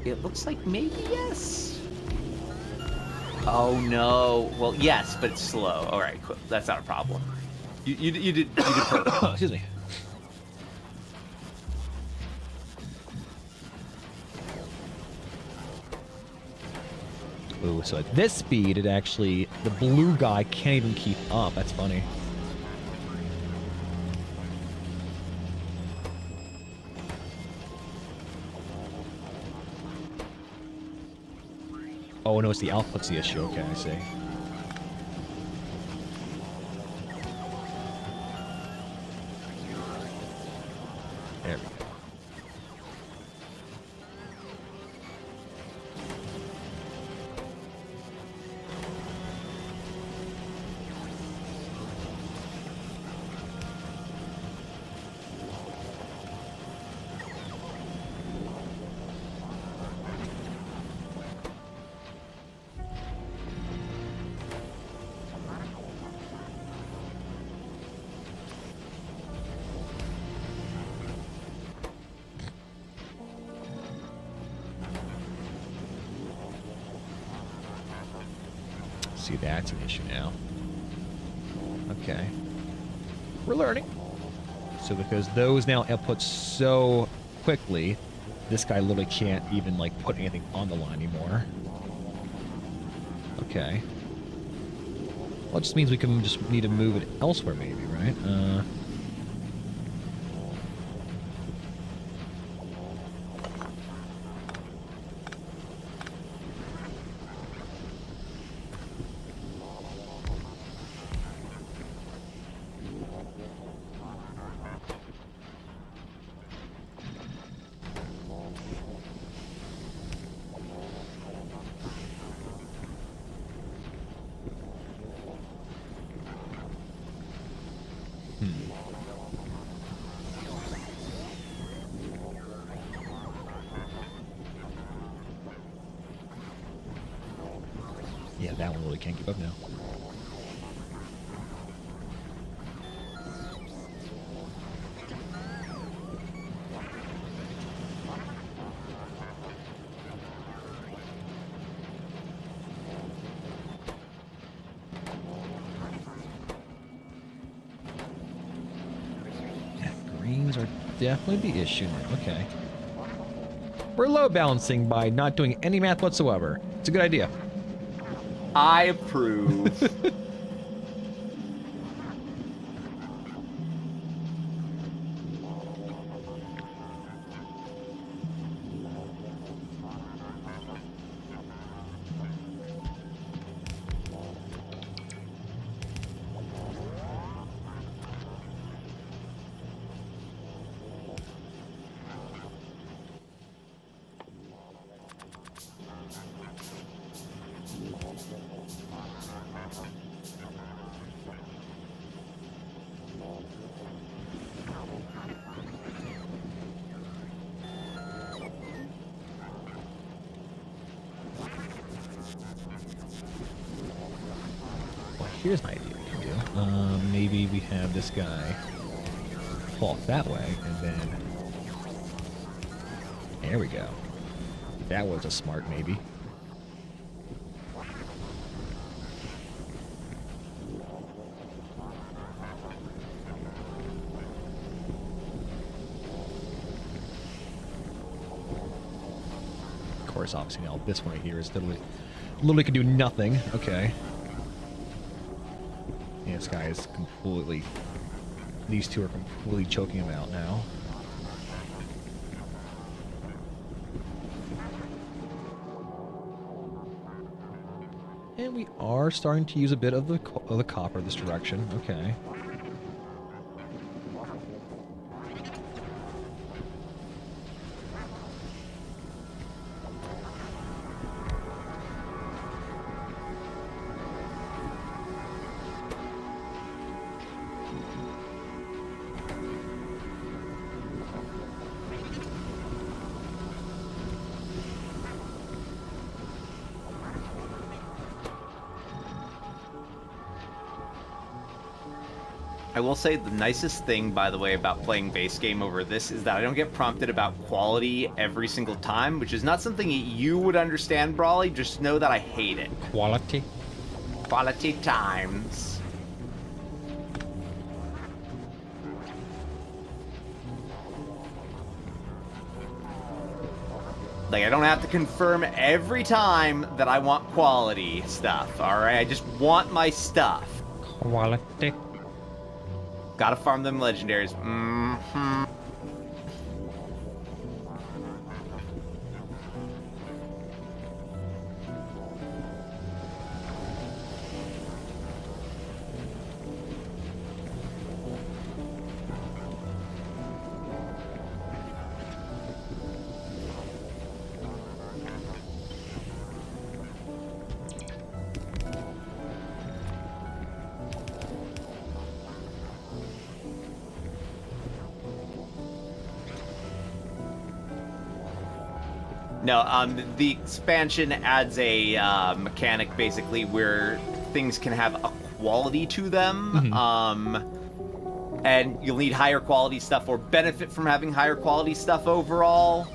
B: It looks like maybe yes. Oh no. Well, yes, but it's slow. All right, cool. That's not a problem. You did perfect.
A: Excuse me. Ooh, so at this speed, it actually, the blue guy can't even keep up. That's funny. Oh, no, it's the output's the issue. Okay, I see. There we go. see that's an issue now. Okay. We're learning. So because those now output so quickly, this guy literally can't even, like, put anything on the line anymore. Okay. Well, it just means we can just need to move it elsewhere, maybe, right? Yeah, that one really can't keep up now. Yeah, greens are definitely the issue now. Okay. We're low balancing by not doing any math whatsoever. It's a good idea.
B: I approve.
A: Here's an idea we can do. Maybe we have this guy pull off that way, and then... There we go. That was a smart maybe. Of course, obviously now this one right here is literally can do nothing. Okay. Yeah, this guy is completely... These two are completely choking him out now. And we are starting to use a bit of the copper this direction. Okay.
B: I will say the nicest thing, by the way, about playing base game over this is that I don't get prompted about quality every single time, which is not something you would understand, Brawley. Just know that I hate it.
A: Quality?
B: Quality times. Like, I don't have to confirm every time that I want quality stuff, alright? I just want my stuff.
A: Quality.
B: Gotta farm them legendaries. Mm-hmm. No, the expansion adds a mechanic basically where things can have a quality to them, and you'll need higher quality stuff or benefit from having higher quality stuff overall.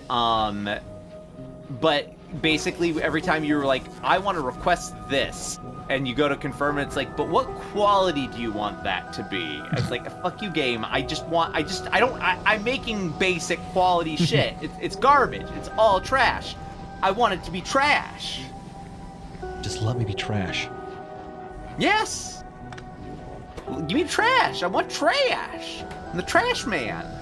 B: But basically every time you're like, I want to request this, and you go to confirm, and it's like, but what quality do you want that to be? It's like, fuck you, game. I'm making basic quality shit. It's garbage. It's all trash. I want it to be trash.
A: Just let me be trash.
B: Yes. Give me trash. I want trash. I'm the trash man.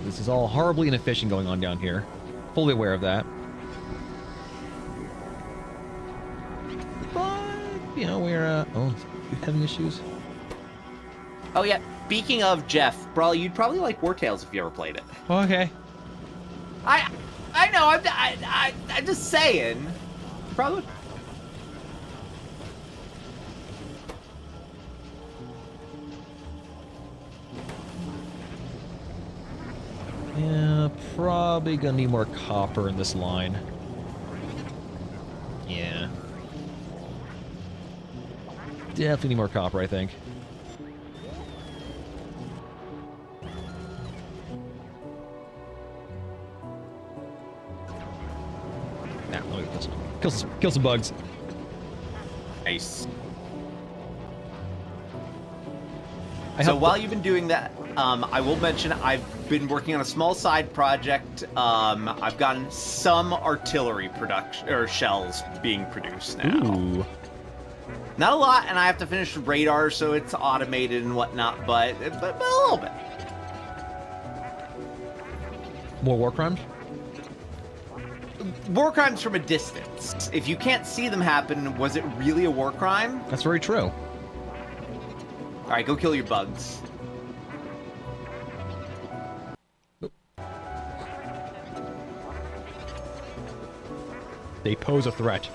A: This is all horribly inefficient going on down here. Fully aware of that. But, you know, we're, oh, you having issues?
B: Oh yeah, speaking of Jeff, Brawley, you'd probably like War Tales if you ever played it.
A: Okay.
B: I know, I'm just saying. Probably.
A: Yeah, probably gonna need more copper in this line. Yeah. Definitely need more copper, I think. Nah, let me kill some bugs.
B: Nice.
A: So
B: while you've been doing that, I will mention I've been working on a small side project. I've gotten some artillery production or shells being produced now.
A: Ooh.
B: Not a lot, and I have to finish radar, so it's automated and whatnot. But a little bit.
A: More war crimes?
B: War crimes from a distance. If you can't see them happen, was it really a war crime?
A: That's very true.
B: All right, go kill your bugs.
A: They pose a threat.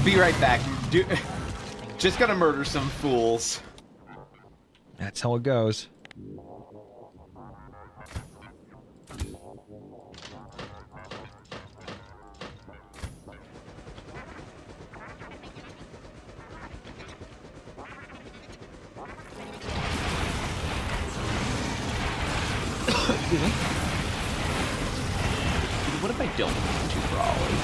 B: Be right back. Just gonna murder some fools.
A: That's how it goes.
B: What if I don't want to Brawley?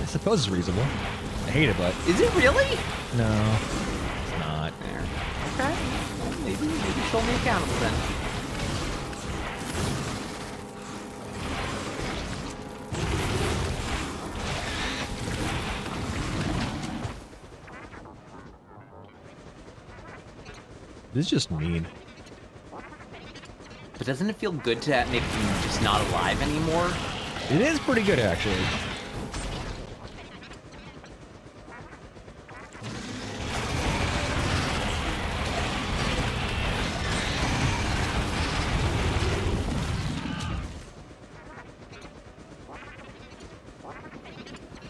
A: I suppose it's reasonable. I hate it, but
B: Is it really?
A: no, it's not.
B: There. Okay. Well, maybe hold me accountable then.
A: This is just mean.
B: But doesn't it feel good to make them just not alive anymore?
A: It is pretty good, actually.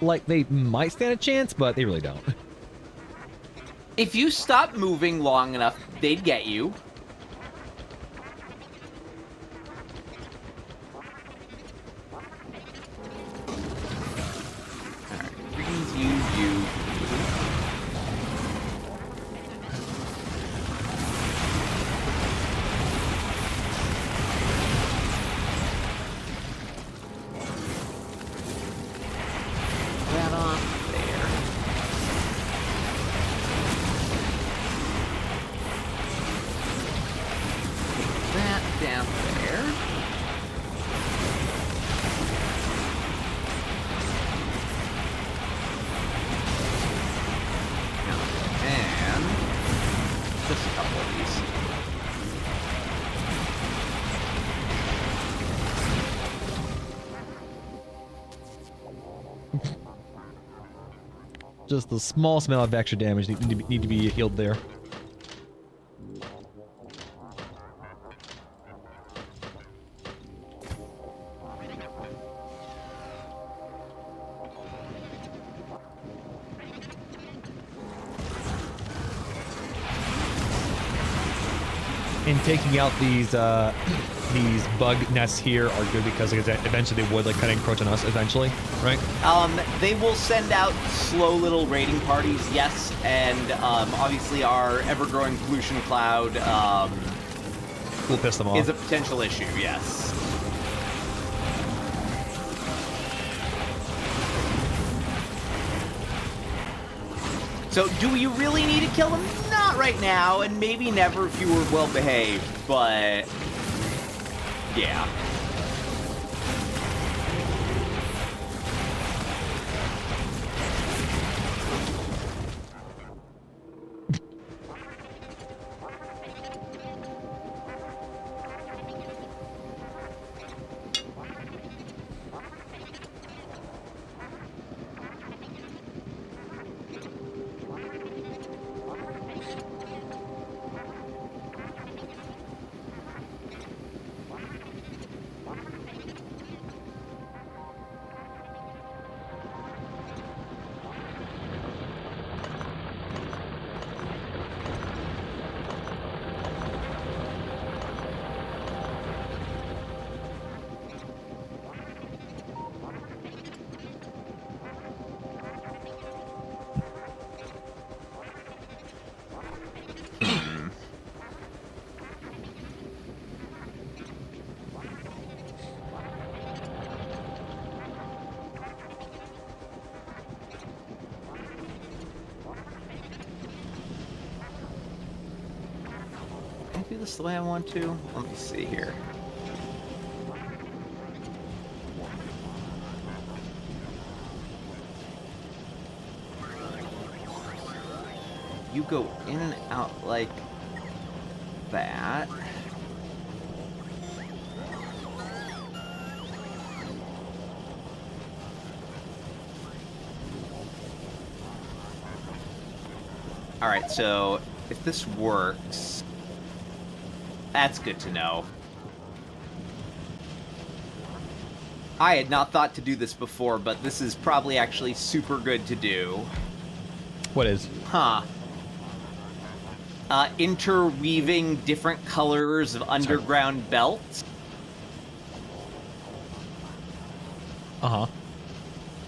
A: Like, they might stand a chance, but they really don't.
B: If you stop moving long enough, they'd get you. Alright, greens, you. That on there.
A: Just the smallest amount of extra damage need to be healed there. And taking out these bug nests here are good because eventually they would like kind of encroach on us eventually, right?
E: They will send out slow little raiding parties, yes, and obviously our ever-growing pollution cloud
A: We'll piss them off.
E: is a potential issue, yes. So, do you really need to kill them? Not right now, and maybe never if you were well-behaved, but... yeah. Do this the way I want to? Let me see here. You go in and out like that. Alright, so if this works, that's good to know. I had not thought to do this before, but this is probably actually super good to do.
A: What is?
E: Huh. Interweaving different colors of underground belts.
A: Uh-huh.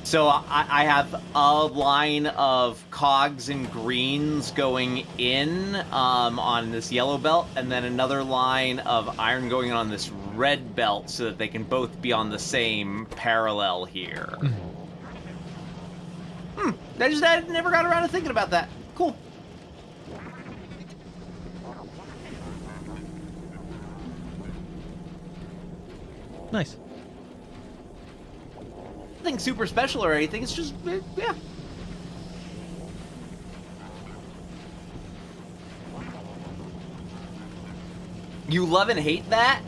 E: So I have a line of cogs and greens going in on this yellow belt, and then another line of iron going on this red belt so that they can both be on the same parallel here. I never got around to thinking about that. Cool.
A: Nice.
E: Nothing super special or anything, it's just, yeah. You love and hate that?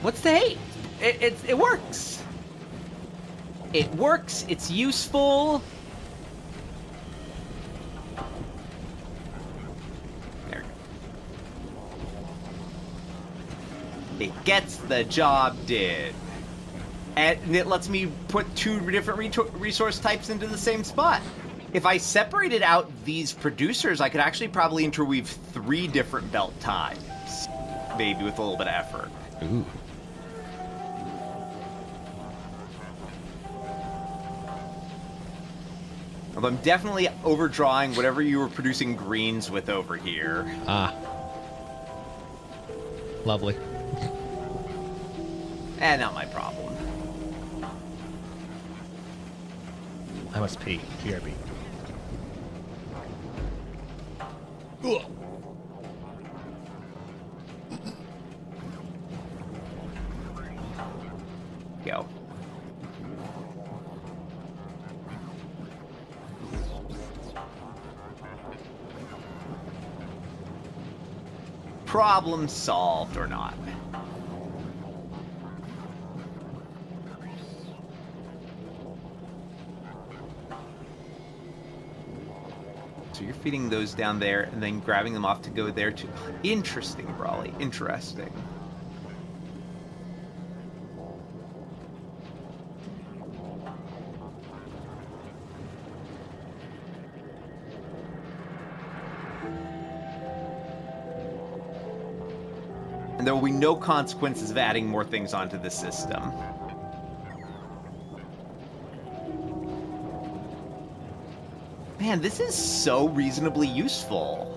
E: What's to hate? It works. It works, it's useful. There we go. It gets the job did. And it lets me put two different resource types into the same spot. If I separated out these producers, I could actually probably interweave 3 different belt types. Maybe with a little bit of effort.
A: Ooh.
E: Although I'm definitely overdrawing whatever you were producing greens with over here.
A: Ah. Lovely.
E: Not my problem.
A: I must pee. BRB. Ugh.
E: Go. Problem solved or not. So you're feeding those down there and then grabbing them off to go there too. Interesting, Brawley. Interesting. And there will be no consequences of adding more things onto the system. Man, this is so reasonably useful.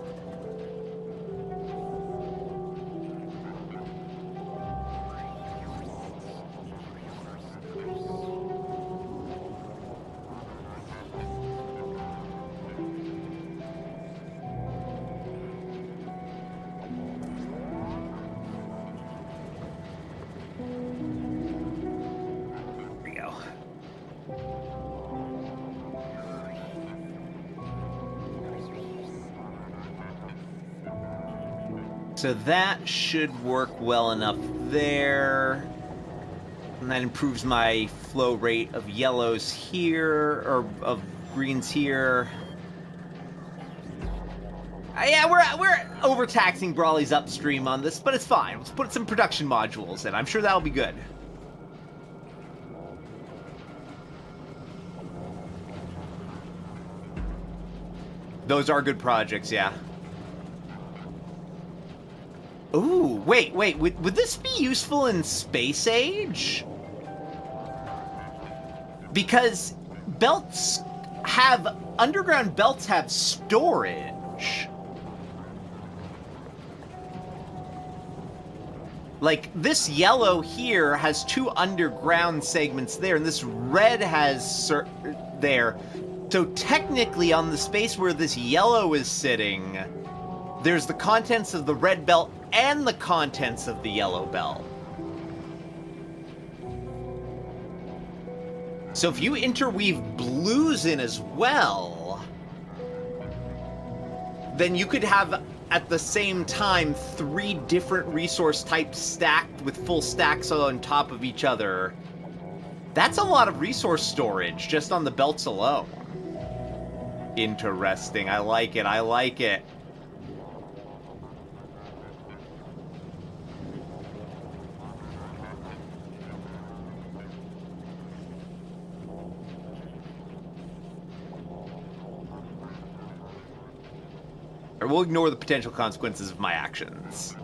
E: There we go. So that should work well enough there. And that improves my flow rate of yellows here, or of greens here. Yeah, we're overtaxing Brawley's upstream on this, but it's fine. Let's put some production modules in. I'm sure that'll be good. Those are good projects, yeah. Ooh, wait, would this be useful in Space Age? Because underground belts have storage. Like, this yellow here has 2 underground segments there, and this red has there. So technically, on the space where this yellow is sitting, there's the contents of the red belt and the contents of the yellow belt. So if you interweave blues in as well, then you could have, at the same time, 3 different resource types stacked with full stacks on top of each other. That's a lot of resource storage just on the belts alone. Interesting. I like it. I like it. Or we'll ignore the potential consequences of my actions.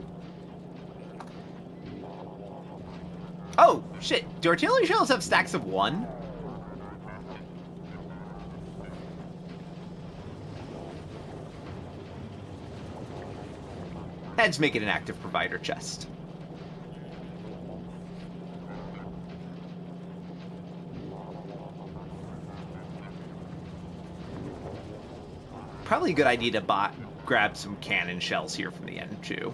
E: Oh, shit. Do artillery shells have stacks of 1? Let's make it an active provider chest. Probably a good idea to grab some cannon shells here from the end, too.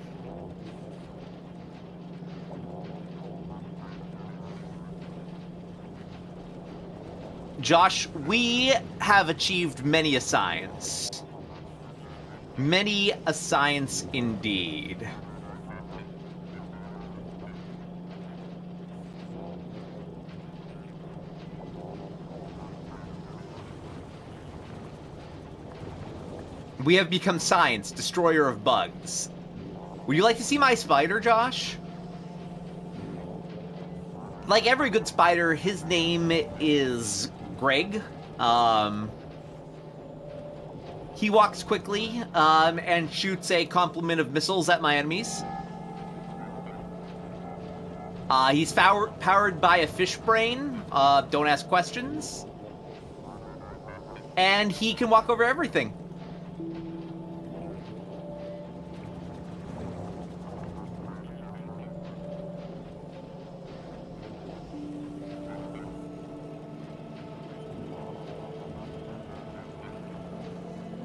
E: Josh, we have achieved many a science. Many a science indeed. We have become science, destroyer of bugs. Would you like to see my spider, Josh? Like every good spider, his name is Greg. He walks quickly and shoots a complement of missiles at my enemies. He's powered by a fish brain. Don't ask questions. And he can walk over everything.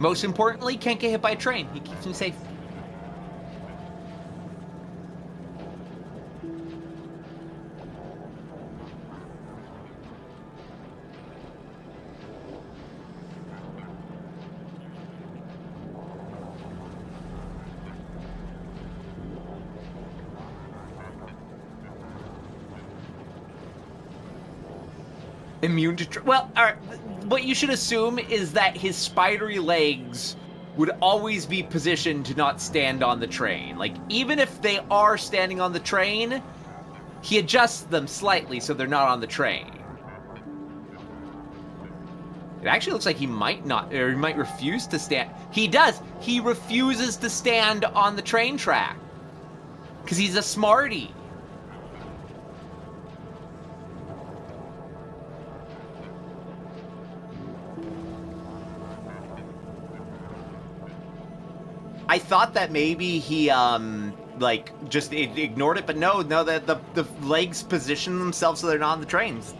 E: Most importantly, can't get hit by a train. He keeps me safe. Immune to... Well, all right. What you should assume is that his spidery legs would always be positioned to not stand on the train. Like, even if they are standing on the train, he adjusts them slightly so they're not on the train. It actually looks like he might not, or he might refuse to stand. He does. He refuses to stand on the train track. Because he's a smarty. I thought that maybe he, like, just ignored it, but no, that the legs position themselves so they're not on the trains.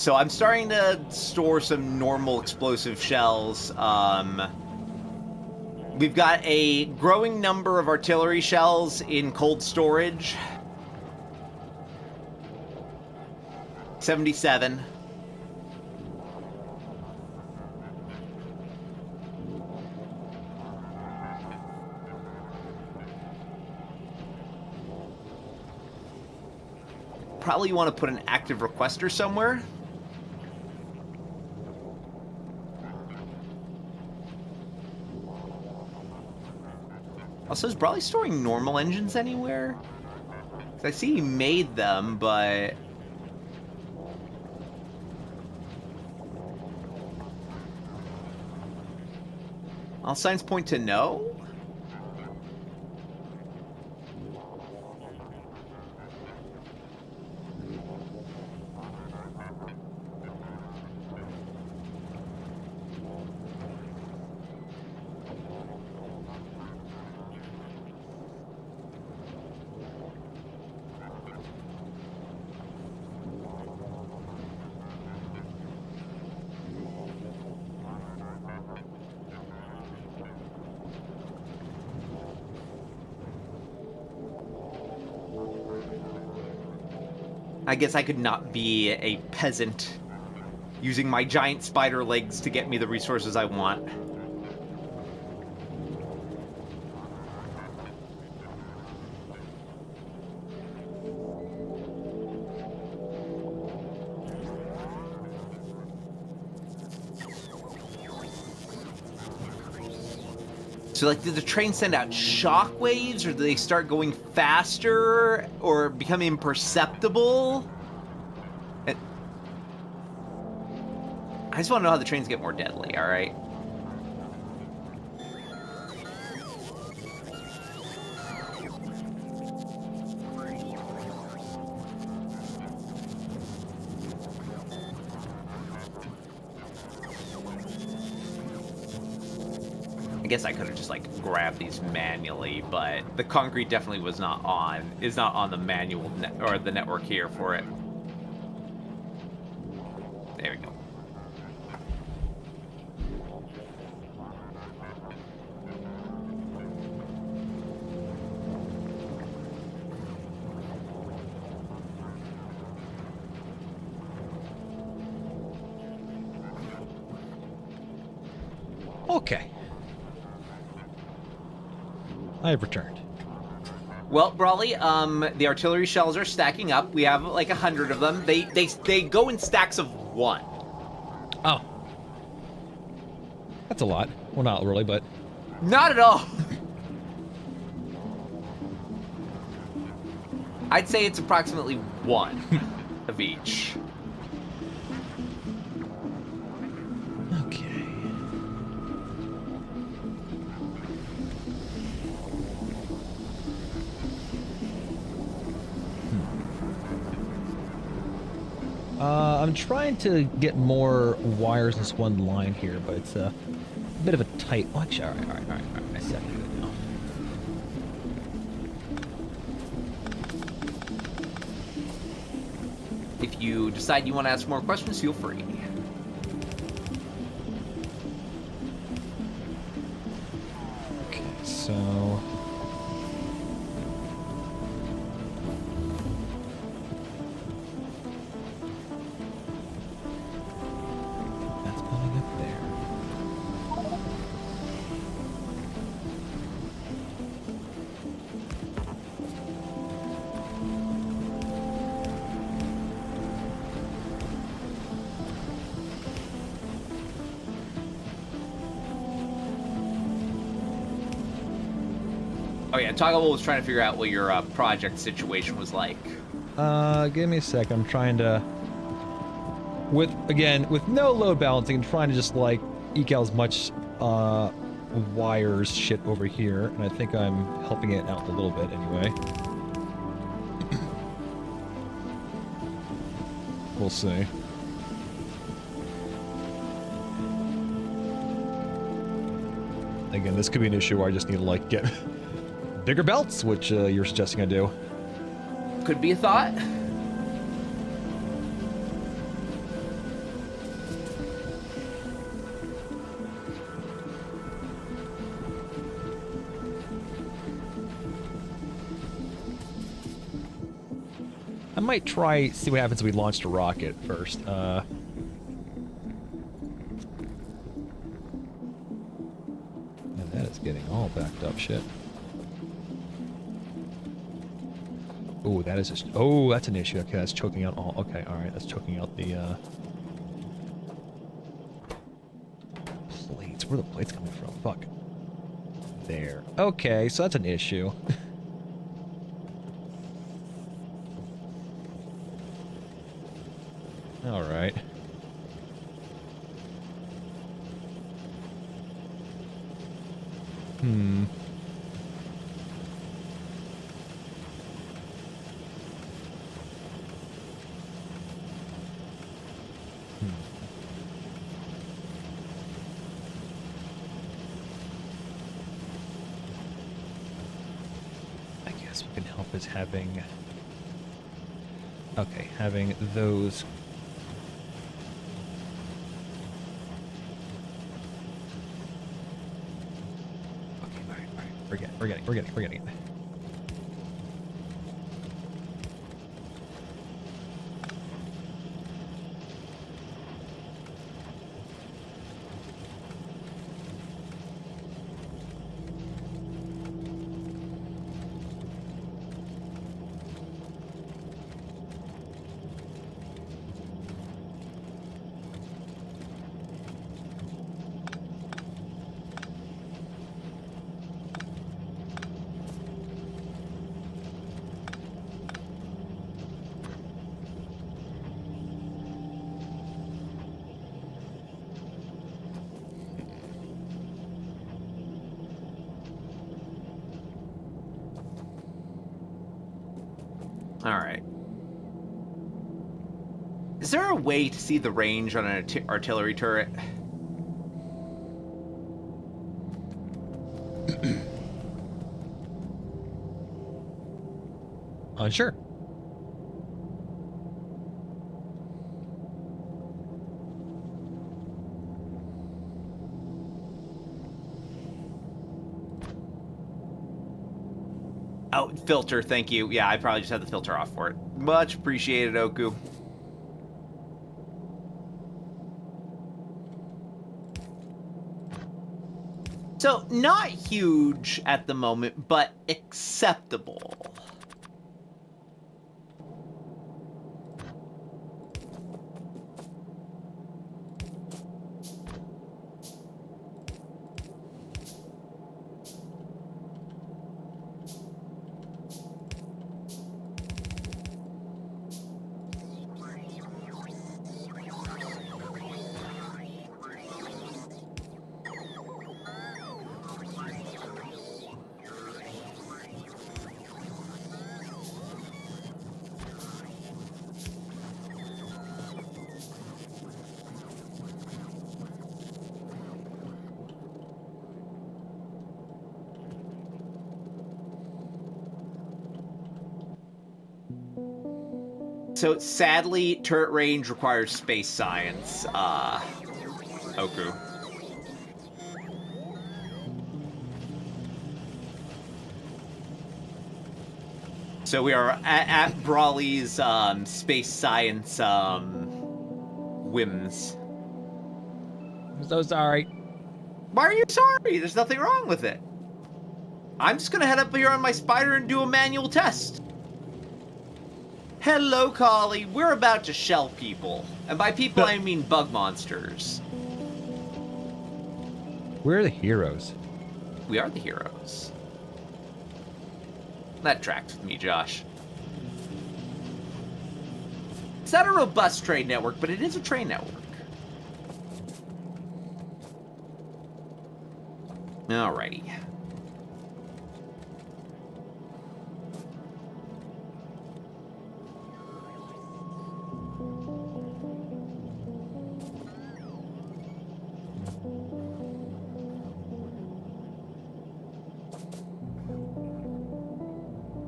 E: So I'm starting to store some normal explosive shells. We've got a growing number of artillery shells in cold storage. 77. Probably want to put an active requester somewhere. Also, is Brawley storing normal engines anywhere? 'Cause I see he made them, but... all signs point to no? I guess I could not be a peasant using my giant spider legs to get me the resources I want. So, like, did the train send out shockwaves, or do they start going faster, or become imperceptible? I just want to know how the trains get more deadly, alright? I guess I could have just, like, grabbed these manually, but the concrete definitely is not on the manual or the network here for it. There we go.
A: Okay. I have returned.
E: Well, Brawley, the artillery shells are stacking up. We have like 100 of them. They go in stacks of 1.
A: Oh. That's a lot. Well, not really, but...
E: Not at all. I'd say it's approximately 1 of each.
A: Okay. I'm trying to get more wires in this one line here, but it's a bit of a tight... Oh, actually, all right. I see how to do it now.
E: If you decide you want to ask more questions, feel free.
A: Okay, so...
E: Oh yeah, Toggleable was trying to figure out what your project situation was like.
A: Give me a sec. I'm trying to... With no load balancing, I'm trying to just, like, eke out as much, wires shit over here, and I think I'm helping it out a little bit anyway. We'll see. Again, this could be an issue where I just need to, like, get bigger belts, which you're suggesting I do.
E: Could be a thought.
A: I might try, see what happens if we launched a rocket first. And that is getting all backed up shit. Oh, that is just, oh, that's an issue. Okay, that's choking out all, okay, alright, that's choking out the, plates. Where are the plates coming from? Fuck. There. Okay, so that's an issue. Alright. Hmm. I guess what can help is having... Okay, having those... Okay, alright. We're getting it.
E: Alright. Is there a way to see the range on an artillery turret?
A: Sure.
E: Oh, filter, thank you. Yeah, I probably just had the filter off for it. Much appreciated, Oku. So, not huge at the moment, but acceptable. So, sadly, turret range requires space science, Oku. So we are at Brawley's, space science, whims.
A: I'm so sorry.
E: Why are you sorry? There's nothing wrong with it. I'm just gonna head up here on my spider and do a manual test. Hello, Collie. We're about to shell people. And by people, I mean bug monsters.
A: We're the heroes.
E: We are the heroes. That tracks with me, Josh. It's not a robust trade network, but it is a train network. Alrighty.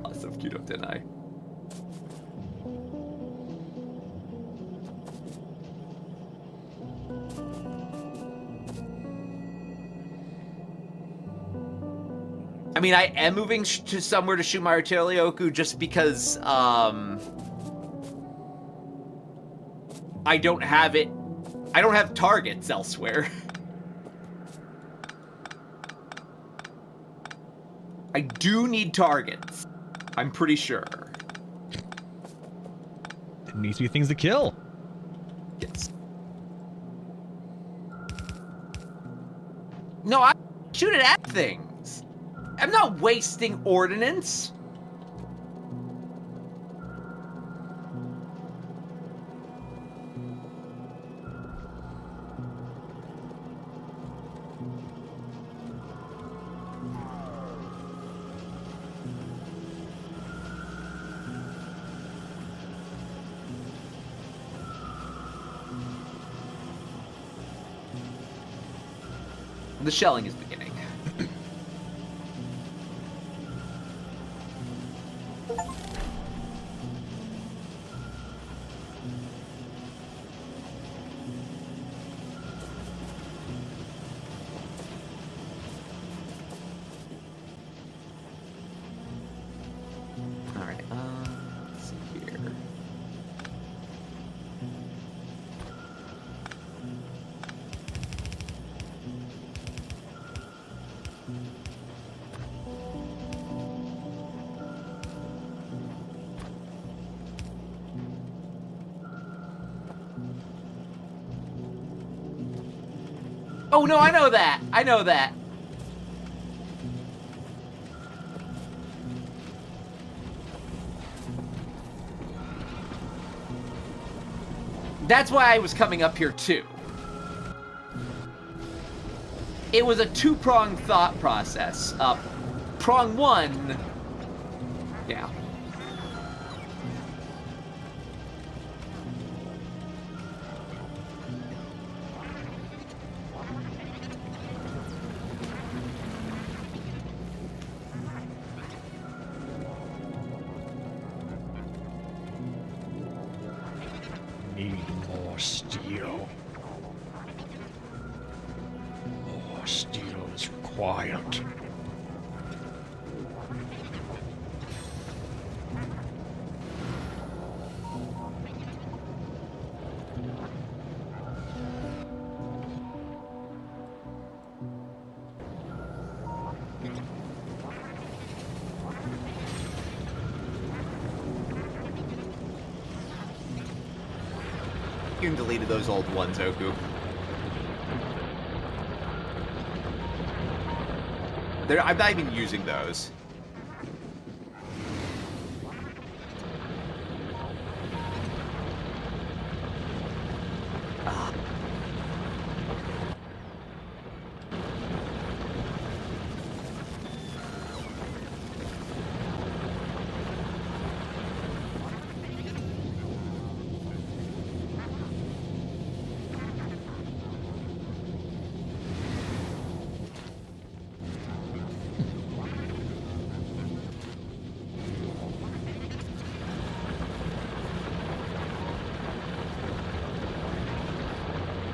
E: Lots of queued up, didn't I? I mean, I am moving to somewhere to shoot my artillery just because, I don't have it. I don't have targets elsewhere. I do need targets. I'm pretty sure.
A: It needs to be things to kill.
E: Yes. No, I shoot it at things. I'm not wasting ordnance. The shelling is beginning. All right, let's see here. Oh no, I know that. I know that. That's why I was coming up here too. It was a two-pronged thought process. Prong one, yeah.
A: Need more steel. More steel is required.
E: You can delete those old ones, Oku. I'm not even using those.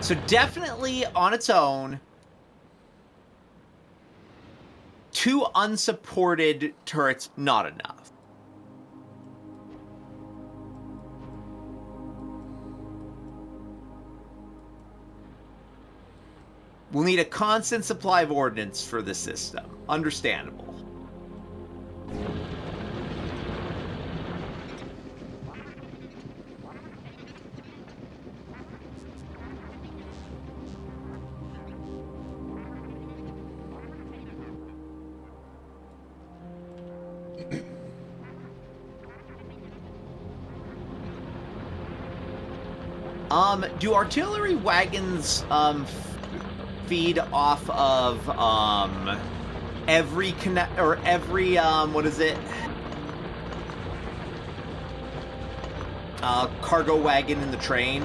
E: So definitely on its own, 2 unsupported turrets, not enough. We'll need a constant supply of ordnance for the system. Understandable. Do artillery wagons feed off of every what is it? Cargo wagon in the train?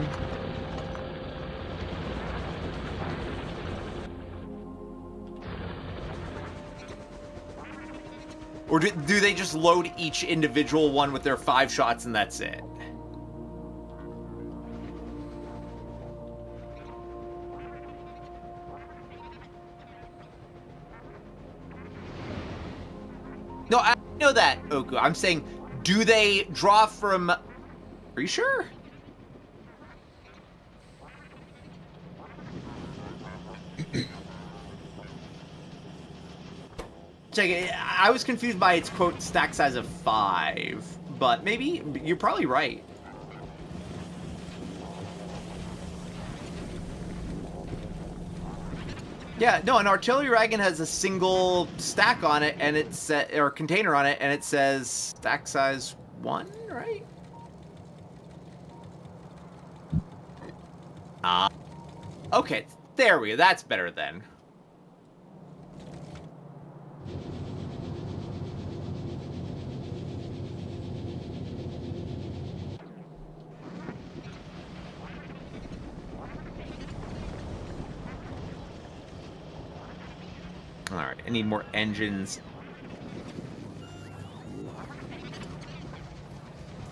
E: Or do they just load each individual one with their 5 shots and that's it? No, I know that, Oku. I'm saying, do they draw from... Are you sure? Check it. I was confused by its quote stack size of 5, but maybe you're probably right. Yeah, no, an artillery wagon has a single stack on it, and it's or container on it, and it says stack size 1, right? Okay, there we go. That's better then. Alright, I need more engines.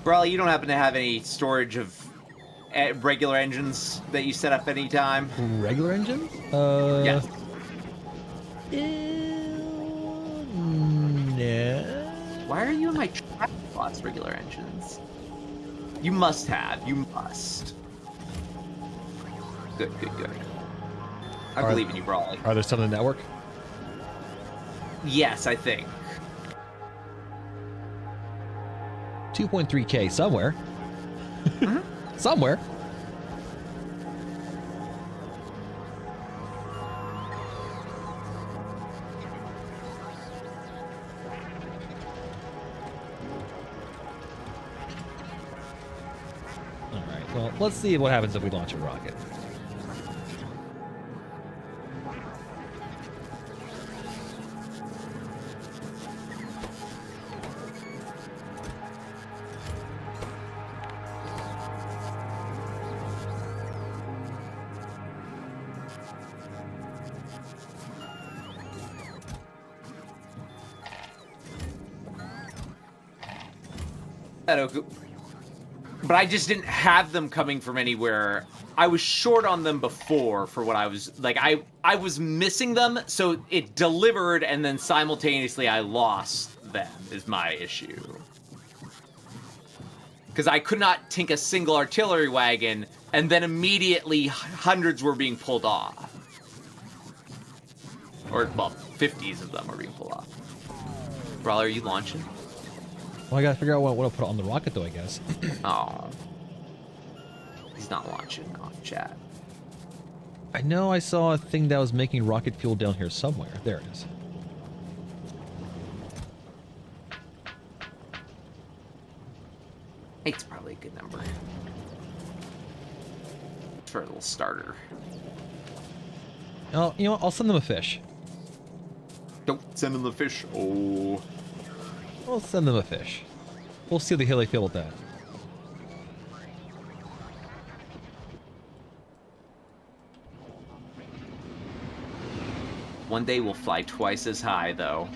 E: Brawley, you don't happen to have any storage of regular engines that you set up anytime?
A: Regular engines?
E: Yes.
A: No.
E: Why are you in my trap spots, regular engines? You must have. You must. Good, good, good. I believe in you, Brawley.
A: Are there some on the network?
E: Yes, I think.
A: 2.3K somewhere. Somewhere. All right. Well, let's see what happens if we launch a rocket.
E: But I just didn't have them coming from anywhere. I was short on them before for what I was like. I was missing them, so it delivered, and then simultaneously I lost them. Is my issue because I could not tink a single artillery wagon, and then immediately hundreds were being pulled off, or well, 50s of them were being pulled off. Brawler, are you launching?
A: Well, I gotta figure out what to put on the rocket, though, I guess.
E: Oh. He's not launching off chat.
A: I know I saw a thing that was making rocket fuel down here somewhere. There it is.
E: Eight's probably a good number. For a little starter.
A: Oh, you know what? I'll send them a fish.
E: Don't send him the fish. Oh.
A: We'll send them a fish. We'll see how they feel with that.
E: One day we'll fly twice as high, though.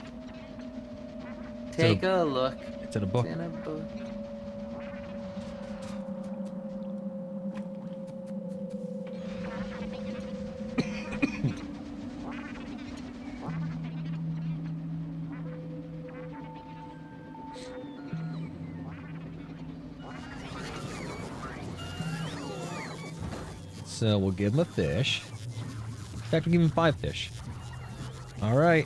E: Take a look.
A: It's in a book.
E: It's in a book.
A: So we'll give him a fish. In fact, we'll give him 5 fish. All right.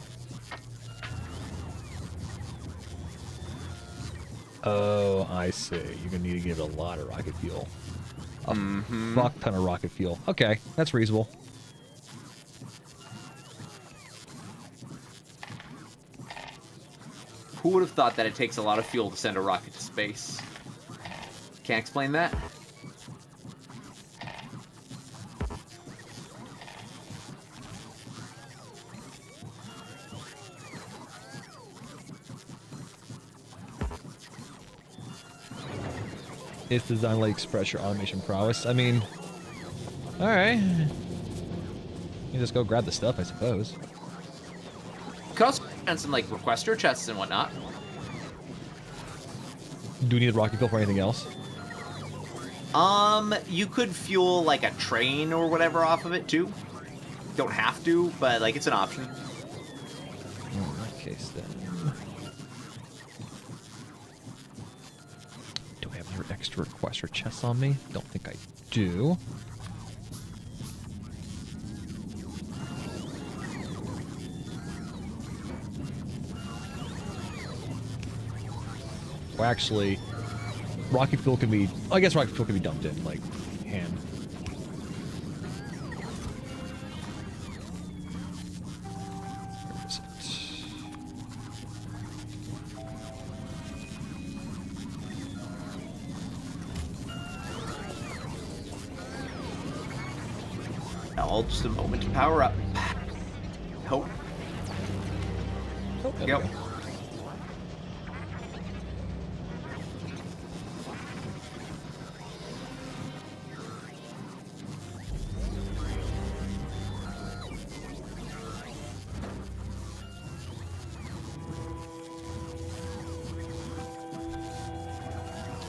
A: Oh, I see. You're gonna need to give it a lot of rocket fuel. A fuck ton of rocket fuel. Okay, that's reasonable.
E: Who would have thought that it takes a lot of fuel to send a rocket to space? Can't explain that.
A: It's designed like express your automation prowess. I mean, all right. You just go grab the stuff, I suppose.
B: You could also find some like requester chests and whatnot.
A: Do we need the rocket fuel for anything else?
E: You could fuel like a train or whatever off of it too. Don't have to, but like it's an option.
A: In that case, then. Do I have your extra requester chests on me? Don't think I do. Well, actually, rocket fuel can be. I guess rocket fuel can be dumped in, like, hand. Where is it?
E: Now, just a moment to power up. Hope.
A: Oh, there we
E: Yep.
A: go.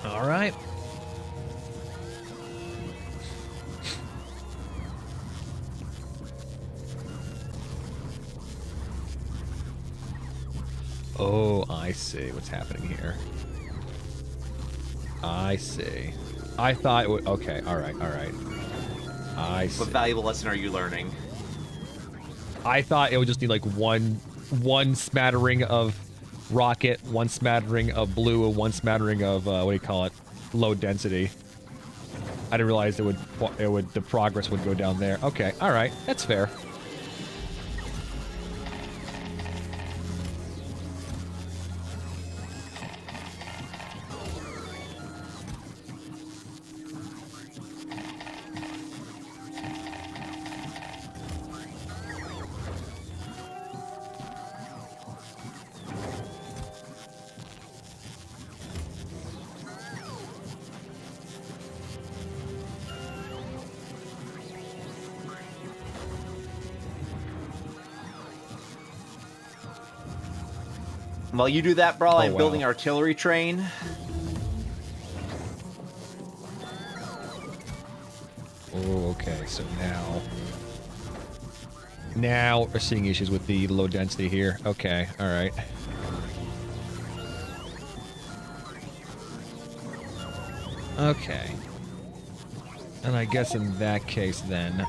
A: All right. Oh, I see what's happening here. I see. I thought it would. Okay, all right, all right. I see.
E: What valuable lesson are you learning?
A: I thought it would just need like one smattering of rocket, one smattering of blue, and one smattering of what do you call it? Low density. I didn't realize the progress would go down there. Okay, all right, that's fair.
E: While you do that, Brawl, I'm
A: wow.
E: building artillery train.
A: Oh, okay, so now we're seeing issues with the low density here. Okay, all right. Okay. And I guess in that case then,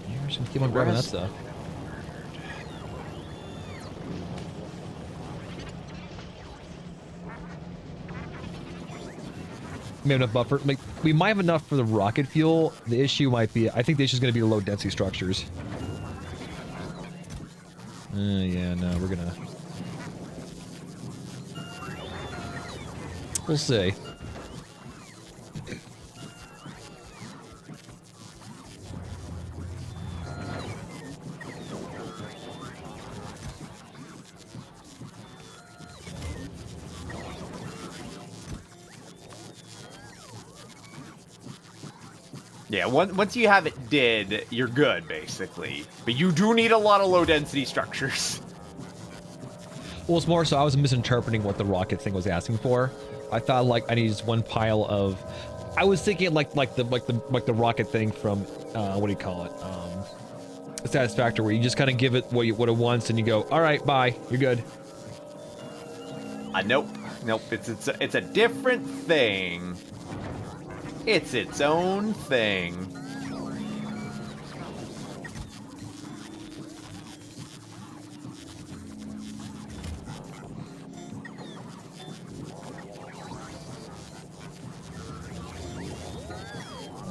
A: yeah, should keep on grabbing that stuff. We have enough buffer. Like, we might have enough for the rocket fuel. The issue might be, I think the issue is going to be the low density structures. Yeah, no, we're gonna. We'll see.
E: Yeah, once you have it did, you're good, basically. But you do need a lot of low-density structures.
A: Well, it's more so I was misinterpreting what the rocket thing was asking for. I thought like I need just one pile of. I was thinking like the rocket thing from what do you call it? Satisfactory, where you just kind of give it what it wants and you go, all right, bye, you're good.
E: Nope. It's a different thing. It's its own thing.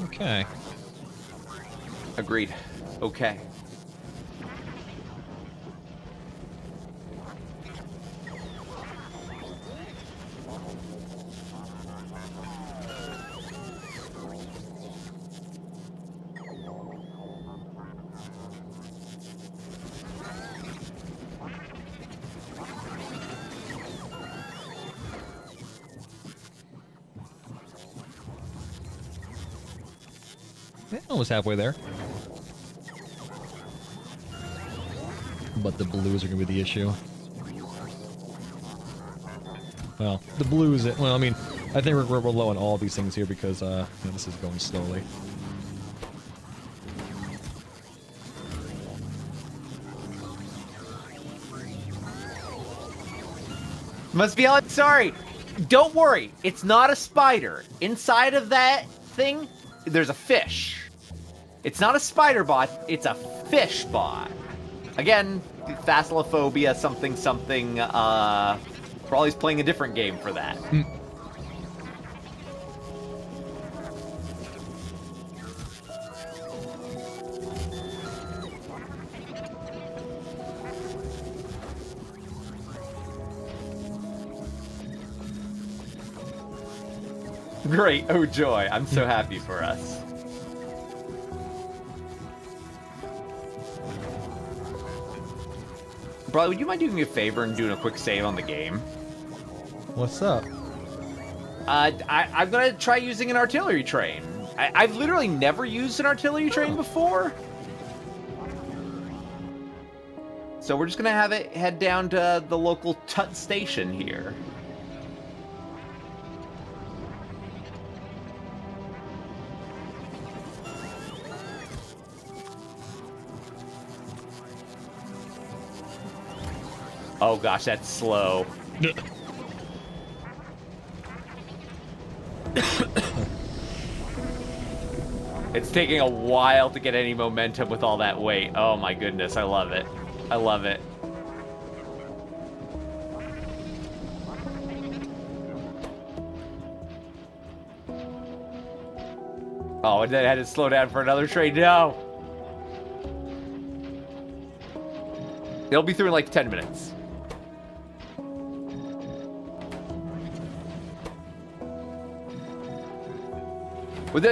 A: Okay.
E: Agreed. Okay.
A: Yeah, almost halfway there. But the blues are going to be the issue. Well, the blues... Well, I mean, I think we're low on all these things here because you know, this is going slowly.
E: Must be all sorry. Don't worry, it's not a spider. Inside of that thing, there's a fish. It's not a spider bot, it's a fish bot. Again, thalassophobia, something, something, Brawly's playing a different game for that. Great, oh joy, I'm so happy for us. Bro, would you mind doing me a favor and doing a quick save on the game?
A: What's up?
E: I'm gonna try using an artillery train. I've literally never used an artillery train before. So we're just gonna have it head down to the local Tut station here. Oh gosh, that's slow. It's taking a while to get any momentum with all that weight. Oh my goodness, I love it. I love it. Oh, and then I had to slow down for another train. No! They'll be through in like 10 minutes. Well,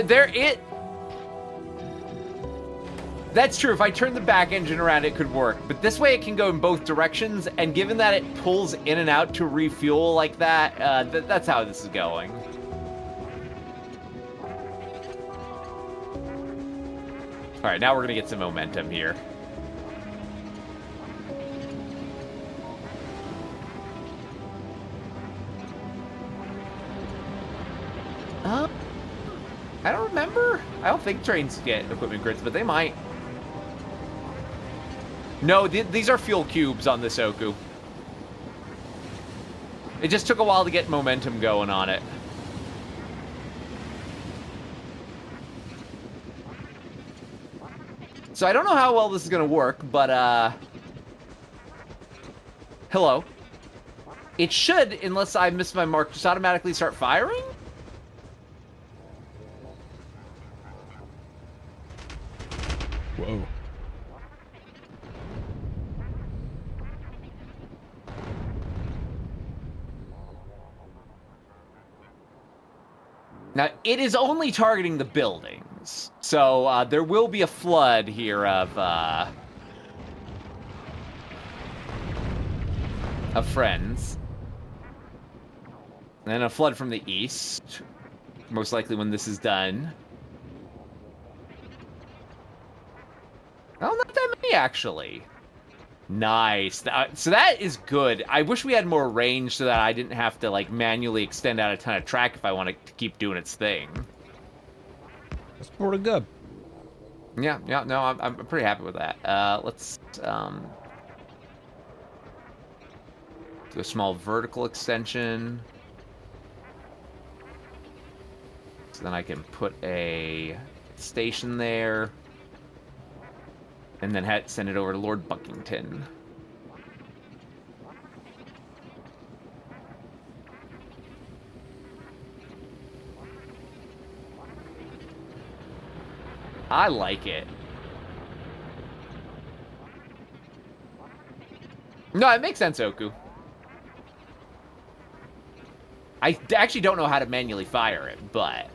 E: that's true. If I turn the back engine around, it could work. But this way, it can go in both directions. And given that it pulls in and out to refuel like that, that's how this is going. All right, now we're gonna get some momentum here. I don't remember. I don't think trains get equipment grids, but they might. No, these are fuel cubes on this Oku. It just took a while to get momentum going on it. So I don't know how well this is gonna work, but hello. It should, unless I miss my mark, just automatically start firing?
A: Whoa.
E: Now, it is only targeting the buildings, so there will be a flood here of friends. And then a flood from the east, most likely when this is done. Oh, not that many, actually. Nice. So that is good. I wish we had more range so that I didn't have to, like, manually extend out a ton of track if I want to keep doing its thing.
A: That's pretty good.
E: Yeah, no, I'm pretty happy with that. Let's do a small vertical extension. So then I can put a station there. And then send it over to Lord Buckington. I like it.
B: No, it makes sense, Oku. I actually don't know how to manually fire it, but...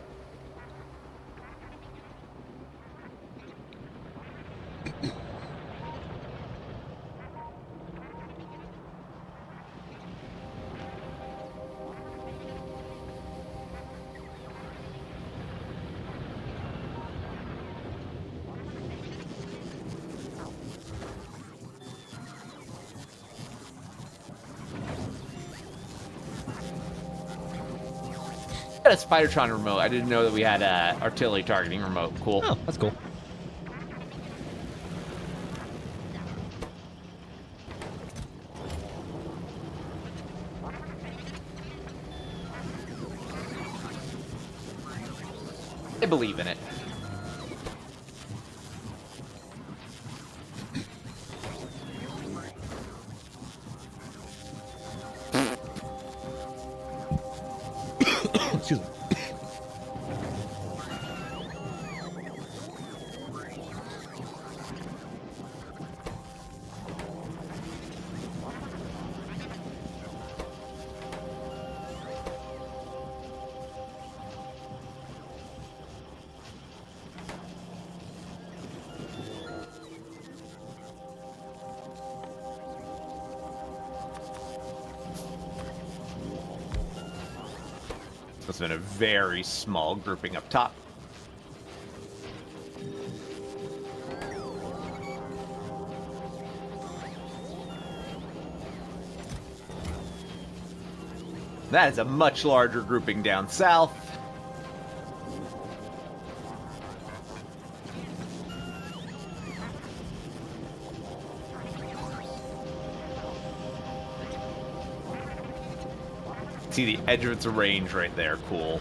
B: got a Spidertron remote. I didn't know that we had a artillery targeting remote. Cool.
A: Oh, that's cool.
B: I believe in it.
A: Excuse me.
B: That's been a very small grouping up top. That is a much larger grouping down south. See the edge of its range right there. Cool.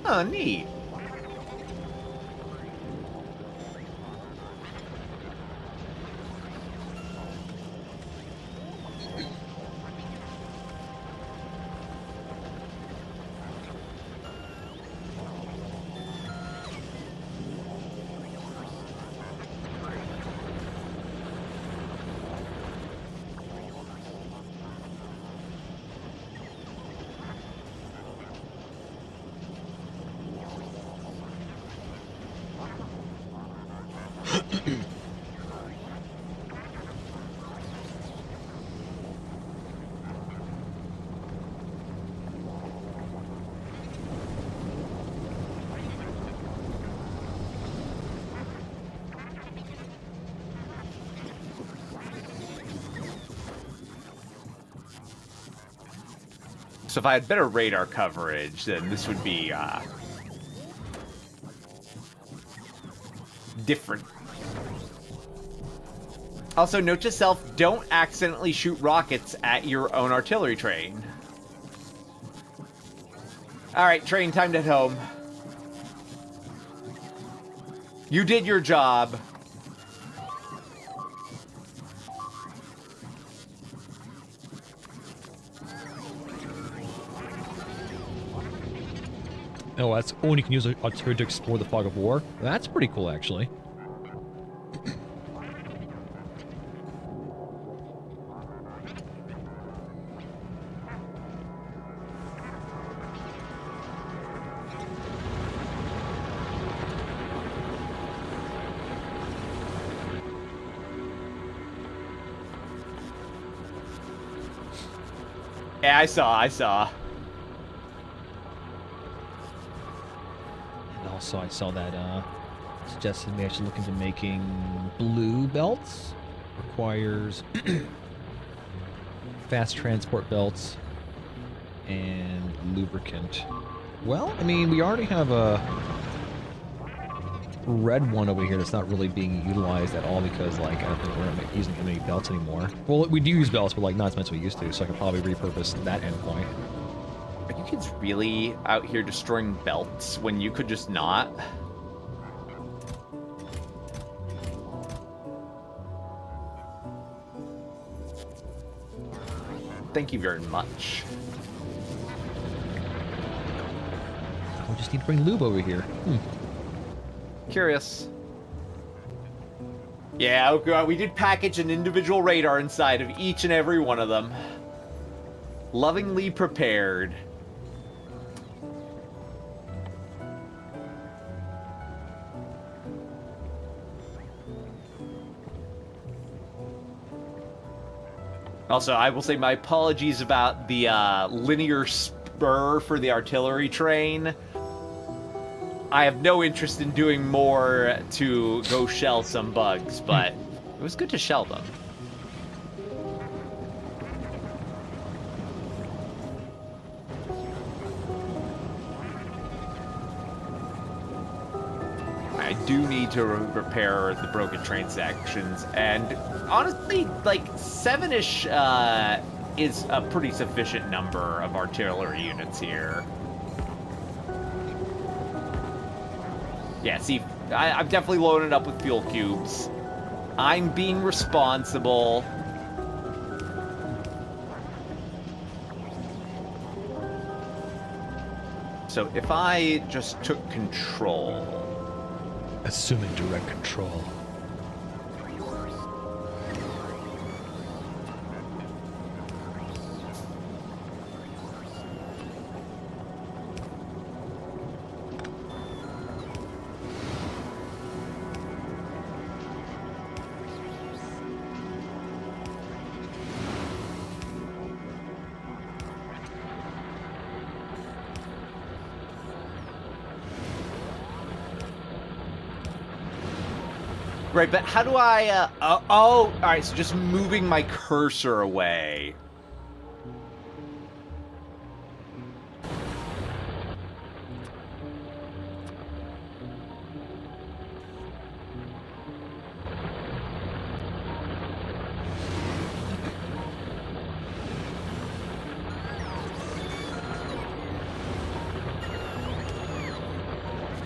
B: Oh, neat. So if I had better radar coverage, then this would be different. Also, note to self, don't accidentally shoot rockets at your own artillery train. Alright, train, time to head home. You did your job.
A: Oh, that's when you can use artillery to explore the fog of war. That's pretty cool, actually.
B: Yeah, I saw.
A: And also, I saw that suggested we actually look into making blue belts. Requires fast transport belts and lubricant. Well, I mean, we already have a red one over here that's not really being utilized at all because, like, I don't think we're not using any belts anymore. Well, we do use belts, but, like, not as much as we used to, so I could probably repurpose that endpoint.
B: You kids really out here destroying belts when you could just not? Thank you very much.
A: We just need to bring lube over here.
B: Curious. Yeah, oh god, we did package an individual radar inside of each and every one of them. Lovingly prepared. Also, I will say my apologies about the linear spur for the artillery train. I have no interest in doing more to go shell some bugs, but it was good to shell them. I do need to repair the broken train sections, and honestly, like 7-ish is a pretty sufficient number of artillery units here. Yeah, see, I'm definitely loading it up with fuel cubes. I'm being responsible. So if I just took control...
A: Assuming direct control.
B: Right, but how do I, all right, so just moving my cursor away.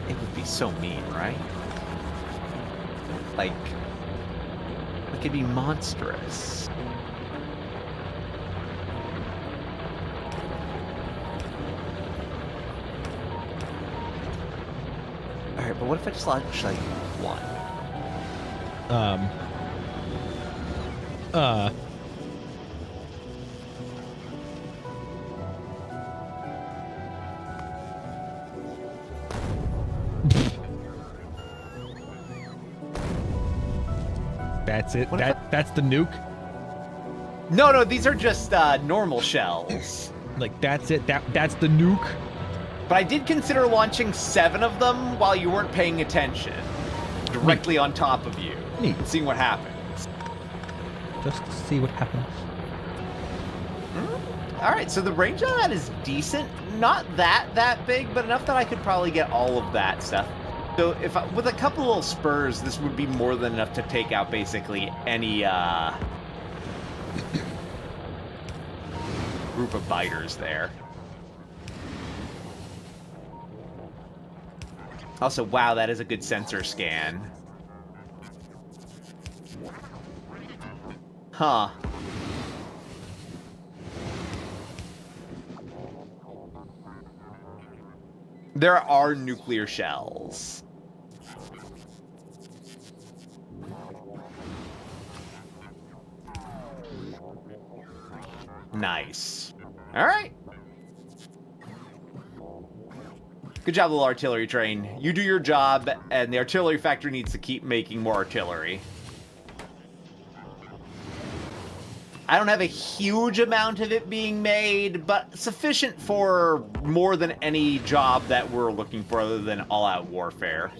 B: It would be so mean, right? Like it'd be monstrous. Alright, but what if I just launch like one?
A: That's it. That's the nuke.
B: No, these are just normal shells.
A: Like that's it. That's the nuke.
B: But I did consider launching 7 of them while you weren't paying attention, directly on top of you,
A: Neat.
B: and seeing what happens.
A: Just to see what happens.
B: All right, so the range on that is decent. Not that big, but enough that I could probably get all of that stuff. So if with a couple little spurs, this would be more than enough to take out basically any group of biters there. Also, wow, that is a good sensor scan. Huh. There are nuclear shells. Nice. All right. Good job, little artillery train. You do your job, and the artillery factory needs to keep making more artillery. I don't have a huge amount of it being made, but sufficient for more than any job that we're looking for other than all-out warfare.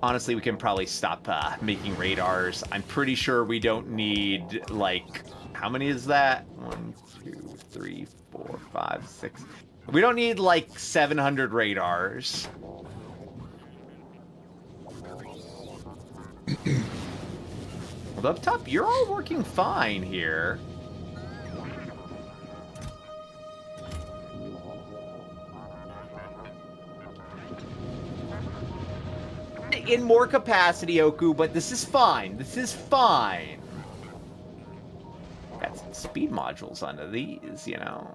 B: Honestly, we can probably stop making radars. I'm pretty sure we don't need, like, how many is that? 1, 2, 3, 4, 5, 6. We don't need, like, 700 radars.
E: up top, you're all working fine here. In more capacity, Oku, but this is fine. This is fine. Got some speed modules under these, you know.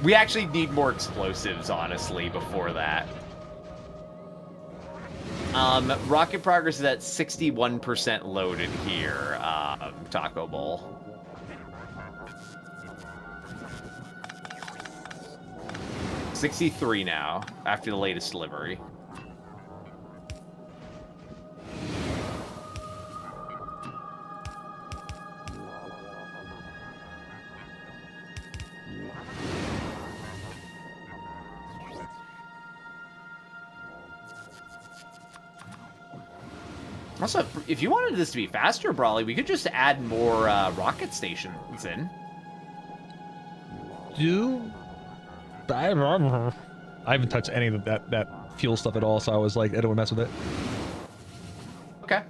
E: We actually need more explosives, honestly, before that. Rocket progress is at 61% loaded here, Taco Bowl. $63 now, after the latest delivery. Also, if you wanted this to be faster, Brawley, we could just add more rocket stations in.
A: I haven't touched any of that fuel stuff at all, so I was like, I don't want to mess with it.
E: Okay.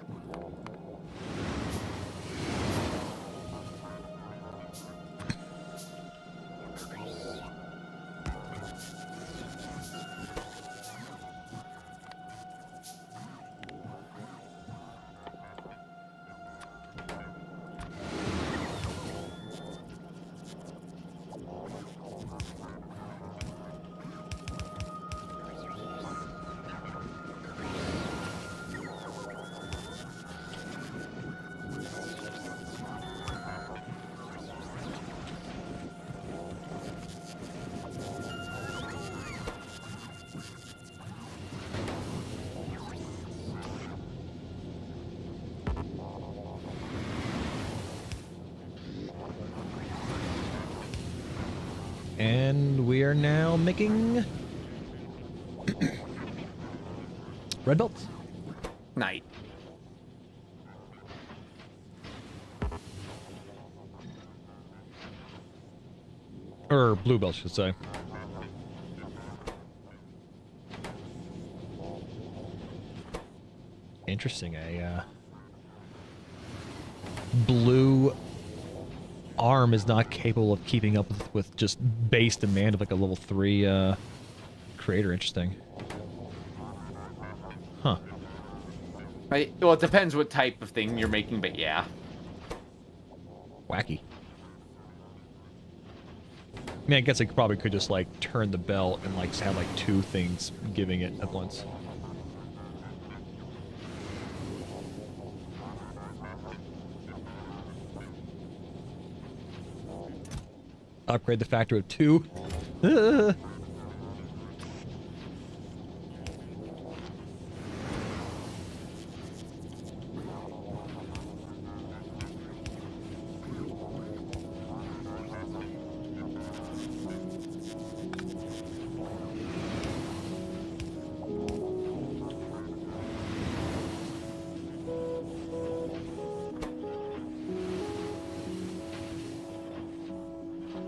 A: And we are now making red belts.
E: Night.
A: Or blue belts, I should say. Interesting. A blue arm is not capable of keeping up with just base demand of like a level 3 creator. Interesting. Huh.
B: Right. Well, it depends what type of thing you're making, but yeah.
A: Wacky. I mean, I guess I probably could just like turn the belt and like have like 2 things giving it at once. Upgrade the factor of 2.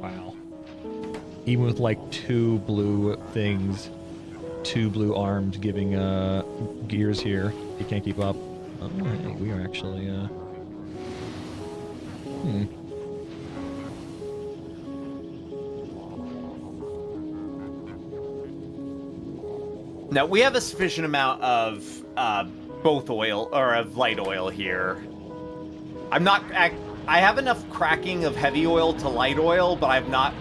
A: Wow. Even with like 2 blue things, 2 blue arms giving gears here, you can't keep up. Oh, hey, we are actually
E: Now, we have a sufficient amount of both oil, or of light oil here. I have enough cracking of heavy oil to light oil, but I've not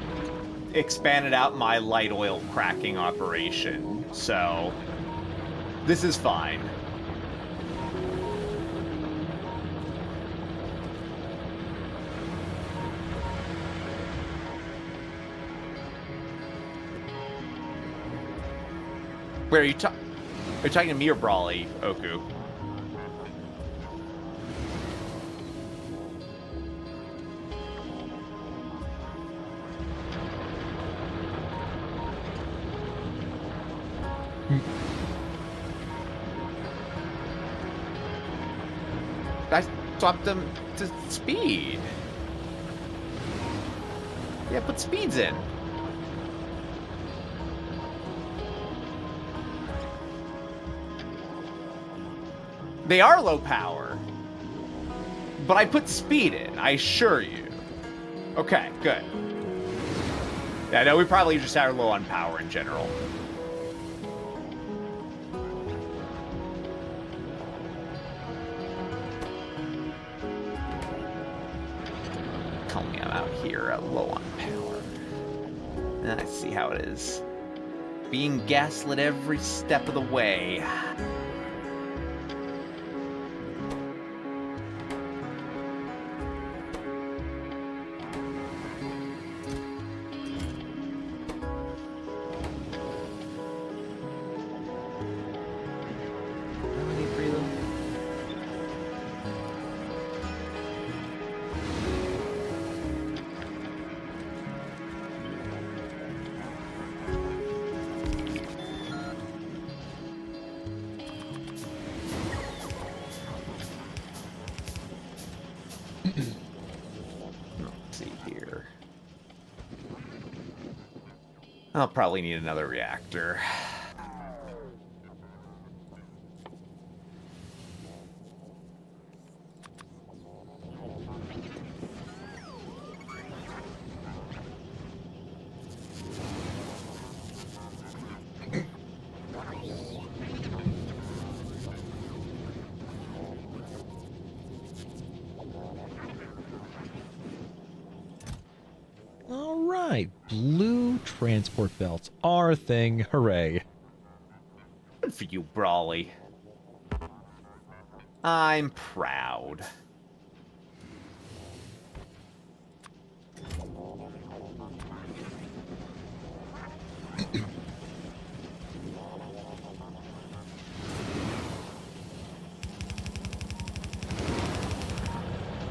E: expanded out my light oil cracking operation. So, this is fine.
B: Wait, are you talking to me or Brawley, Oku? I swapped them to speed. Yeah, put speeds in.
E: They are low power. But I put speed in, I assure you. Okay, good. Yeah, no, we probably just are low on power in general. Tell me I'm out here low on power. I see how it is. Being gaslit every step of the way. I'll probably need another reactor.
A: All right, blue transport belts, our thing, hooray.
E: Good for you, Brawly. I'm proud.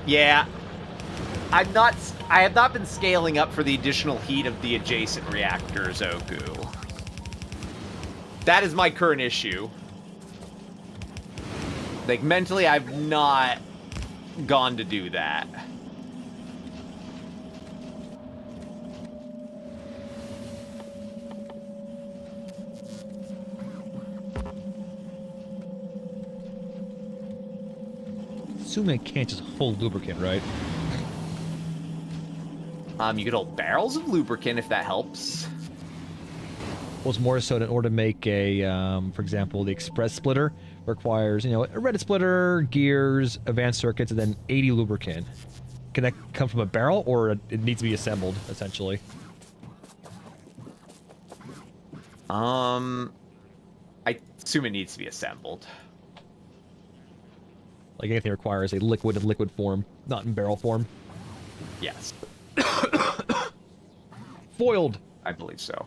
E: Yeah. I have not been scaling up for the additional heat of the adjacent reactor, Zoku. That is my current issue. Like, mentally, I've not gone to do that.
A: Assuming it can't just hold lubricant, right?
E: You could hold barrels of lubricant if that helps.
A: Well, it's more so in order to make a, for example, the express splitter requires, you know, a Reddit splitter, gears, advanced circuits, and then 80 lubricant. Can that come from a barrel, or it needs to be assembled, essentially?
E: I assume it needs to be assembled.
A: Like anything requires a liquid in liquid form, not in barrel form.
E: Yes,
A: Foiled!
E: I believe so.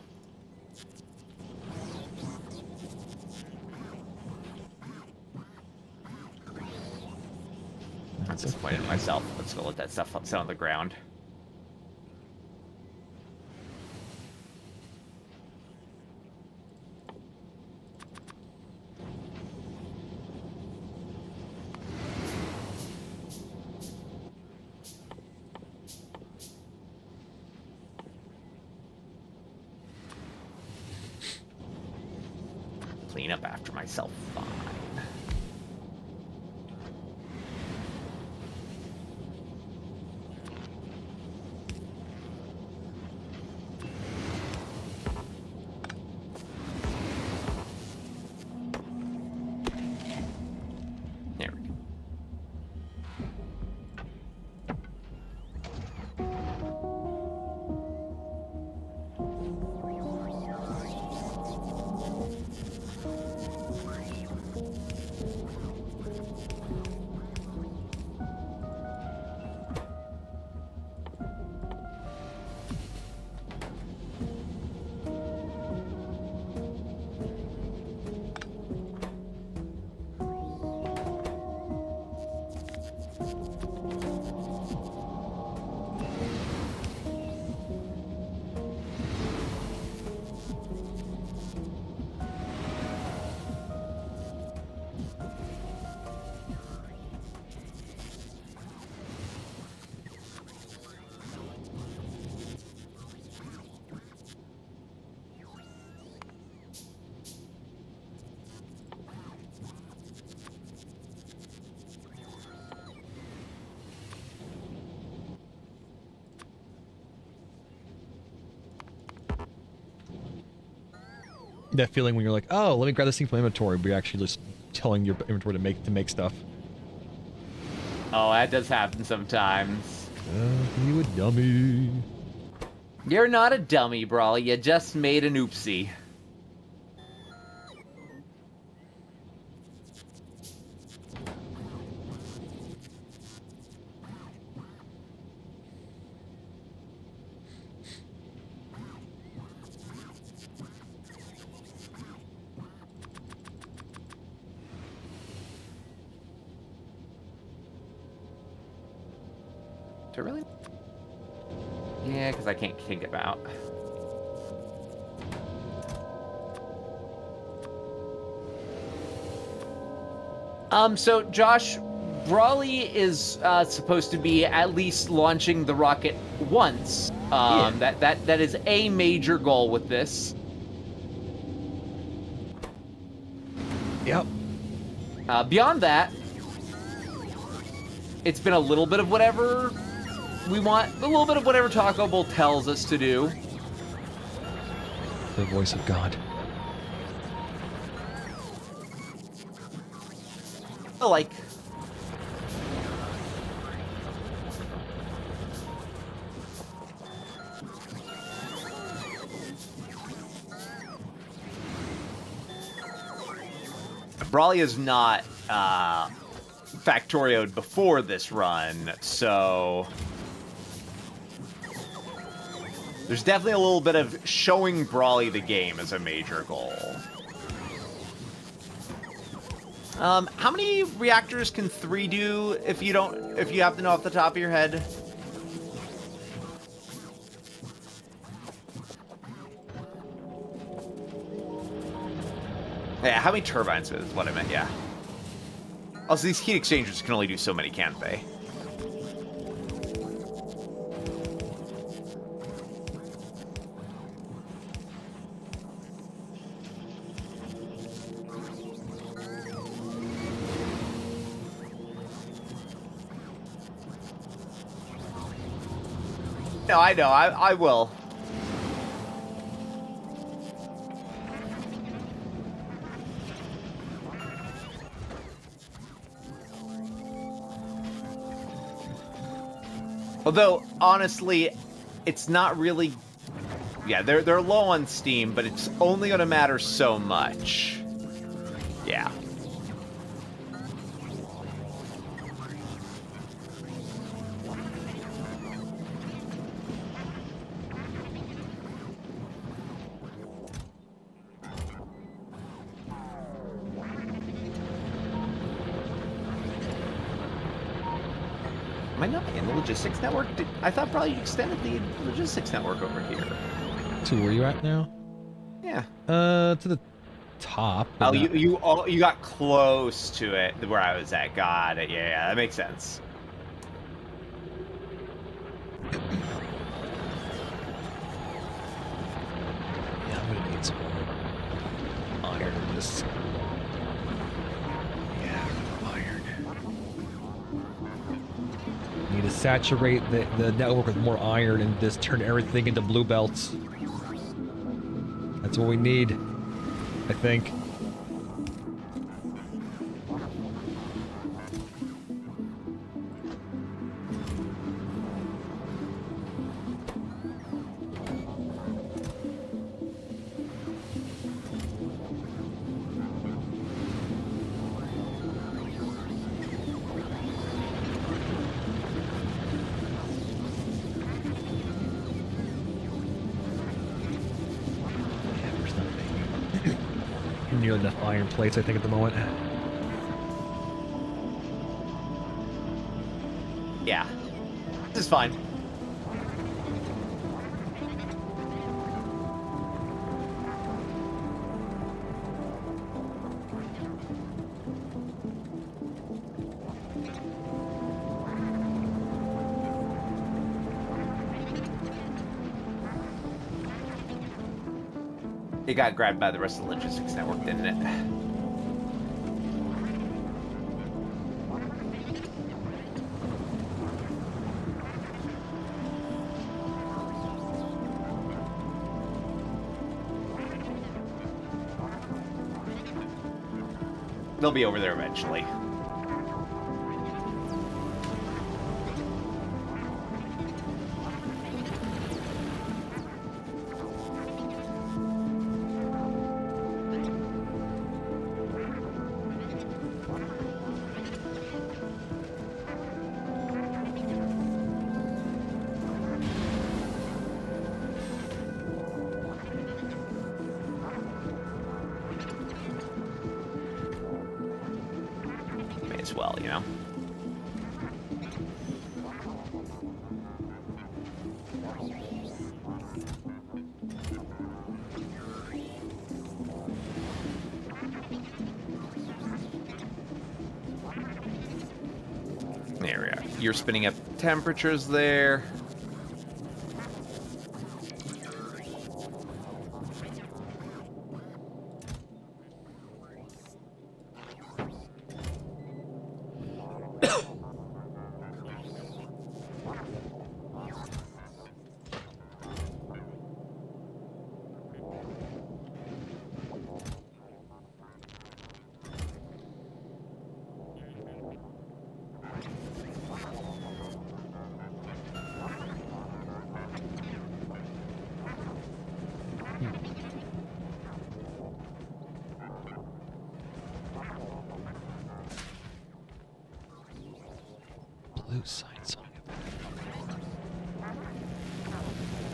E: I'm disappointed in myself. Let's go let that stuff sit on the ground. Clean up after myself. Fine. There we go.
A: That feeling when you're like, oh, let me grab this thing from inventory, but you're actually just telling your inventory to make stuff.
B: Oh, that does happen sometimes.
A: You a dummy.
B: You're not a dummy, Brawly. You just made an oopsie. Do I really? Yeah, because I can't kick him out. So Josh, Brawly is supposed to be at least launching the rocket once. That is a major goal with this.
A: Yep.
B: Beyond that, it's been a little bit of whatever we want, a little bit of whatever Taco Bowl tells us to do.
A: The voice of God.
E: Like, Brawly is not Factorio'd before this run, so there's definitely a little bit of showing Brawly the game as a major goal. How many reactors can 3 do if you have to know off the top of your head? Yeah, how many turbines is what I meant, yeah. Also, these heat exchangers can only do so many, can't they? No, I know, I will. Although, honestly, it's not really... Yeah, they're low on steam, but it's only going to matter so much. Yeah. Am I not in the logistics network? I thought probably you extended the logistics network over here.
A: To where you at now?
E: Yeah.
A: To the top.
E: Oh,
A: but not-
E: you got close to it where I was at. Got it. Yeah, that makes sense.
A: Yeah, I'm gonna need some more iron in this. Yeah, iron. Need to saturate the network with more iron and just turn everything into blue belts. That's what we need, I think. Near enough iron plates, I think, at the moment.
E: Yeah. This is fine. It got grabbed by the rest of the logistics network, didn't it? They'll be over there eventually. May as well, you know? There we are. You're spinning up temperatures there.
A: Blue sign song.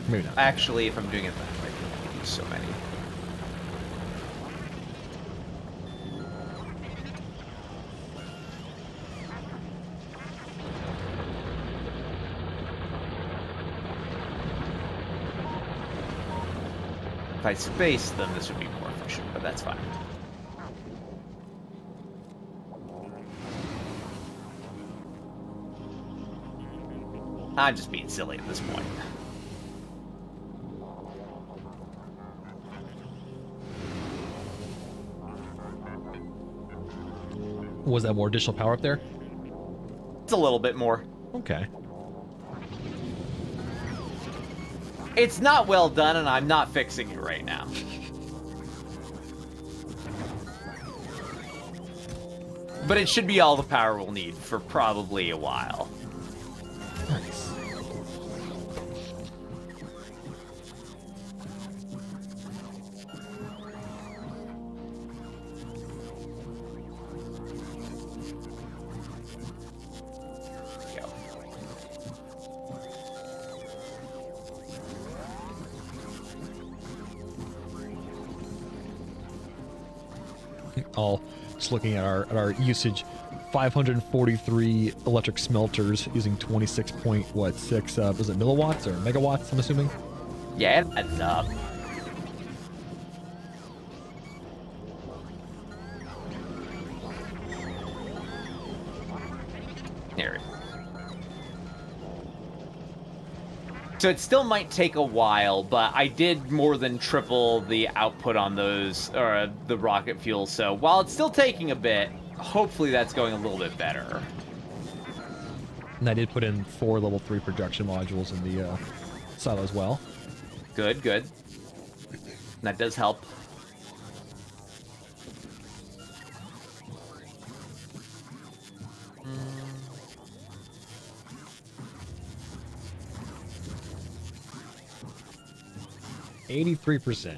A: Maybe not.
E: Actually, if I'm doing it that way, I can use so many. If I space them, this would be more efficient, but that's fine. I'm just being silly at this point.
A: Was that more additional power up there?
E: It's a little bit more.
A: Okay.
E: It's not well done, and I'm not fixing it right now. But it should be all the power we'll need for probably a while.
A: Nice.
E: Go.
A: All just looking at our usage, 543 electric smelters using 26.6 was it milliwatts or megawatts? I'm assuming.
E: Yeah, it adds up. There. So it still might take a while, but I did more than triple the output on those, or the rocket fuel. So while it's still taking a bit, hopefully that's going a little bit better.
A: And I did put in 4 level 3 projection modules in the silo as well.
E: Good, good. That does help. Mm.
A: 83%.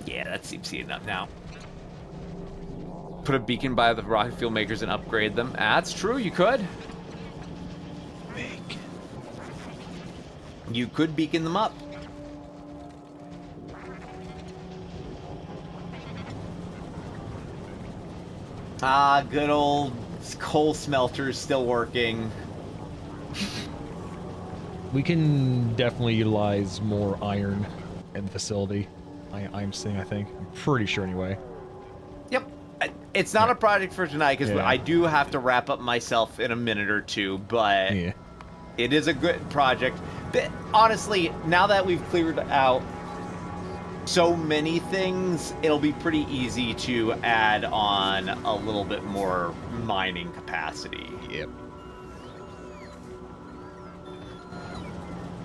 E: Yeah, that seems heating up now. Put a beacon by the rocket fuel makers and upgrade them. That's true, you could.
A: Big.
E: You could beacon them up. Ah, good old coal smelters still working.
A: We can definitely utilize more iron in the facility. I'm seeing, I think. I'm pretty sure anyway.
E: It's not a project for tonight because
A: Yeah.
E: I do have to wrap up myself in a minute or two, but
A: Yeah.
E: it is a good project. But honestly, now that we've cleared out so many things, it'll be pretty easy to add on a little bit more mining capacity.
A: Yep.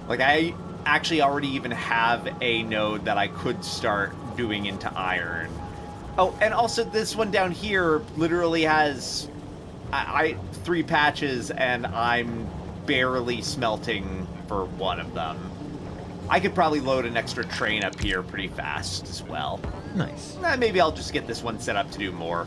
E: Like, I actually already even have a node that I could start doing into iron. Oh, and also this one down here literally has I 3 patches, and I'm barely smelting for one of them. I could probably load an extra train up here pretty fast as well.
A: Nice.
E: Maybe I'll just get this one set up to do more.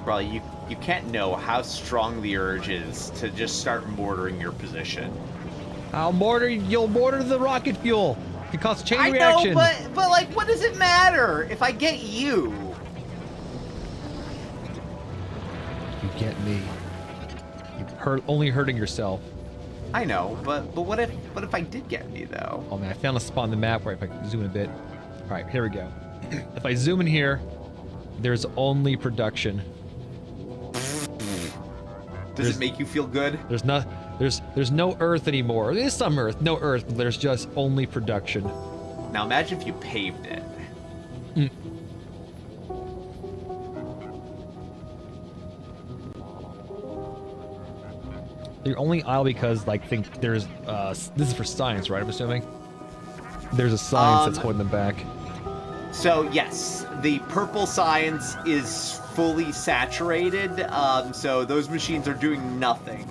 E: Probably you can't know how strong the urge is to just start mortaring your position.
A: You'll mortar the rocket fuel. It causes a chain
E: I
A: reaction.
E: know, but like, what does it matter if I get you?
A: You get me. Only hurting yourself.
E: I know, but what if I did get me though?
A: Oh man, I found a spot on the map where if I zoom in a bit. All right, here we go. If I zoom in here, there's only production.
E: Does it make you feel good?
A: There's no Earth anymore. There's some Earth, no Earth, but there's just only production.
E: Now imagine if you paved it.
A: They're only aisle because like think there's this is for science, right? I'm assuming. There's a science that's holding them back.
E: So yes, the purple science is fully saturated. So those machines are doing nothing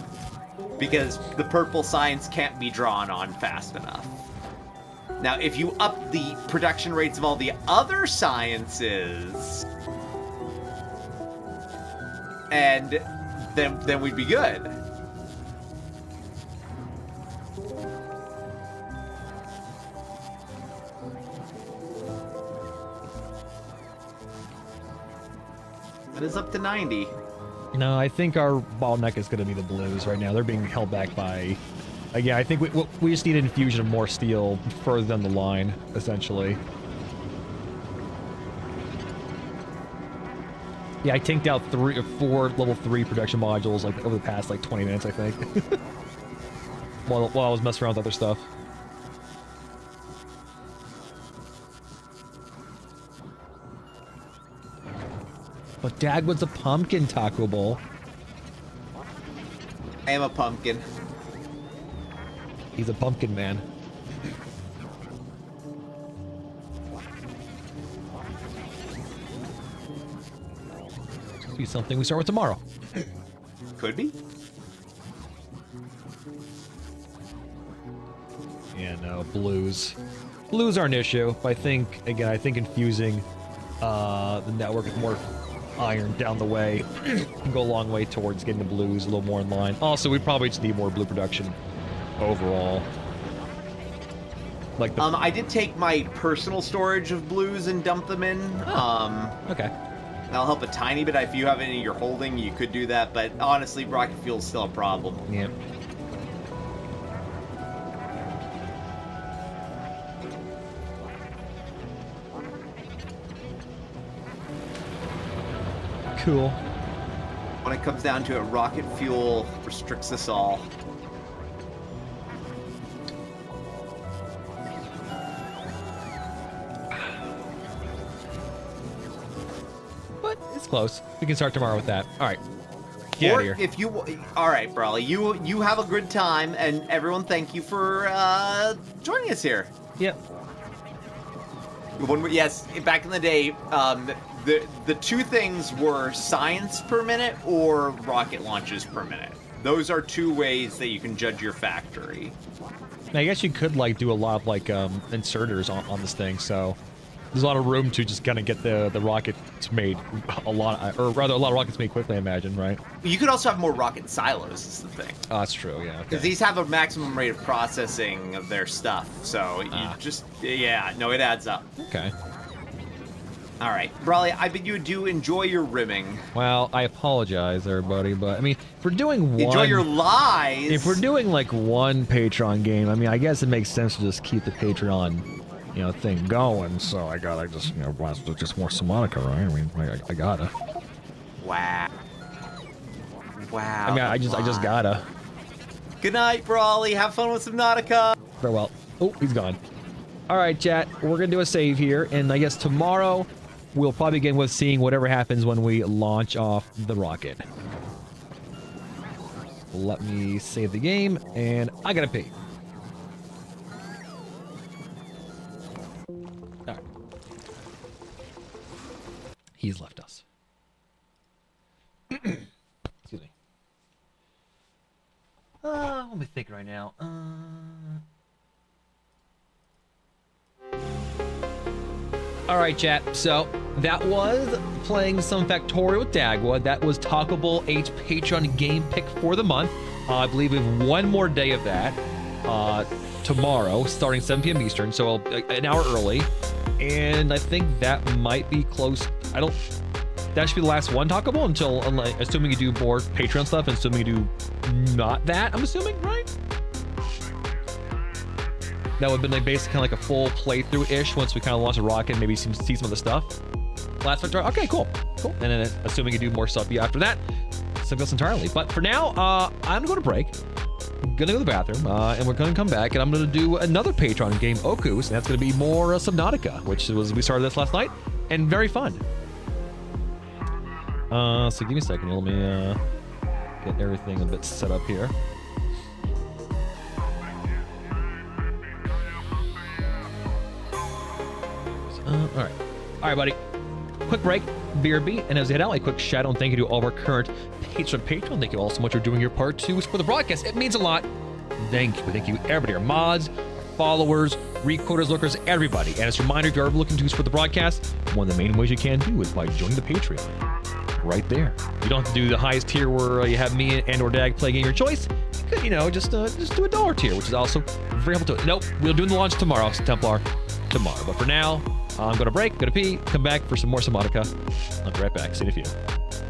E: because the purple science can't be drawn on fast enough. Now, if you up the production rates of all the other sciences, and then we'd be good. It is up to 90.
A: No, I think our bottleneck is going to be the blues right now. They're being held back by... yeah, I think we just need an infusion of more steel further down the line, essentially. Yeah, I tanked out 3 or 4 level 3 production modules like over the past like 20 minutes, I think. while I was messing around with other stuff. But Dagwood's a pumpkin, Taco Bowl.
E: I am a pumpkin.
A: He's a pumpkin man. Could be something we start with tomorrow.
E: Could be.
A: Yeah, no, blues. Blues are an issue, but I think infusing the network with more iron down the way can go a long way towards getting the blues a little more in line. Also, we probably just need more blue production overall. Like the...
E: I did take my personal storage of blues and dump them in.
A: Okay.
E: That'll help a tiny bit. If you have any you're holding, you could do that. But honestly, rocket fuel is still a problem.
A: Yeah. Cool.
E: When it comes down to it, rocket fuel restricts us all.
A: But it's close. We can start tomorrow with that. All right. Get out
E: Or
A: of here.
E: if you, all right, Brawley, you have a good time, and everyone, thank you for joining us here.
A: Yep.
E: Yes, back in the day, the two things were science per minute or rocket launches per minute. Those are 2 ways that you can judge your factory.
A: I guess you could like do a lot of like inserters on this thing, so there's a lot of room to just kind of get the rockets made a lot of rockets made quickly, I imagine, right?
E: You could also have more rocket silos, is the thing.
A: Oh, that's true, yeah.
E: Because
A: Okay.
E: these have a maximum rate of processing of their stuff, so you just, yeah, no, it adds up.
A: Okay.
E: All right, Brawley, I bet you do enjoy your rimming.
A: Well, I apologize, everybody, but I mean, if we're doing one,
E: Enjoy your lies.
A: if we're doing like one Patreon game, I mean, I guess it makes sense to just keep the Patreon, thing going. So I just, just more Subnautica, right? I mean, I gotta.
E: Wow. Wow.
A: I mean, I just gotta.
E: Good night, Brawley. Have fun with Subnautica.
A: Farewell. Oh, he's gone. All right, chat. We're gonna do a save here, and I guess tomorrow we'll probably begin with seeing whatever happens when we launch off the rocket. Let me save the game, and I gotta pee. All right. He's left us. Excuse me. Let me think right now. Alright, chat, so that was playing some Factorio with Dagwood. That was Talkable 8's Patreon game pick for the month. I believe we have one more day of that tomorrow, starting 7 p.m. Eastern, so an hour early. And I think that might be close. That should be the last one Talkable until, assuming you do more Patreon stuff, and assuming you do not that, I'm assuming, right? That would have been basically kind of like a full playthrough-ish once we kind of launch a rocket and maybe see some of the stuff. Last Factorio. Okay, cool. And then assuming you do more stuff after that, something else entirely. But for now, I'm going to go to break. I'm going to go to the bathroom, and we're going to come back, and I'm going to do another Patreon game, Okus, and that's going to be more Subnautica, which we started this last night, and very fun. So give me a second. Let me get everything a bit set up here. All right, buddy. Quick break, BRB, and as we head out, a quick shout out and thank you to all of our current Patreon. Thank you all so much for doing your part to support the broadcast. It means a lot. Thank you, everybody, our mods, our followers, recorders, lookers, everybody. And as a reminder, if you're ever looking to support the broadcast, one of the main ways you can do is by joining the Patreon. Right there. You don't have to do the highest tier where you have me and or Dag play a game of your choice. You could, just do a $1 tier, which is also very helpful to it. Nope, we'll do the launch tomorrow, Templar. Tomorrow. But for now, I'm going to break, going to pee, come back for some more Subnautica. I'll be right back. See you in a few.